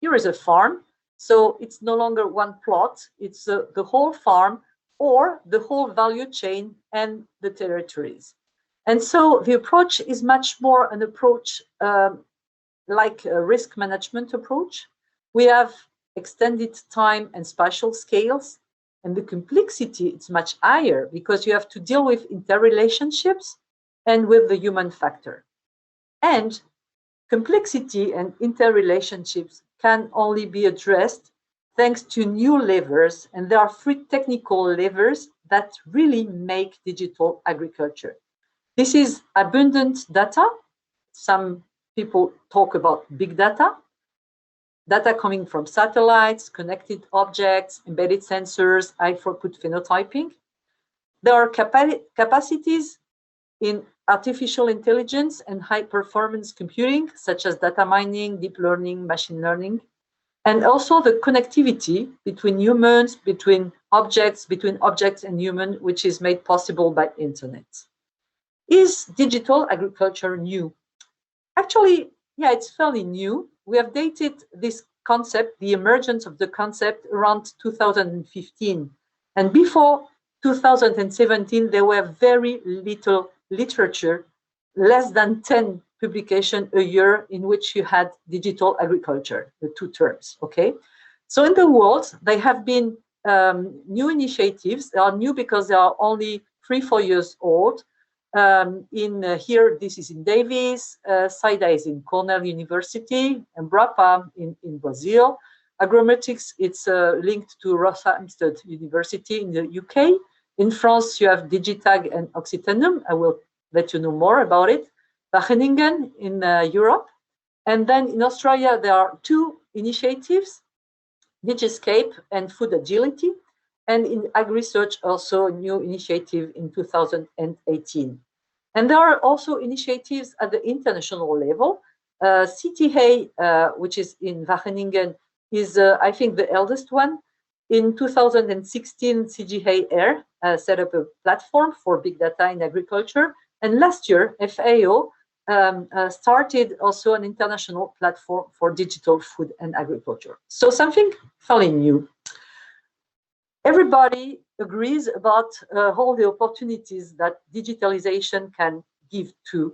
here is a farm. So it's no longer one plot, it's the whole farm or the whole value chain and the territories. And so the approach is much more an approach like a risk management approach. We have extended time and spatial scales, and the complexity is much higher because you have to deal with interrelationships and with the human factor. And complexity and interrelationships can only be addressed thanks to new levers, and there are 3 technical levers that really make digital agriculture. This is abundant data. Some people talk about big data. Data coming from satellites, connected objects, embedded sensors, high-throughput phenotyping. There are capacities in artificial intelligence and high-performance computing, such as data mining, deep learning, machine learning, and also the connectivity between humans, between objects and human, which is made possible by internet. Is digital agriculture new? Actually, yeah, it's fairly new. We have dated this concept, the emergence of the concept, around 2015. And before 2017, there were very little literature, less than 10 publications a year in which you had digital agriculture, the 2 terms, okay? So in the world, there have been new initiatives. They are new because they are only 3-4 years old. Here, this is in Davis, SIDA is in Cornell University, and Embrapa in Brazil. Agromatics, it's linked to Roehampton University in the UK. In France, you have Digitag and Occitanum. I will let you know more about it. Wageningen in Europe. And then in Australia, there are 2 initiatives, Digiscape and Food Agility. And in Ag-Research, also a new initiative in 2018. And there are also initiatives at the international level. CTA, which is in Wageningen, is, I think, the eldest one. In 2016, CGA-Air set up a platform for big data in agriculture. And last year, FAO started also an international platform for digital food and agriculture. So something fairly new. Everybody agrees about all the opportunities that digitalization can give to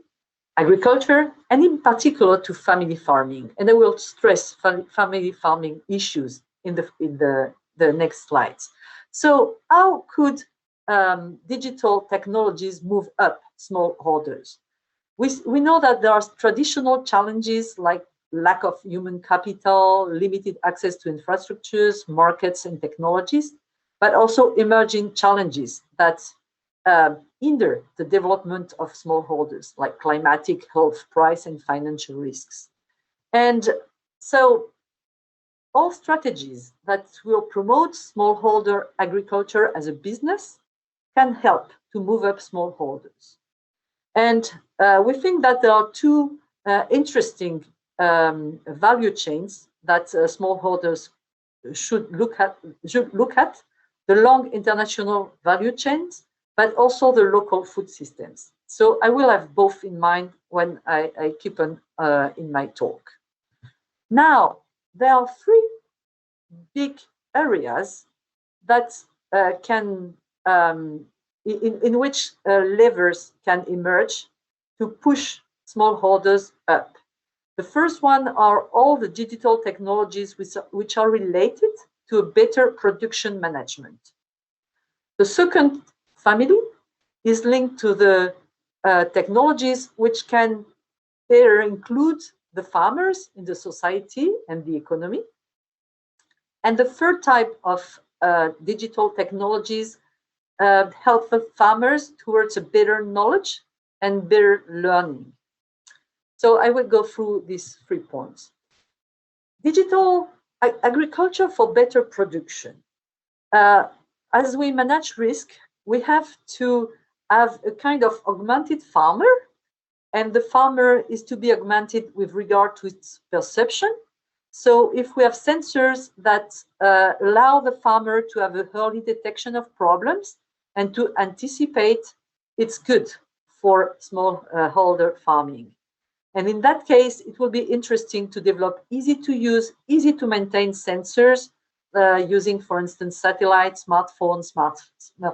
agriculture, and in particular to family farming. And I will stress family farming issues in the next slides. So how could digital technologies move up smallholders? We know that there are traditional challenges like lack of human capital, limited access to infrastructures, markets, and technologies, but also emerging challenges that hinder the development of smallholders, like climatic, health, price, and financial risks. And so all strategies that will promote smallholder agriculture as a business can help to move up smallholders. And we think that there are 2 interesting value chains that smallholders should look at. The long international value chains, but also the local food systems. So I will have both in mind when I keep on in my talk. Now, there are 3 big areas that in which levers can emerge to push smallholders up. The first one are all the digital technologies which are related to a better production management. The second family is linked to the technologies which can better include the farmers in the society and the economy. And the third type of digital technologies help the farmers towards a better knowledge and better learning. So I will go through these 3 points. Digital agriculture for better production. As we manage risk, we have to have a kind of augmented farmer, and the farmer is to be augmented with regard to its perception. So if we have sensors that allow the farmer to have an early detection of problems and to anticipate, it's good for smallholder farming. And in that case, it will be interesting to develop easy to use, easy to maintain sensors using, for instance, satellites, smartphones, smart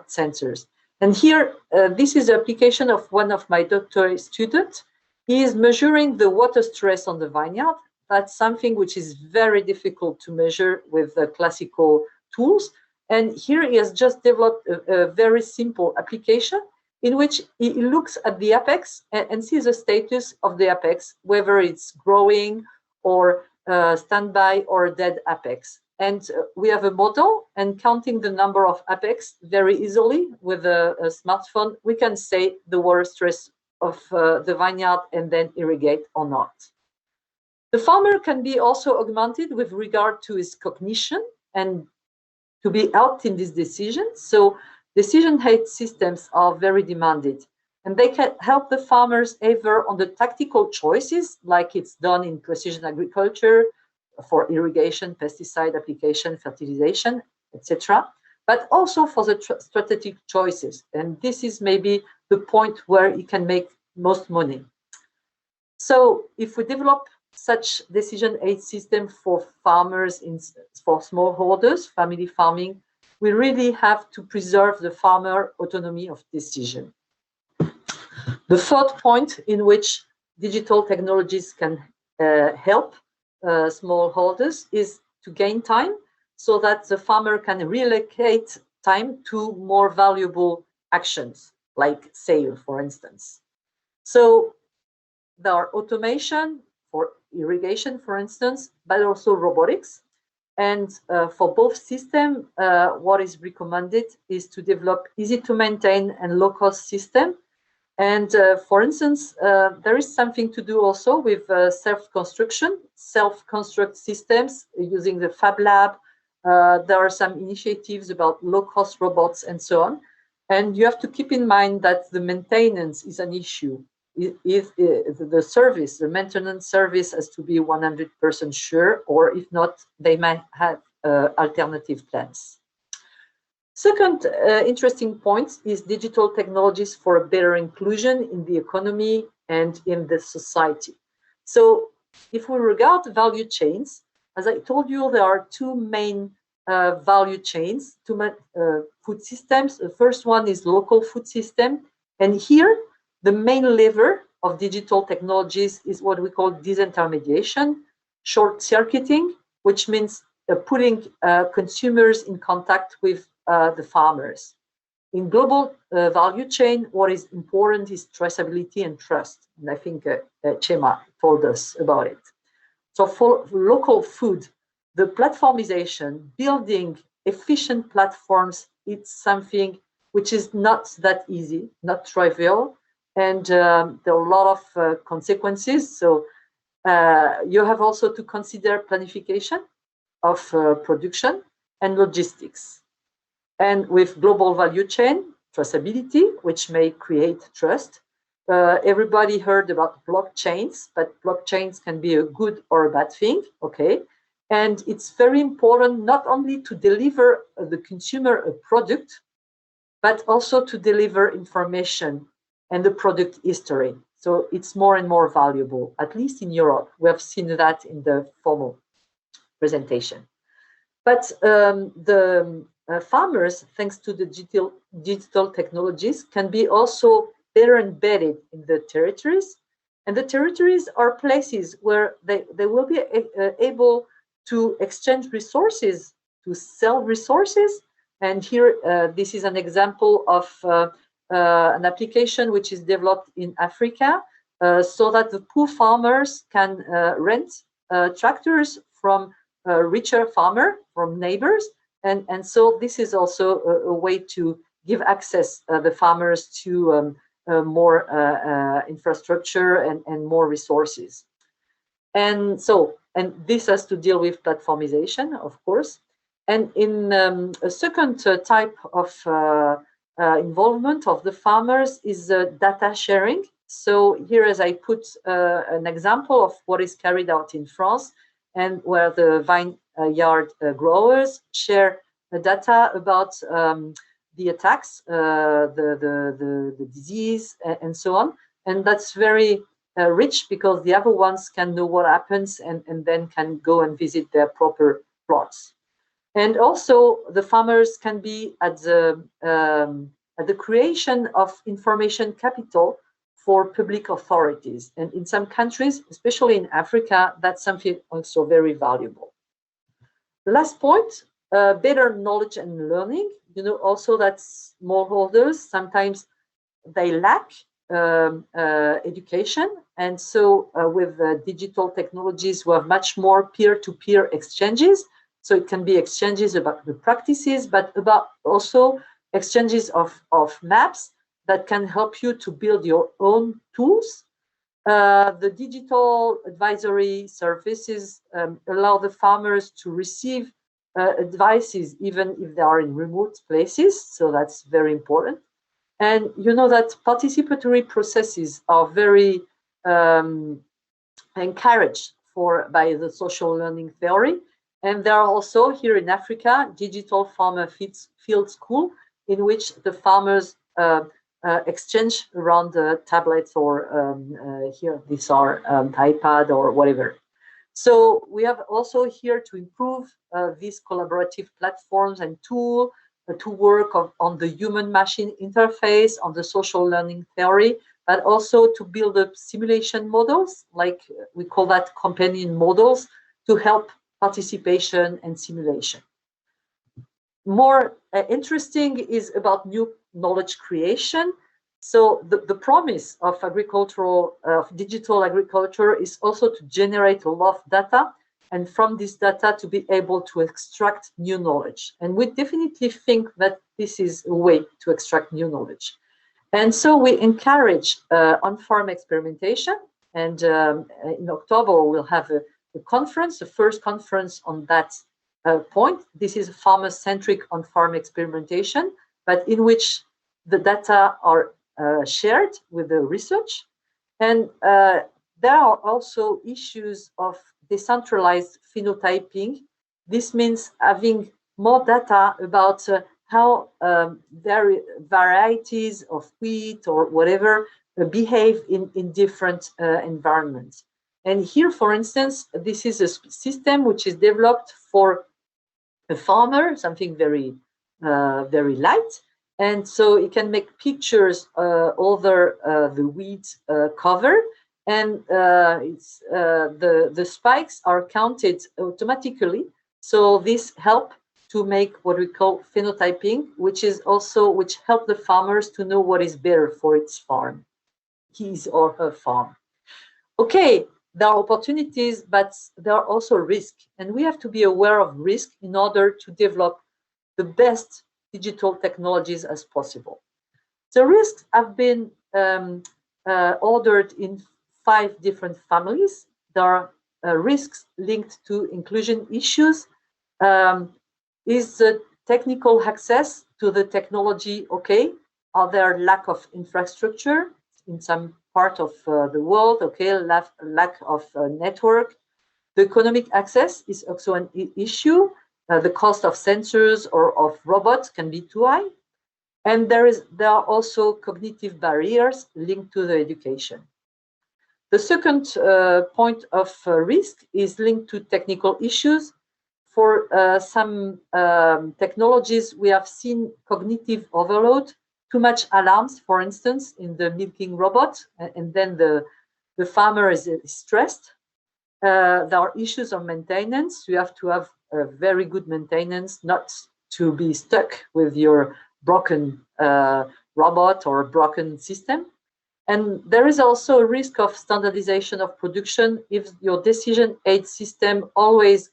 sensors. And here, this is the application of one of my doctoral students. He is measuring the water stress on the vineyard. That's something which is very difficult to measure with the classical tools. And here he has just developed a very simple application in which he looks at the apex and sees the status of the apex, whether it's growing or standby or dead apex. And we have a model, and counting the number of apex very easily with a smartphone, we can say the water stress of the vineyard and then irrigate or not. The farmer can be also augmented with regard to his cognition and to be helped in these decisions. So decision aid systems are very demanded, and they can help the farmers either on the tactical choices, like it's done in precision agriculture for irrigation, pesticide application, fertilization, etc., but also for the strategic choices. And this is maybe the point where you can make most money. So if we develop such decision aid system for farmers, for smallholders, family farming, we really have to preserve the farmer autonomy of decision. The third point in which digital technologies can help smallholders is to gain time so that the farmer can reallocate time to more valuable actions, like sale, for instance. So there are automation for irrigation, for instance, but also robotics. And for both systems, what is recommended is to develop easy to maintain and low cost system. And for instance, there is something to do also with self-construction, self-construct systems using the Fab Lab. There are some initiatives about low-cost robots and so on. And you have to keep in mind that the maintenance is an issue. If the service, the maintenance service has to be 100% sure, or if not, they might have alternative plans. Second interesting point is digital technologies for a better inclusion in the economy and in the society. So if we regard value chains, as I told you, there are two main value chains, two food systems. The first one is local food system. And here, the main lever of digital technologies is what we call disintermediation, short-circuiting, which means putting consumers in contact with the farmers. In global value chain, what is important is traceability and trust. And I think Chema told us about it. So for local food, the platformization, building efficient platforms, it's something which is not that easy, not trivial, and there are a lot of consequences. So you have also to consider planification of production and logistics. And with global value chain, traceability, which may create trust. Everybody heard about blockchains, but blockchains can be a good or a bad thing, okay? And it's very important not only to deliver the consumer a product, but also to deliver information and the product history. So it's more and more valuable, at least in Europe. We have seen that in the formal presentation. But the farmers, thanks to the digital technologies, can be also better embedded in the territories And the territories are places where they will be able to exchange resources, to sell resources. And here, this is an example of an application which is developed in Africa, so that the poor farmers can rent tractors from richer farmers, from neighbors. And so this is also a way to give access the farmers to more infrastructure and more resources. And this has to deal with platformization, of course. And in a second type of involvement of the farmers is data sharing. So here, as I put an example of what is carried out in France, and where the vineyard growers share data about the attacks, the disease, and so on. And that's very rich, because the other ones can know what happens and then can go and visit their proper plots. And also the farmers can be at the creation of information capital for public authorities. And in some countries, especially in Africa, that's something also very valuable. The last point, better knowledge and learning. You know also that smallholders, sometimes they lack education. And so with digital technologies, we have much more peer-to-peer exchanges. So it can be exchanges about the practices, but about also exchanges of maps that can help you to build your own tools. The digital advisory services allow the farmers to receive advices even if they are in remote places, so that's very important. And you know that participatory processes are very encouraged by the social learning theory. And there are also here in Africa digital farmer field school, in which the farmers exchange around the tablets, or here these are iPad or whatever. So we have also here to improve these collaborative platforms and tools to work on the human-machine interface, on the social learning theory, but also to build up simulation models, like we call that companion models, to help participation and simulation. More interesting is about new knowledge creation. So the promise of digital agriculture is also to generate a lot of data, and from this data to be able to extract new knowledge. And we definitely think that this is a way to extract new knowledge. And so we encourage on-farm experimentation. And in October, we'll have a conference, the first conference on that point. This is farmer-centric on-farm experimentation, but in which the data are shared with the research. And there are also issues of decentralized phenotyping. This means having more data about how varieties of wheat or whatever behave in different environments. And here, for instance, this is a system which is developed for a farmer, something very, very light. And so it can make pictures over the wheat cover. And the spikes are counted automatically. So this helps to make what we call phenotyping, which help the farmers to know what is better for its farm, his or her farm. Okay, there are opportunities, but there are also risks. And we have to be aware of risk in order to develop the best digital technologies as possible. The risks have been ordered in 5 different families. There are risks linked to inclusion issues. Is the technical access to the technology okay? Are there lack of infrastructure in some part of the world? Okay, lack of network. The economic access is also an issue. The cost of sensors or of robots can be too high. And there are also cognitive barriers linked to the education. The second point of risk is linked to technical issues. For some technologies, we have seen cognitive overload, too much alarms, for instance, in the milking robot, and then the the farmer is stressed. There are issues of maintenance. You have to have a very good maintenance, not to be stuck with your broken robot or a broken system. And there is also a risk of standardization of production if your decision aid system always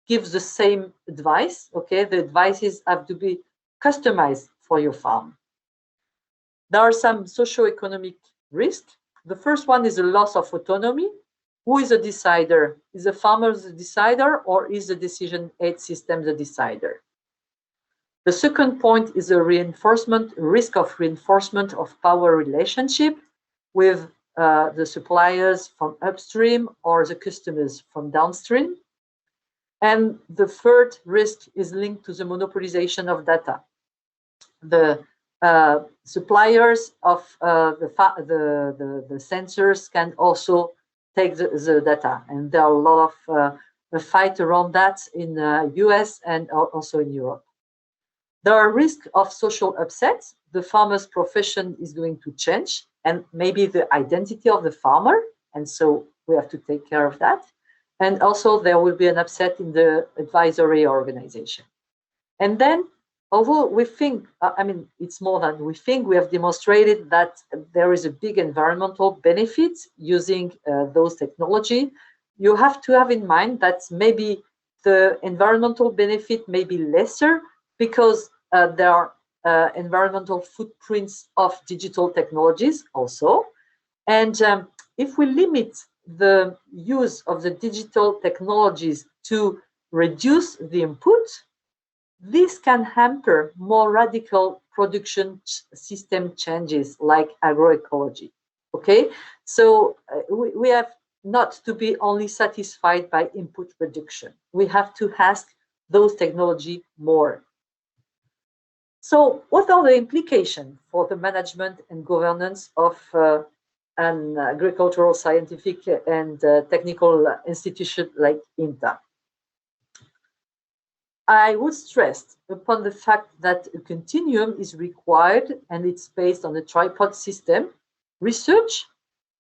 gives the same advice. Okay, the advices have to be customized for your farm. There are some socio-economic risks. The first one is the loss of autonomy. Who is the decider? Is the farmer the decider, or is the decision aid system the decider? The second point is the risk of reinforcement of power relationship with the suppliers from upstream or the customers from downstream. And the third risk is linked to the monopolization of data. The suppliers of the sensors can also take the data, and there are a lot of a fight around that in the US and also in Europe. There are risks of social upset. The farmer's profession is going to change, and maybe the identity of the farmer, and so we have to take care of that. And also there will be an upset in the advisory organization. And then, although we think, I mean, it's more than we think, we have demonstrated that there is a big environmental benefit using those technology. You have to have in mind that maybe the environmental benefit may be lesser because there are environmental footprints of digital technologies also. And if we limit the use of the digital technologies to reduce the input, this can hamper more radical production system changes like agroecology. Okay, so we have not to be only satisfied by input reduction. We have to ask those technology more. So what are the implications for the management and governance of an agricultural, scientific, and technical institution like INTA? I would stress upon the fact that a continuum is required, and it's based on a tripod system: research,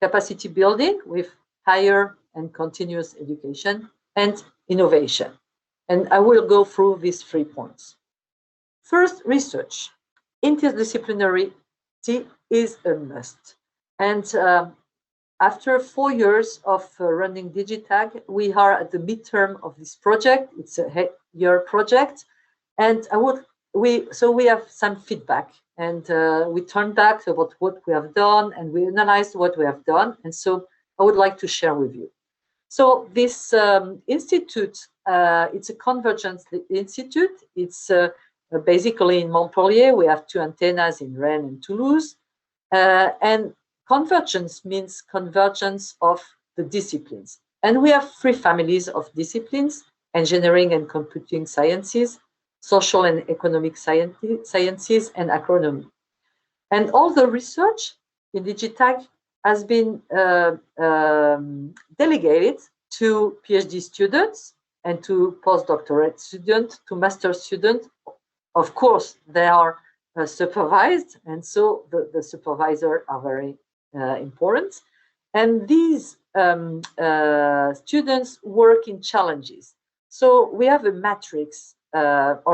capacity building with higher and continuous education, and innovation. And I will go through these 3 points. First, research. Interdisciplinarity is a must. And after 4 years of running Digitag, we are at the midterm of this project. It's a year project, and we have some feedback, and we turn back about what we have done, and we analyze what we have done, and so I would like to share with you. So this institute, it's a convergence institute. It's basically in Montpellier. We have 2 antennas in Rennes and Toulouse, and convergence means convergence of the disciplines. And we have 3 families of disciplines: engineering and computing sciences, social and economic sciences, and agronomy. And all the research in Digitag has been delegated to PhD students and to postdoctorate students, to master students. Of course, they are supervised, and so the supervisors are very important. And these students work in challenges. So we have a matrix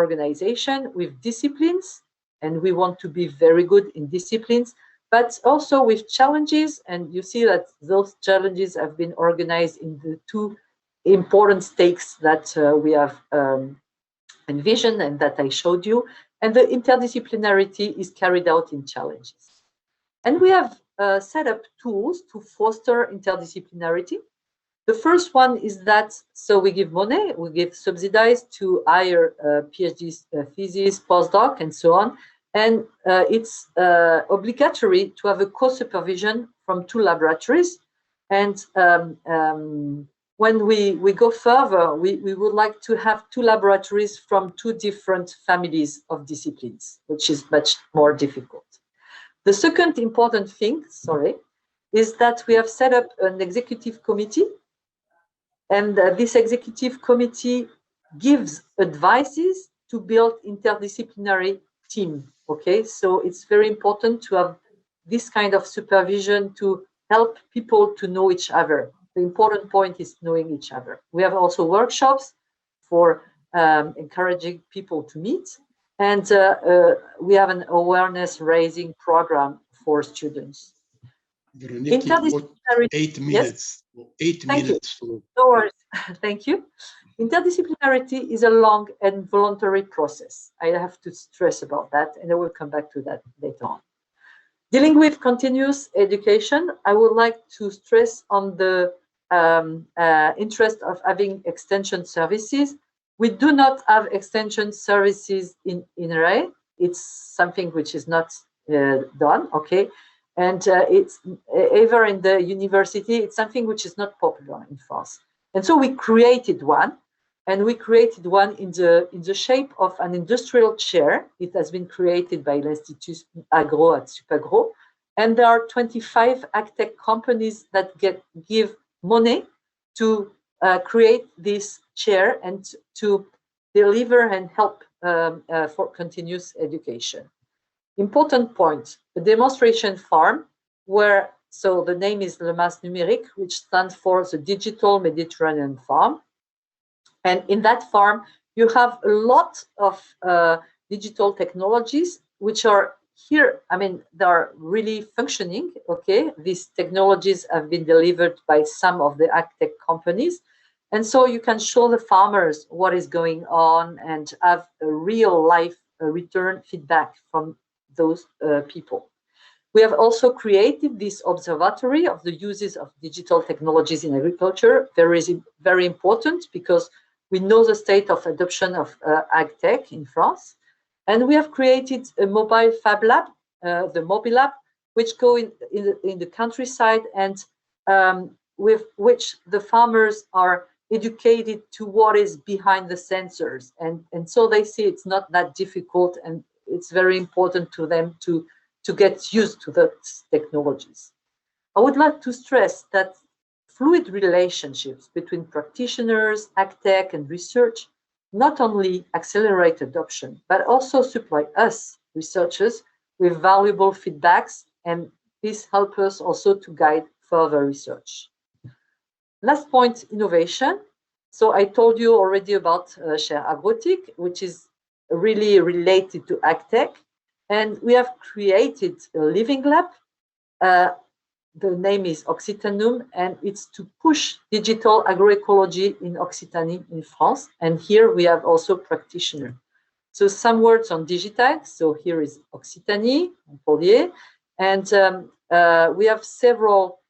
organization with disciplines, and we want to be very good in disciplines, but also with challenges. And you see that those challenges have been organized in the 2 important stakes that we have envisioned and that I showed you. And the interdisciplinarity is carried out in challenges. And we have set up tools to foster interdisciplinarity. The first one is that, so we give money, we give subsidized to higher PhD thesis, postdoc, and so on. And it's obligatory to have a co-supervision from 2 laboratories. And when we go further, we would like to have 2 laboratories from 2 different families of disciplines, which is much more difficult. The second important thing, is that we have set up an executive committee. And this executive committee gives advices to build interdisciplinary team. Okay, so it's very important to have this kind of supervision to help people to know each other. The important point is knowing each other. We have also workshops for encouraging people to meet. And we have an awareness raising program for students. Veronique, 8 minutes. Yes? 8 minutes. No worries. Thank you. Interdisciplinarity is a long and voluntary process. I have to stress about that, and I will come back to that later on. Dealing with continuous education, I would like to stress on the interest of having extension services. We do not have extension services in INRAE. It's something which is not done, okay? And it's ever in the university, it's something which is not popular in France. And so we created one, and we created one in the shape of an industrial chair. It has been created by l'Institut Agro at Supagro. And there are 25 agtech companies that give money to create this chair and to deliver and help for continuous education. Important point, the demonstration farm, where, so the name is Le Mas Numérique, which stands for the Digital Mediterranean Farm. And in that farm, you have a lot of digital technologies, which are here, I mean, they are really functioning, okay? These technologies have been delivered by some of the agtech companies. And so you can show the farmers what is going on and have a real life return feedback from those people. We have also created this observatory of the uses of digital technologies in agriculture. Very important because we know the state of adoption of agtech in France. And we have created a mobile fab lab, the Mobile Lab, which go in the countryside and with which the farmers are educated to what is behind the sensors. And so they see it's not that difficult, and it's very important to them to get used to the technologies. I would like to stress that fluid relationships between practitioners, agtech, and research not only accelerate adoption, but also supply us, researchers, with valuable feedbacks, and this helps us also to guide further research. Last point, innovation. So I told you already about Share Agrotic, which is really related to agtech. And we have created a living lab. The name is Occitanum, and it's to push digital agroecology in Occitanie in France. And here we have also practitioners. So some words on digital. So here is Occitanie, Montpellier, and we have several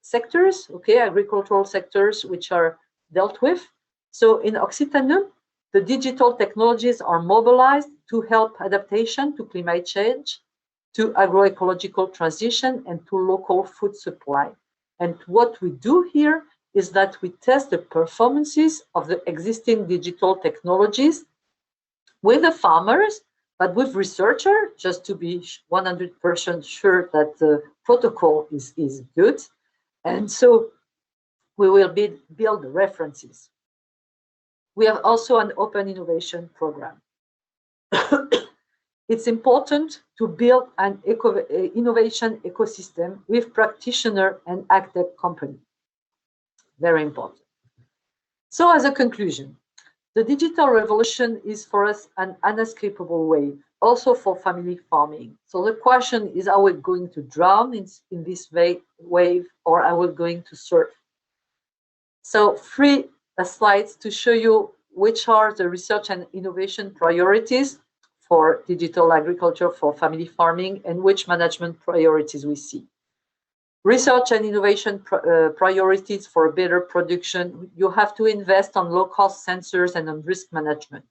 sectors, okay, agricultural sectors, which are dealt with. So in Occitanum, the digital technologies are mobilized to help adaptation to climate change, to agroecological transition, and to local food supply. And what we do here is that we test the performances of the existing digital technologies with the farmers, but with researchers, just to be 100% sure that the protocol is good. And so we will build references. We have also an open innovation program. It's important to build an innovation ecosystem with practitioner and agtech company. Very important. So as a conclusion, the digital revolution is for us an unescapable wave, also for family farming. So the question is, are we going to drown in this wave, or are we going to surf? So 3 slides to show you which are the research and innovation priorities for digital agriculture, for family farming, and which management priorities we see. Research and innovation priorities for better production. You have to invest on low-cost sensors and on risk management.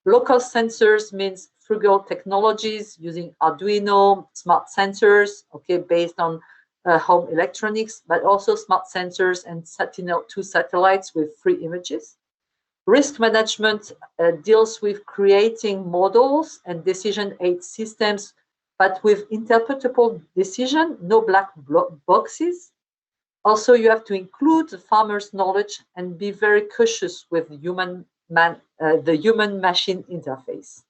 Low-cost sensors means frugal technologies using Arduino, smart sensors, okay, based on home electronics, but also smart sensors and Sentinel-2 satellites with free images. Risk management deals with creating models and decision aid systems, but with interpretable decision, no black boxes. Also, you have to include the farmer's knowledge and be very cautious with the human-machine interface.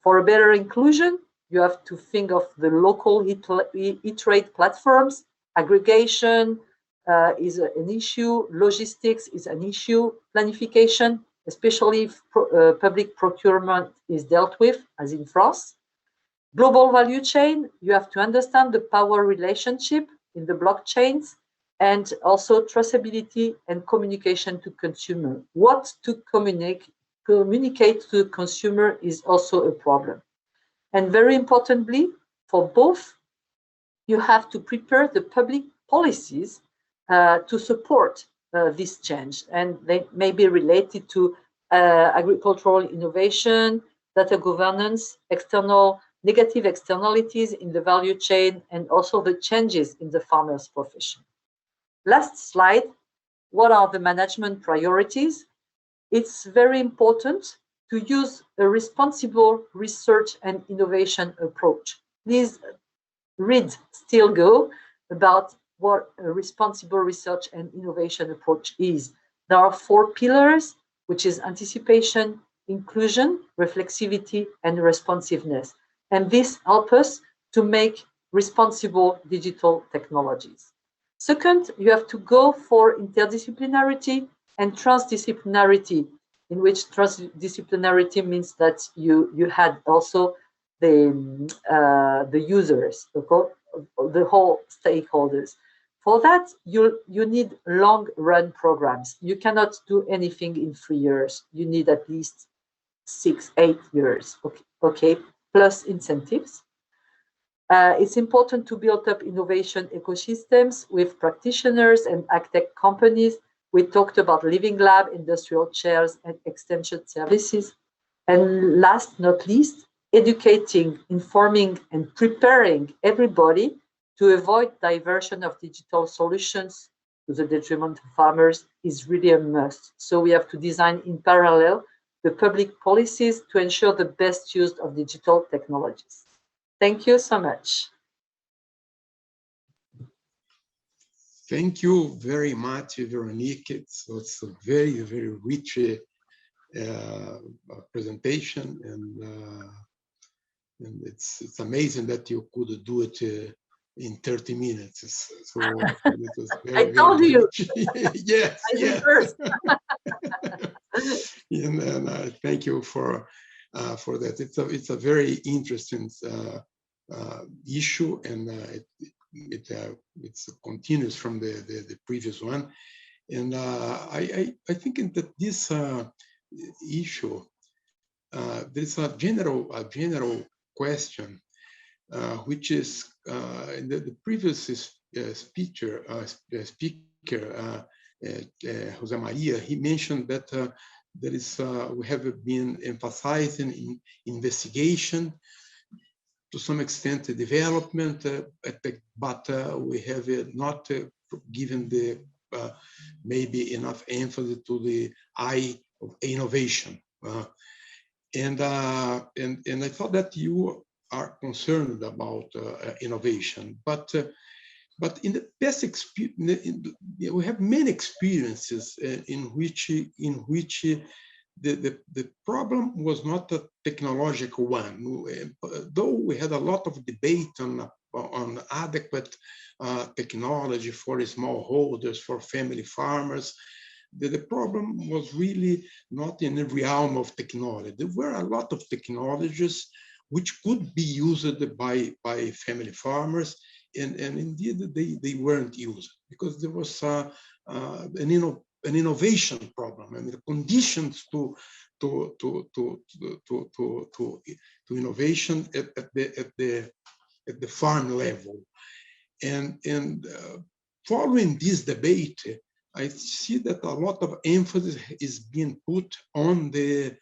For a better inclusion, you have to think of the local e-trade platforms. Aggregation is an issue. Logistics is an issue. Planification, especially if public procurement is dealt with, as in France. Global value chain, you have to understand the power relationship in the blockchains, and also traceability and communication to consumer. What to communicate to the consumer is also a problem. And very importantly, for both, you have to prepare the public policies to support this change. And they may be related to agricultural innovation, data governance, negative externalities in the value chain, and also the changes in the farmer's profession. Last slide, what are the management priorities? It's very important to use a responsible research and innovation approach. Please read Still Go about what a responsible research and innovation approach is. There are 4 pillars, which is anticipation, inclusion, reflexivity, and responsiveness. And this helps us to make responsible digital technologies. Second, you have to go for interdisciplinarity and transdisciplinarity, in which transdisciplinarity means that you had also the users, the whole stakeholders. For that, you need long-run programs. You cannot do anything in 3 years. You need at least 6-8 years, okay, plus incentives. It's important to build up innovation ecosystems with practitioners and agtech companies. We talked about living lab, industrial chairs, and extension services. And last not least, educating, informing, and preparing everybody to avoid diversion of digital solutions to the detriment of farmers is really a must. So we have to design in parallel the public policies to ensure the best use of digital technologies. Thank you so much. Thank you very much, Veronique. It's a very, very rich presentation, and it's amazing that you could do it in 30 minutes. So it was very, I told very you. Yes, yes. First. And thank you for that. It's a very interesting issue, and it continues from the previous one. And I think that this issue, there's a general question, which is the previous speaker, Jose Maria, he mentioned that there is we have been emphasizing in investigation, to some extent the development, but we have not given the maybe enough emphasis to the eye of innovation. And I thought that you are concerned about innovation, but in the past experience, we have many experiences in which the problem was not a technological one. Though we had a lot of debate on adequate technology for smallholders, for family farmers, the problem was really not in the realm of technology. There were a lot of technologies which could be used by family farmers, and indeed they weren't used because there was an innovation problem. I mean, the conditions to innovation at the farm level, and following this debate, I see that a lot of emphasis is being put on the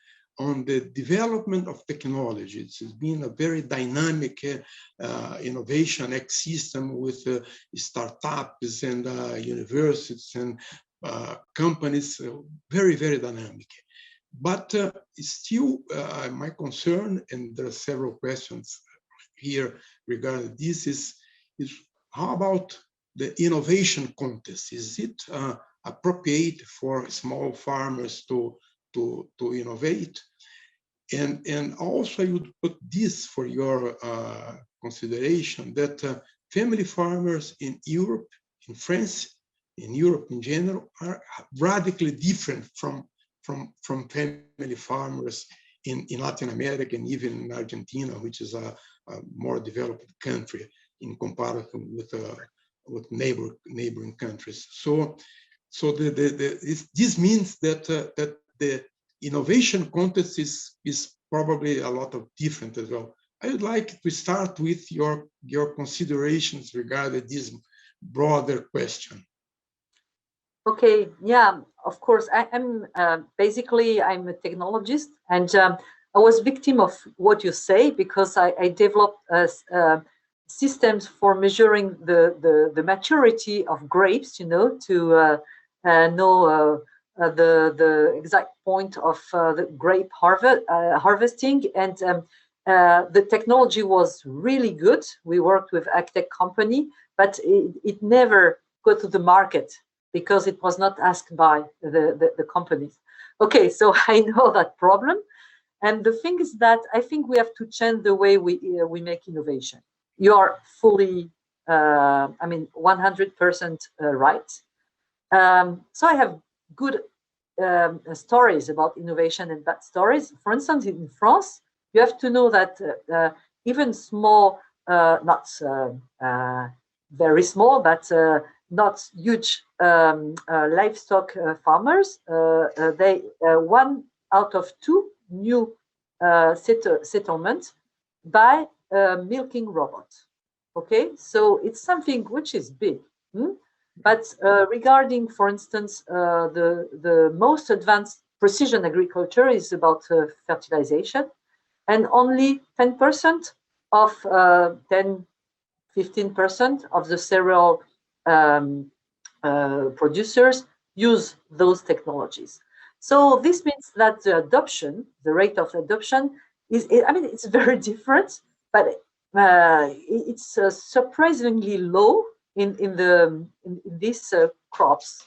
development of technologies. It's been a very dynamic innovation ecosystem with startups and universities and companies, very, very dynamic. But still, my concern, and there are several questions here regarding this, is how about the innovation contest? Is it appropriate for small farmers to innovate? And also I would put this for your consideration, that family farmers in Europe, in France, in Europe in general, are radically different from family farmers in Latin America and even in Argentina, which is a more developed country in comparison with neighboring countries. So this means that that the innovation context is probably a lot of different as well. I would like to start with your considerations regarding this broader question. Okay, yeah, of course. I'm basically I'm a technologist, and I was victim of what you say, because I developed systems for measuring the maturity of grapes, you know, to know the exact point of the grape harvesting, and the technology was really good. We worked with agtech company, but it never got to the market because it was not asked by the companies. Okay, so I know that problem. And the thing is that I think we have to change the way we make innovation. You are fully, 100% right. So I have good stories about innovation and bad stories. For instance, in France, you have to know that even small, not very small, but not huge livestock farmers, they 1 out of 2 new settlements buy a milking robot. Okay, so it's something which is big. But regarding, for instance, the most advanced precision agriculture is about fertilization, and only 10% of 15% of the cereal producers use those technologies. So this means that the adoption, the rate of adoption is, it's very different, but it's surprisingly low in these crops.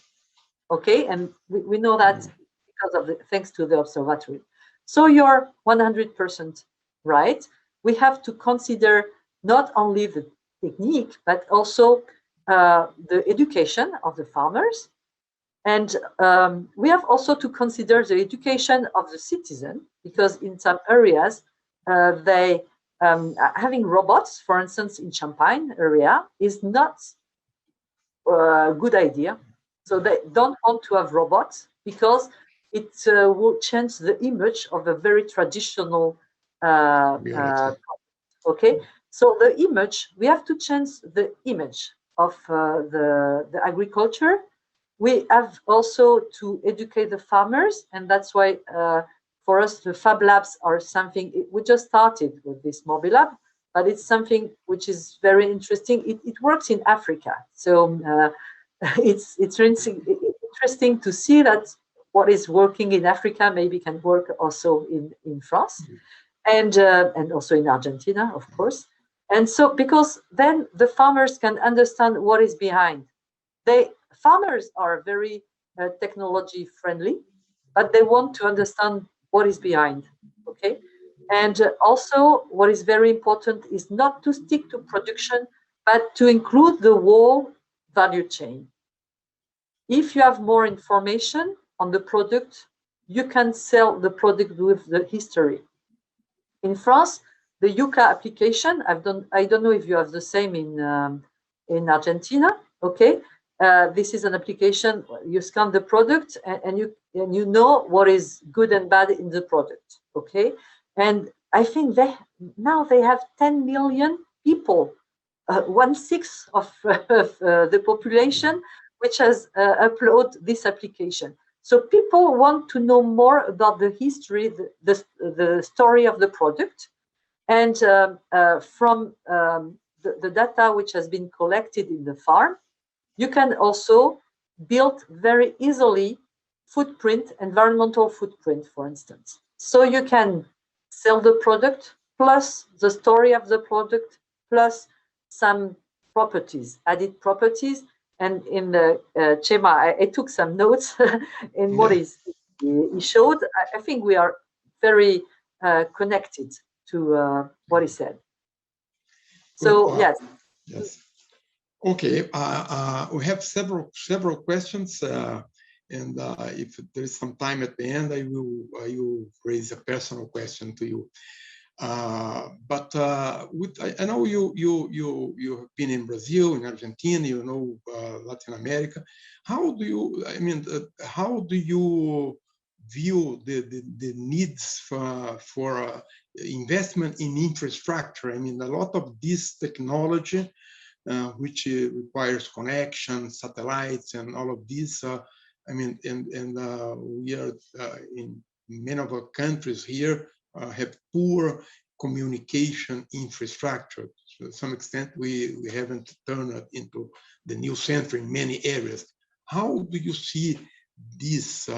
Okay, and we know that because of thanks to the observatory. So you're 100% right. We have to consider not only the technique, but also the education of the farmers. And we have also to consider the education of the citizen, because in some areas, they having robots, for instance, in Champagne area, is not a good idea. So they don't want to have robots because it will change the image of a very traditional okay. So the image, we have to change the image of the agriculture. We have also to educate the farmers, and that's why for us the Fab Labs are something. We just started with this Mobile Lab, but it's something which is very interesting. It works in Africa, so it's interesting to see that what is working in Africa maybe can work also in France, and also in Argentina, of course. And so, because then the farmers can understand what is behind. Farmers are very technology friendly, but they want to understand what is behind. Okay, and also what is very important is not to stick to production, but to include the whole value chain. If you have more information on the product, you can sell the product with the history. In France, the Yucca application, I don't know if you have the same in Argentina. Okay, this is an application. You scan the product and you know what is good and bad in the product. Okay, and I think now they have 10 million people, 1/6 of the population, which has uploaded this application. So people want to know more about the history, the story of the product. And from the data which has been collected in the farm, you can also build very easily environmental footprint, for instance. So you can sell the product plus the story of the product plus some properties, added properties. And in the Chema, I took some notes in what he showed. I think we are very connected to what he said. So yes. Yes. Okay. We have several questions, and if there is some time at the end, I will raise a personal question to you. But I know you have been in Brazil, in Argentina, you know, Latin America. How do you, how do you view the needs for investment in infrastructure? I mean, a lot of this technology, which requires connection, satellites, and all of this. I mean, and we are in many of our countries here have poor communication infrastructure. So to some extent, we haven't turned it into the new center in many areas. How do you see this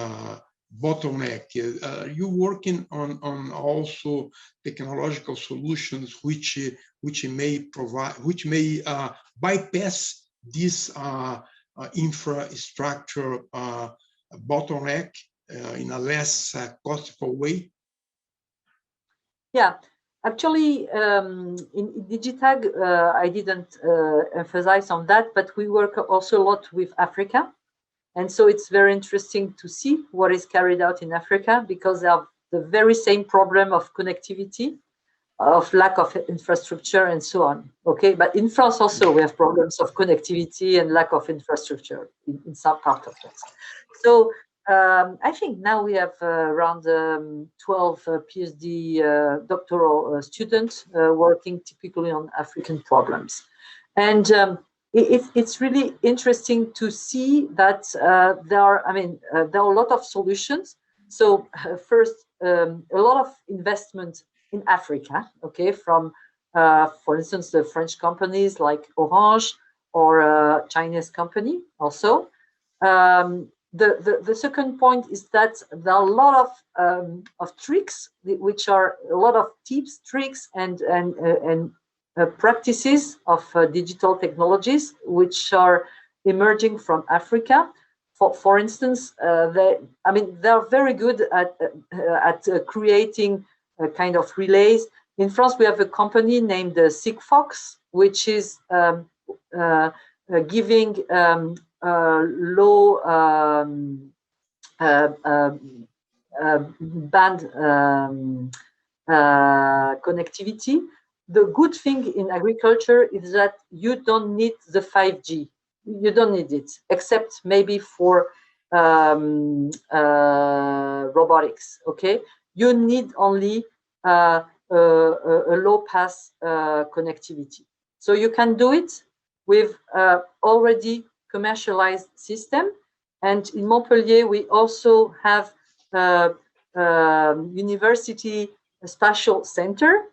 bottleneck? Are you working on also technological solutions which may provide, which may bypass this infrastructure bottleneck in a less costful way? Yeah, actually, in Digitag, I didn't emphasize on that, but we work also a lot with Africa. And so it's very interesting to see what is carried out in Africa, because they have the very same problem of connectivity, of lack of infrastructure, and so on. Okay, but in France also we have problems of connectivity and lack of infrastructure in some part of France. So I think now we have around 12 PhD doctoral students working typically on African problems. And it's really interesting to see that there are a lot of solutions. So first, a lot of investment in Africa, okay, from, for instance, the French companies like Orange or a Chinese company also. The second point is that there are a lot of tricks, which are a lot of tips, tricks, and practices of digital technologies which are emerging from Africa. For instance, they're very good at creating a kind of relays. In France, we have a company named Sigfox, which is giving low band connectivity. The good thing in agriculture is that you don't need the 5G. You don't need it, except maybe for robotics, okay? You need only a low pass connectivity. So you can do it with already commercialized system. And in Montpellier, we also have university spatial center,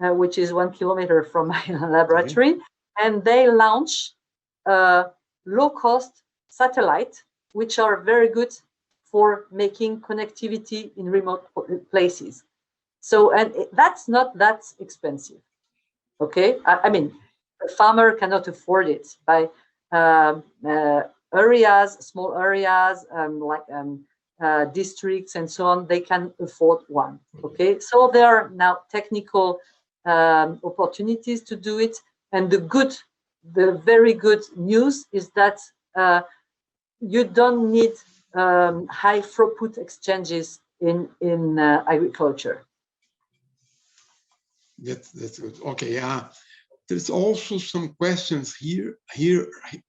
which is 1 kilometer from my laboratory. Mm-hmm. And they launch low-cost satellite, which are very good for making connectivity in remote places. So, and that's not that expensive, okay? I mean, a farmer cannot afford it. By areas, small areas, districts and so on, they can afford one, okay? So there are now technical opportunities to do it. And the very good news is that you don't need high throughput exchanges in agriculture. That's good. Okay. There's also some questions here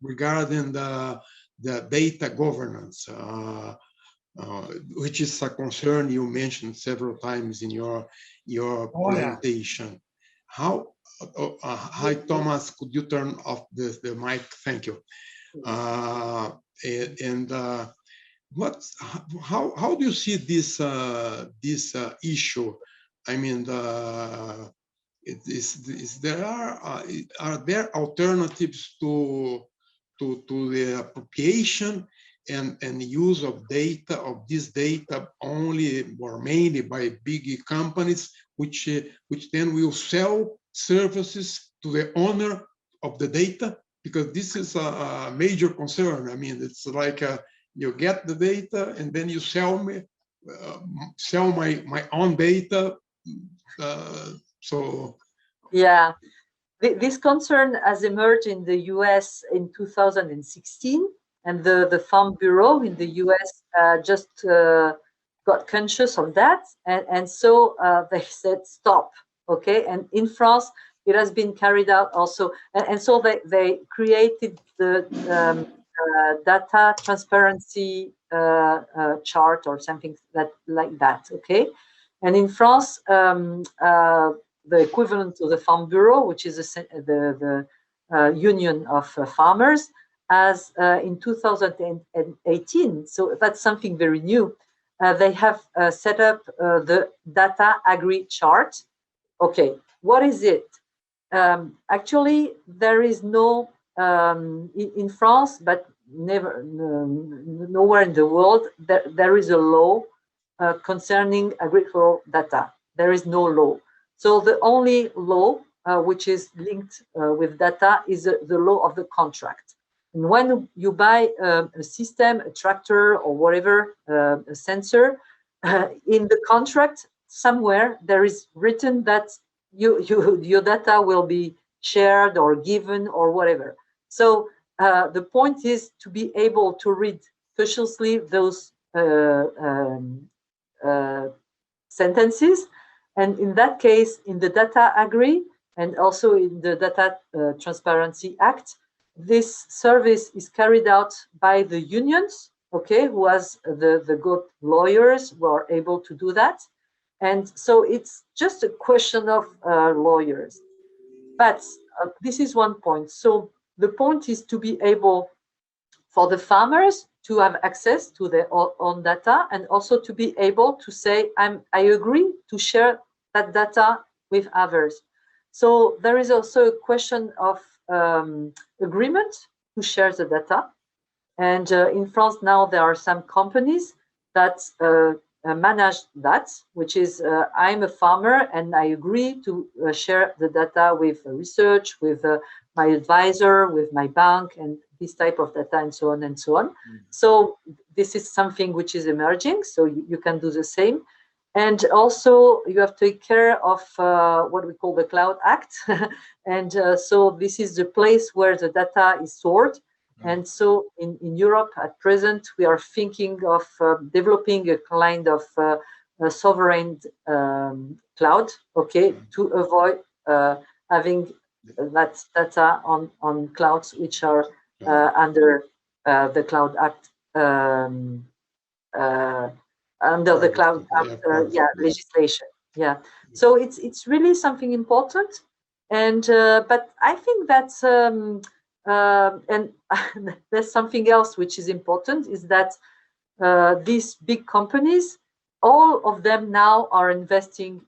regarding the data governance, which is a concern you mentioned several times in your presentation. Yeah. Hi, Thomas, could you turn off the mic? Thank you. How do you see this issue? I mean, are there alternatives to the appropriation and use of data, of this data only or mainly by big companies, which then will sell services to the owner of the data? Because this is a major concern. I mean, it's like you get the data and then you sell my own data So yeah, this concern has emerged in the US in 2016, and the Farm Bureau in the US just got conscious of that, and so they said stop. Okay, and in France it has been carried out also, and so they created the data transparency chart or something like that. Okay, and in France the equivalent to the Farm Bureau, which is the union of farmers, as in 2018, so that's something very new, they have set up the data agri chart. Okay, what is it? Actually, there is no, in France, but nowhere in the world, there is a law concerning agricultural data. There is no law. So the only law which is linked with data is the law of the contract. And when you buy a system, a tractor or whatever, a sensor, in the contract somewhere there is written that your data will be shared or given or whatever. So the point is to be able to read cautiously those sentences. And in that case, in the Data Agri and also in the Data Transparency Act, this service is carried out by the unions, okay, who has the good lawyers who are able to do that. And so it's just a question of lawyers. But this is one point. So the point is to be able for the farmers to have access to their own data, and also to be able to say, I agree to share that data with others. So there is also a question of agreement to share the data. And in France now there are some companies that manage that, which is I'm a farmer and I agree to share the data with research, with my advisor, with my bank, and this type of data, and so on and so on. So this is something which is emerging, so you can do the same. And also you have to take care of what we call the Cloud Act. And so this is the place where the data is stored. And so in Europe at present, we are thinking of developing a kind of a sovereign cloud, okay, to avoid having that data on clouds which are under the Cloud Act, under the Cloud Act legislation. Yeah, so it's really something important, and but I think that's and there's something else which is important, is that these big companies, all of them now are investigating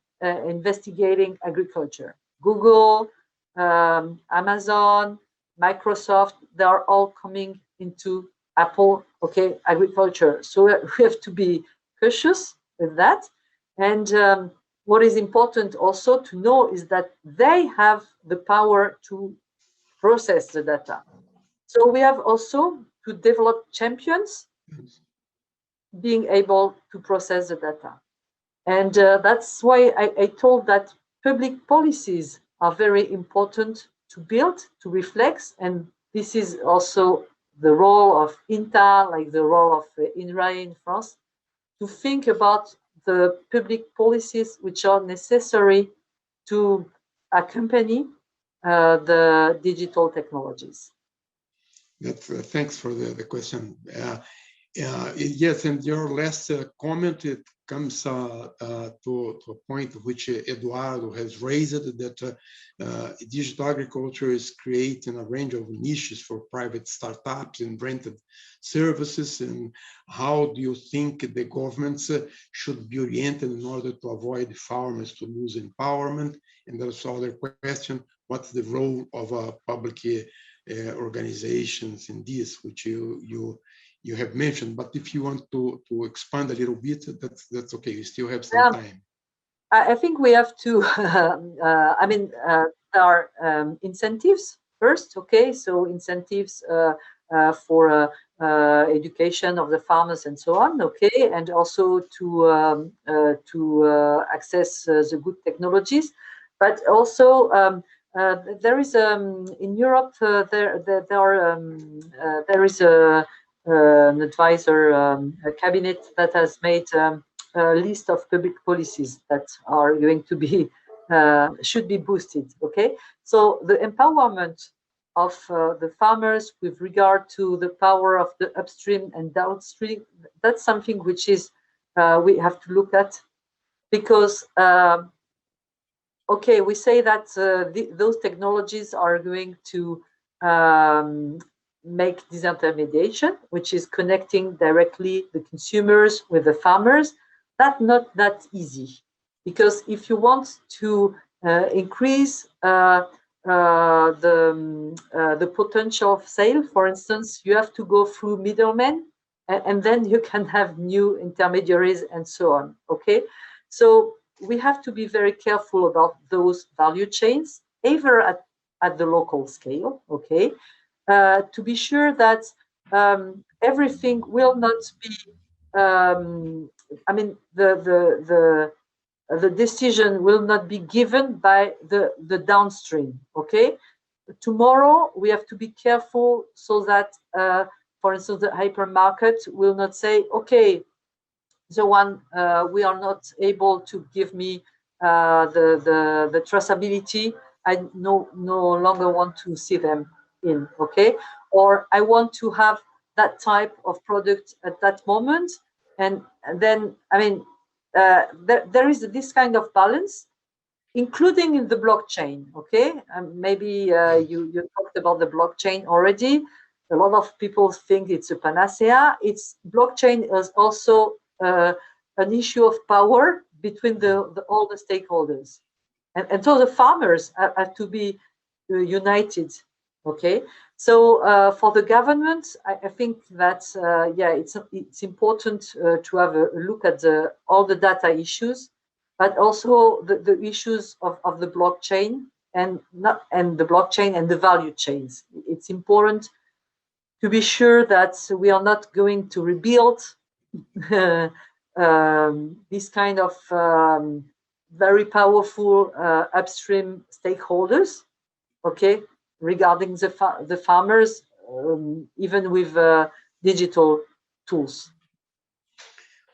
agriculture. Google, Amazon, Microsoft, they are all coming into Apple, okay, agriculture. So we have to be cautious with that. And what is important also to know is that they have the power to process the data. So we have also to develop champions being able to process the data. And that's why I told that public policies are very important to build, to reflect. And this is also the role of INTA, like the role of INRAE in France, to think about the public policies which are necessary to accompany the digital technologies. Thanks for the question. Yes, and your last comment, it comes to a point which Eduardo has raised, that digital agriculture is creating a range of niches for private startups and rented services. And how do you think the governments should be oriented in order to avoid farmers to lose empowerment? And there's another question: what's the role of public organizations in this, which you have mentioned? But if you want to expand a little bit, that's okay. You still have some time. I think we have to. I mean, there are incentives first. Okay, so incentives for education of the farmers and so on, okay, and also to access the good technologies, but also there is in Europe there is an advisor a cabinet that has made a list of public policies that are going to be should be boosted. Okay, so the empowerment of the farmers with regard to the power of the upstream and downstream, that's something which is we have to look at, because okay, we say that those technologies are going to make disintermediation, which is connecting directly the consumers with the farmers. That's not that easy, because if you want to increase the potential of sale, for instance, you have to go through middlemen, and then you can have new intermediaries and so on. Okay, so we have to be very careful about those value chains, either at the local scale, okay, to be sure that everything will not be, I mean, the decision will not be given by the downstream, okay? Tomorrow, we have to be careful so that, for instance, the hypermarket will not say, okay, the one we are not able to give me the traceability, I no longer want to see them in, okay? Or I want to have that type of product at that moment, and then, I mean, there is this kind of balance, including in the blockchain, okay? Maybe you talked about the blockchain already. A lot of people think it's a panacea. It's blockchain is also an issue of power between all the stakeholders. And so the farmers have to be united, okay? So for the government, I think that, yeah, it's important to have a look at all the data issues, but also the issues of the blockchain and the blockchain and the value chains. It's important to be sure that we are not going to rebuild this kind of very powerful upstream stakeholders, okay, regarding the farmers, even with digital tools.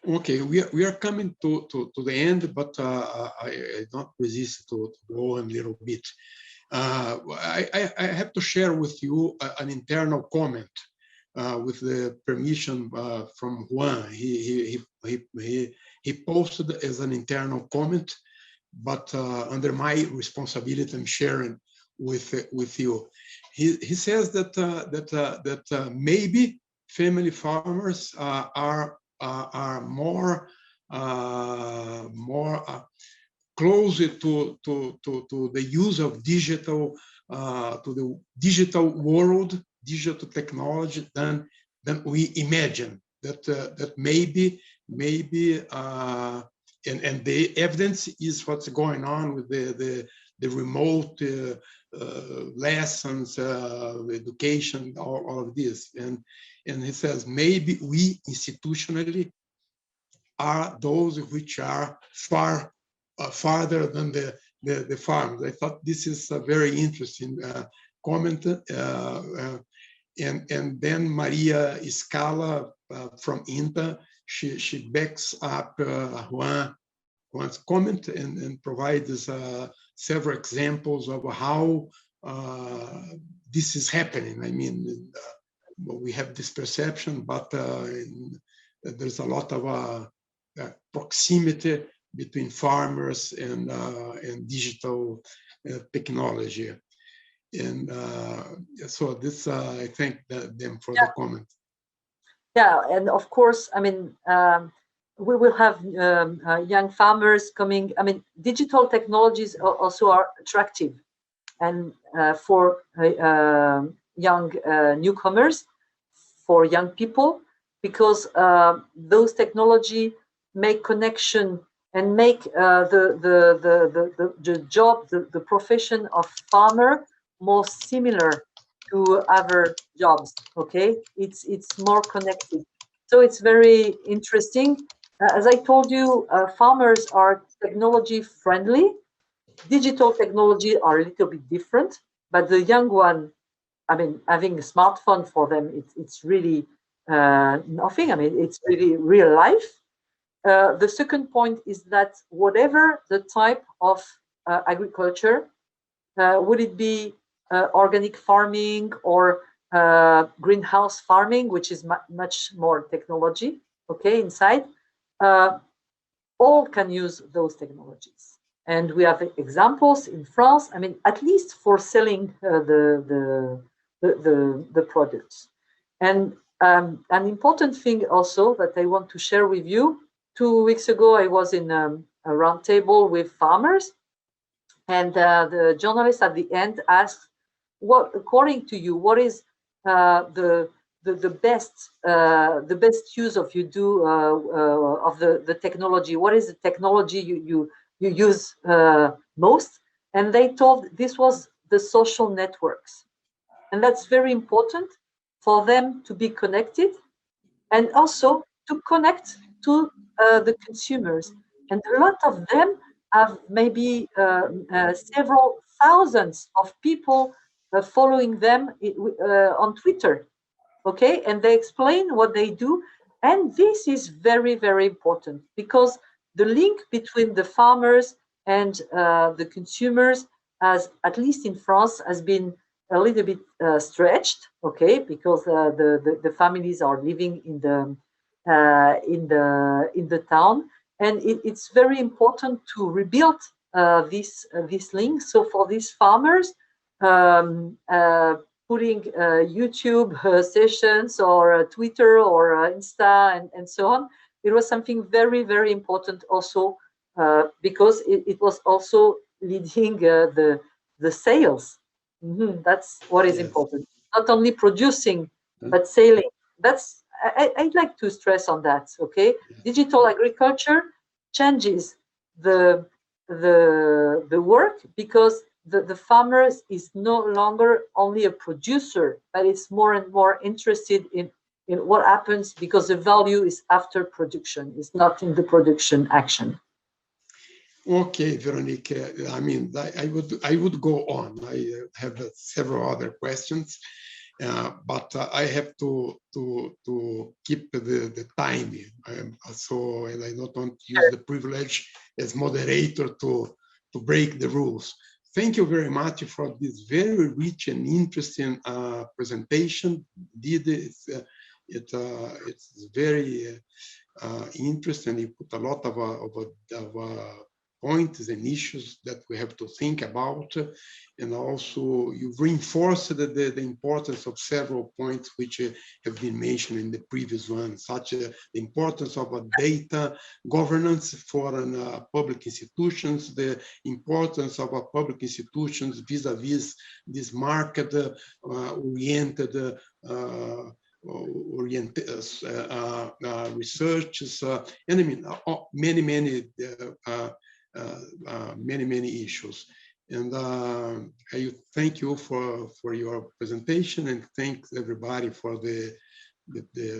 Okay, we are coming to the end, but I don't resist to go a little bit. I have to share with you an internal comment with the permission from Juan. He posted as an internal comment, but under my responsibility, I'm sharing with you. He says that maybe family farmers are more closer to the use of digital, to the digital world, digital technology than we imagine. That maybe and the evidence is what's going on with the remote lessons, education, all of this. And he says maybe we institutionally are those which are farther than the farmers. I thought this is a very interesting comment. And then Maria Scala from INTA, she backs up Juan's comment and provides several examples of how this is happening. I mean, we have this perception, but there's a lot of proximity between farmers and digital technology. And so this, I thank them for the comment. Yeah, and of course, I mean, we will have young farmers coming. I mean, digital technologies also are attractive, and for young newcomers, for young people, because those technology make connection and make the job, the profession of farmer more similar to other jobs. Okay, it's more connected. So it's very interesting. As I told you, farmers are technology friendly. Digital technology are a little bit different, but the young one, I mean, having a smartphone for them, it's really nothing. I mean, it's really real life. The second point is that whatever the type of agriculture, would it be organic farming or greenhouse farming, which is much more technology, okay, inside, all can use those technologies. And we have examples in France, I mean, at least for selling the products. And an important thing also that I want to share with you, 2 weeks ago, I was in a roundtable with farmers, and the journalist at the end asked, "What, according to you, what is the best use of you do of the technology? What is the technology you use most?" And they told this was the social networks, and that's very important for them to be connected, and also to connect to the consumers. And a lot of them have maybe several thousands of people following them on Twitter, okay? And they explain what they do. And this is very, very important, because the link between the farmers and the consumers, as at least in France, has been a little bit stretched, okay? Because the families are living in the town. And it's very important to rebuild this link. So for these farmers, putting YouTube sessions or Twitter or Insta and so on, it was something very, very important also, because it was also leading the sales. That's what is important. Not only producing, but selling. That's I'd like to stress on that. Okay, digital agriculture changes the work, because the farmer is no longer only a producer, but is more and more interested in what happens, because the value is after production, it's not in the production action. Okay, Veronique. I mean, I would go on. I have several other questions, but I have to keep the time. So, and I don't want to use the privilege as moderator to break the rules. Thank you very much for this very rich and interesting presentation. It's very interesting. You put a lot of points and issues that we have to think about, and also you've reinforced the importance of several points which have been mentioned in the previous one, such as the importance of data governance for public institutions, the importance of public institutions vis-a-vis this market oriented research, and I mean many issues. And I thank you for your presentation, and thanks everybody for the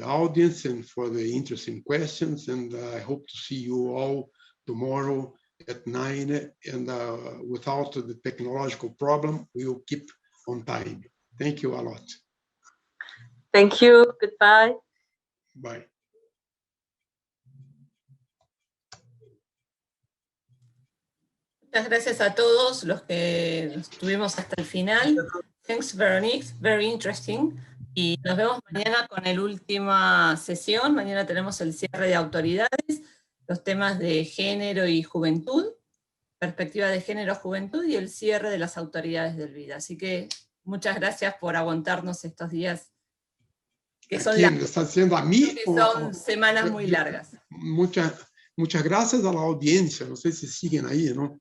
audience and for the interesting questions. And I hope to see you all tomorrow at 9. And without the technological problem, we will keep on time. Thank you a lot. Thank you. Goodbye. Bye. Muchas gracias a todos los que estuvimos hasta el final. Thanks, Veronique. Very interesting. Y nos vemos mañana con la última sesión. Mañana tenemos el cierre de autoridades, los temas de género y juventud, perspectiva de género, juventud, y el cierre de las autoridades del vida. Así que muchas gracias por aguantarnos estos días, que son largos. ¿Está haciendo a mí? Que son semanas muy largas. Muchas gracias a la audiencia. No sé si siguen ahí, ¿no?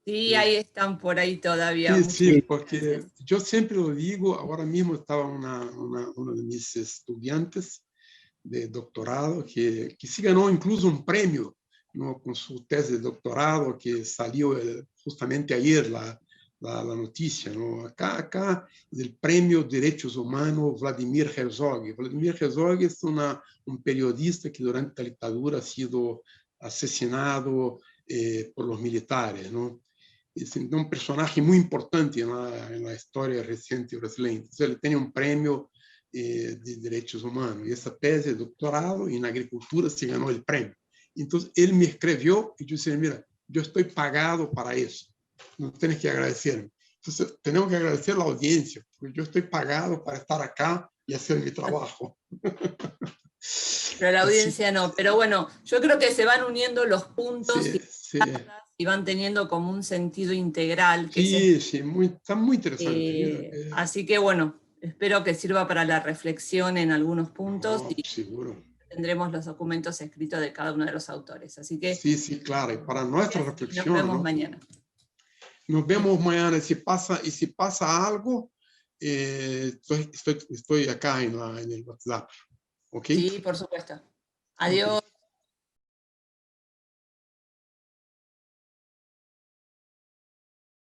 Sí, ahí están por ahí todavía. Sí, porque yo siempre lo digo. Ahora mismo estaba uno de mis estudiantes de doctorado que se ganó incluso un premio, ¿no? Con su tesis de doctorado, que salió justamente ayer, la noticia, ¿no? Acá el premio Derechos Humanos Vladimir Herzog. Vladimir Herzog es un periodista que durante la dictadura ha sido asesinado por los militares, ¿no? Es un personaje muy importante en la historia reciente brasileña. Entonces, él tiene un premio de derechos humanos y esa tesis de doctorado en agricultura se ganó el premio. Entonces, él me escribió y yo dije, mira, yo estoy pagado para eso. No tienes que agradecerme. Entonces, tenemos que agradecer a la audiencia, porque yo estoy pagado para estar acá y hacer mi trabajo. Pero la audiencia no. Pero bueno, yo creo que se van uniendo los puntos y van teniendo como un sentido integral. Que está muy interesante. Así que bueno, espero que sirva para la reflexión en algunos puntos. Y seguro. Tendremos los documentos escritos de cada uno de los autores. Así que... Sí, claro. Y para nuestra reflexión... Nos vemos mañana. Nos vemos mañana. Y si pasa algo, estoy acá en el WhatsApp. ¿Ok? Sí, por supuesto. Adiós.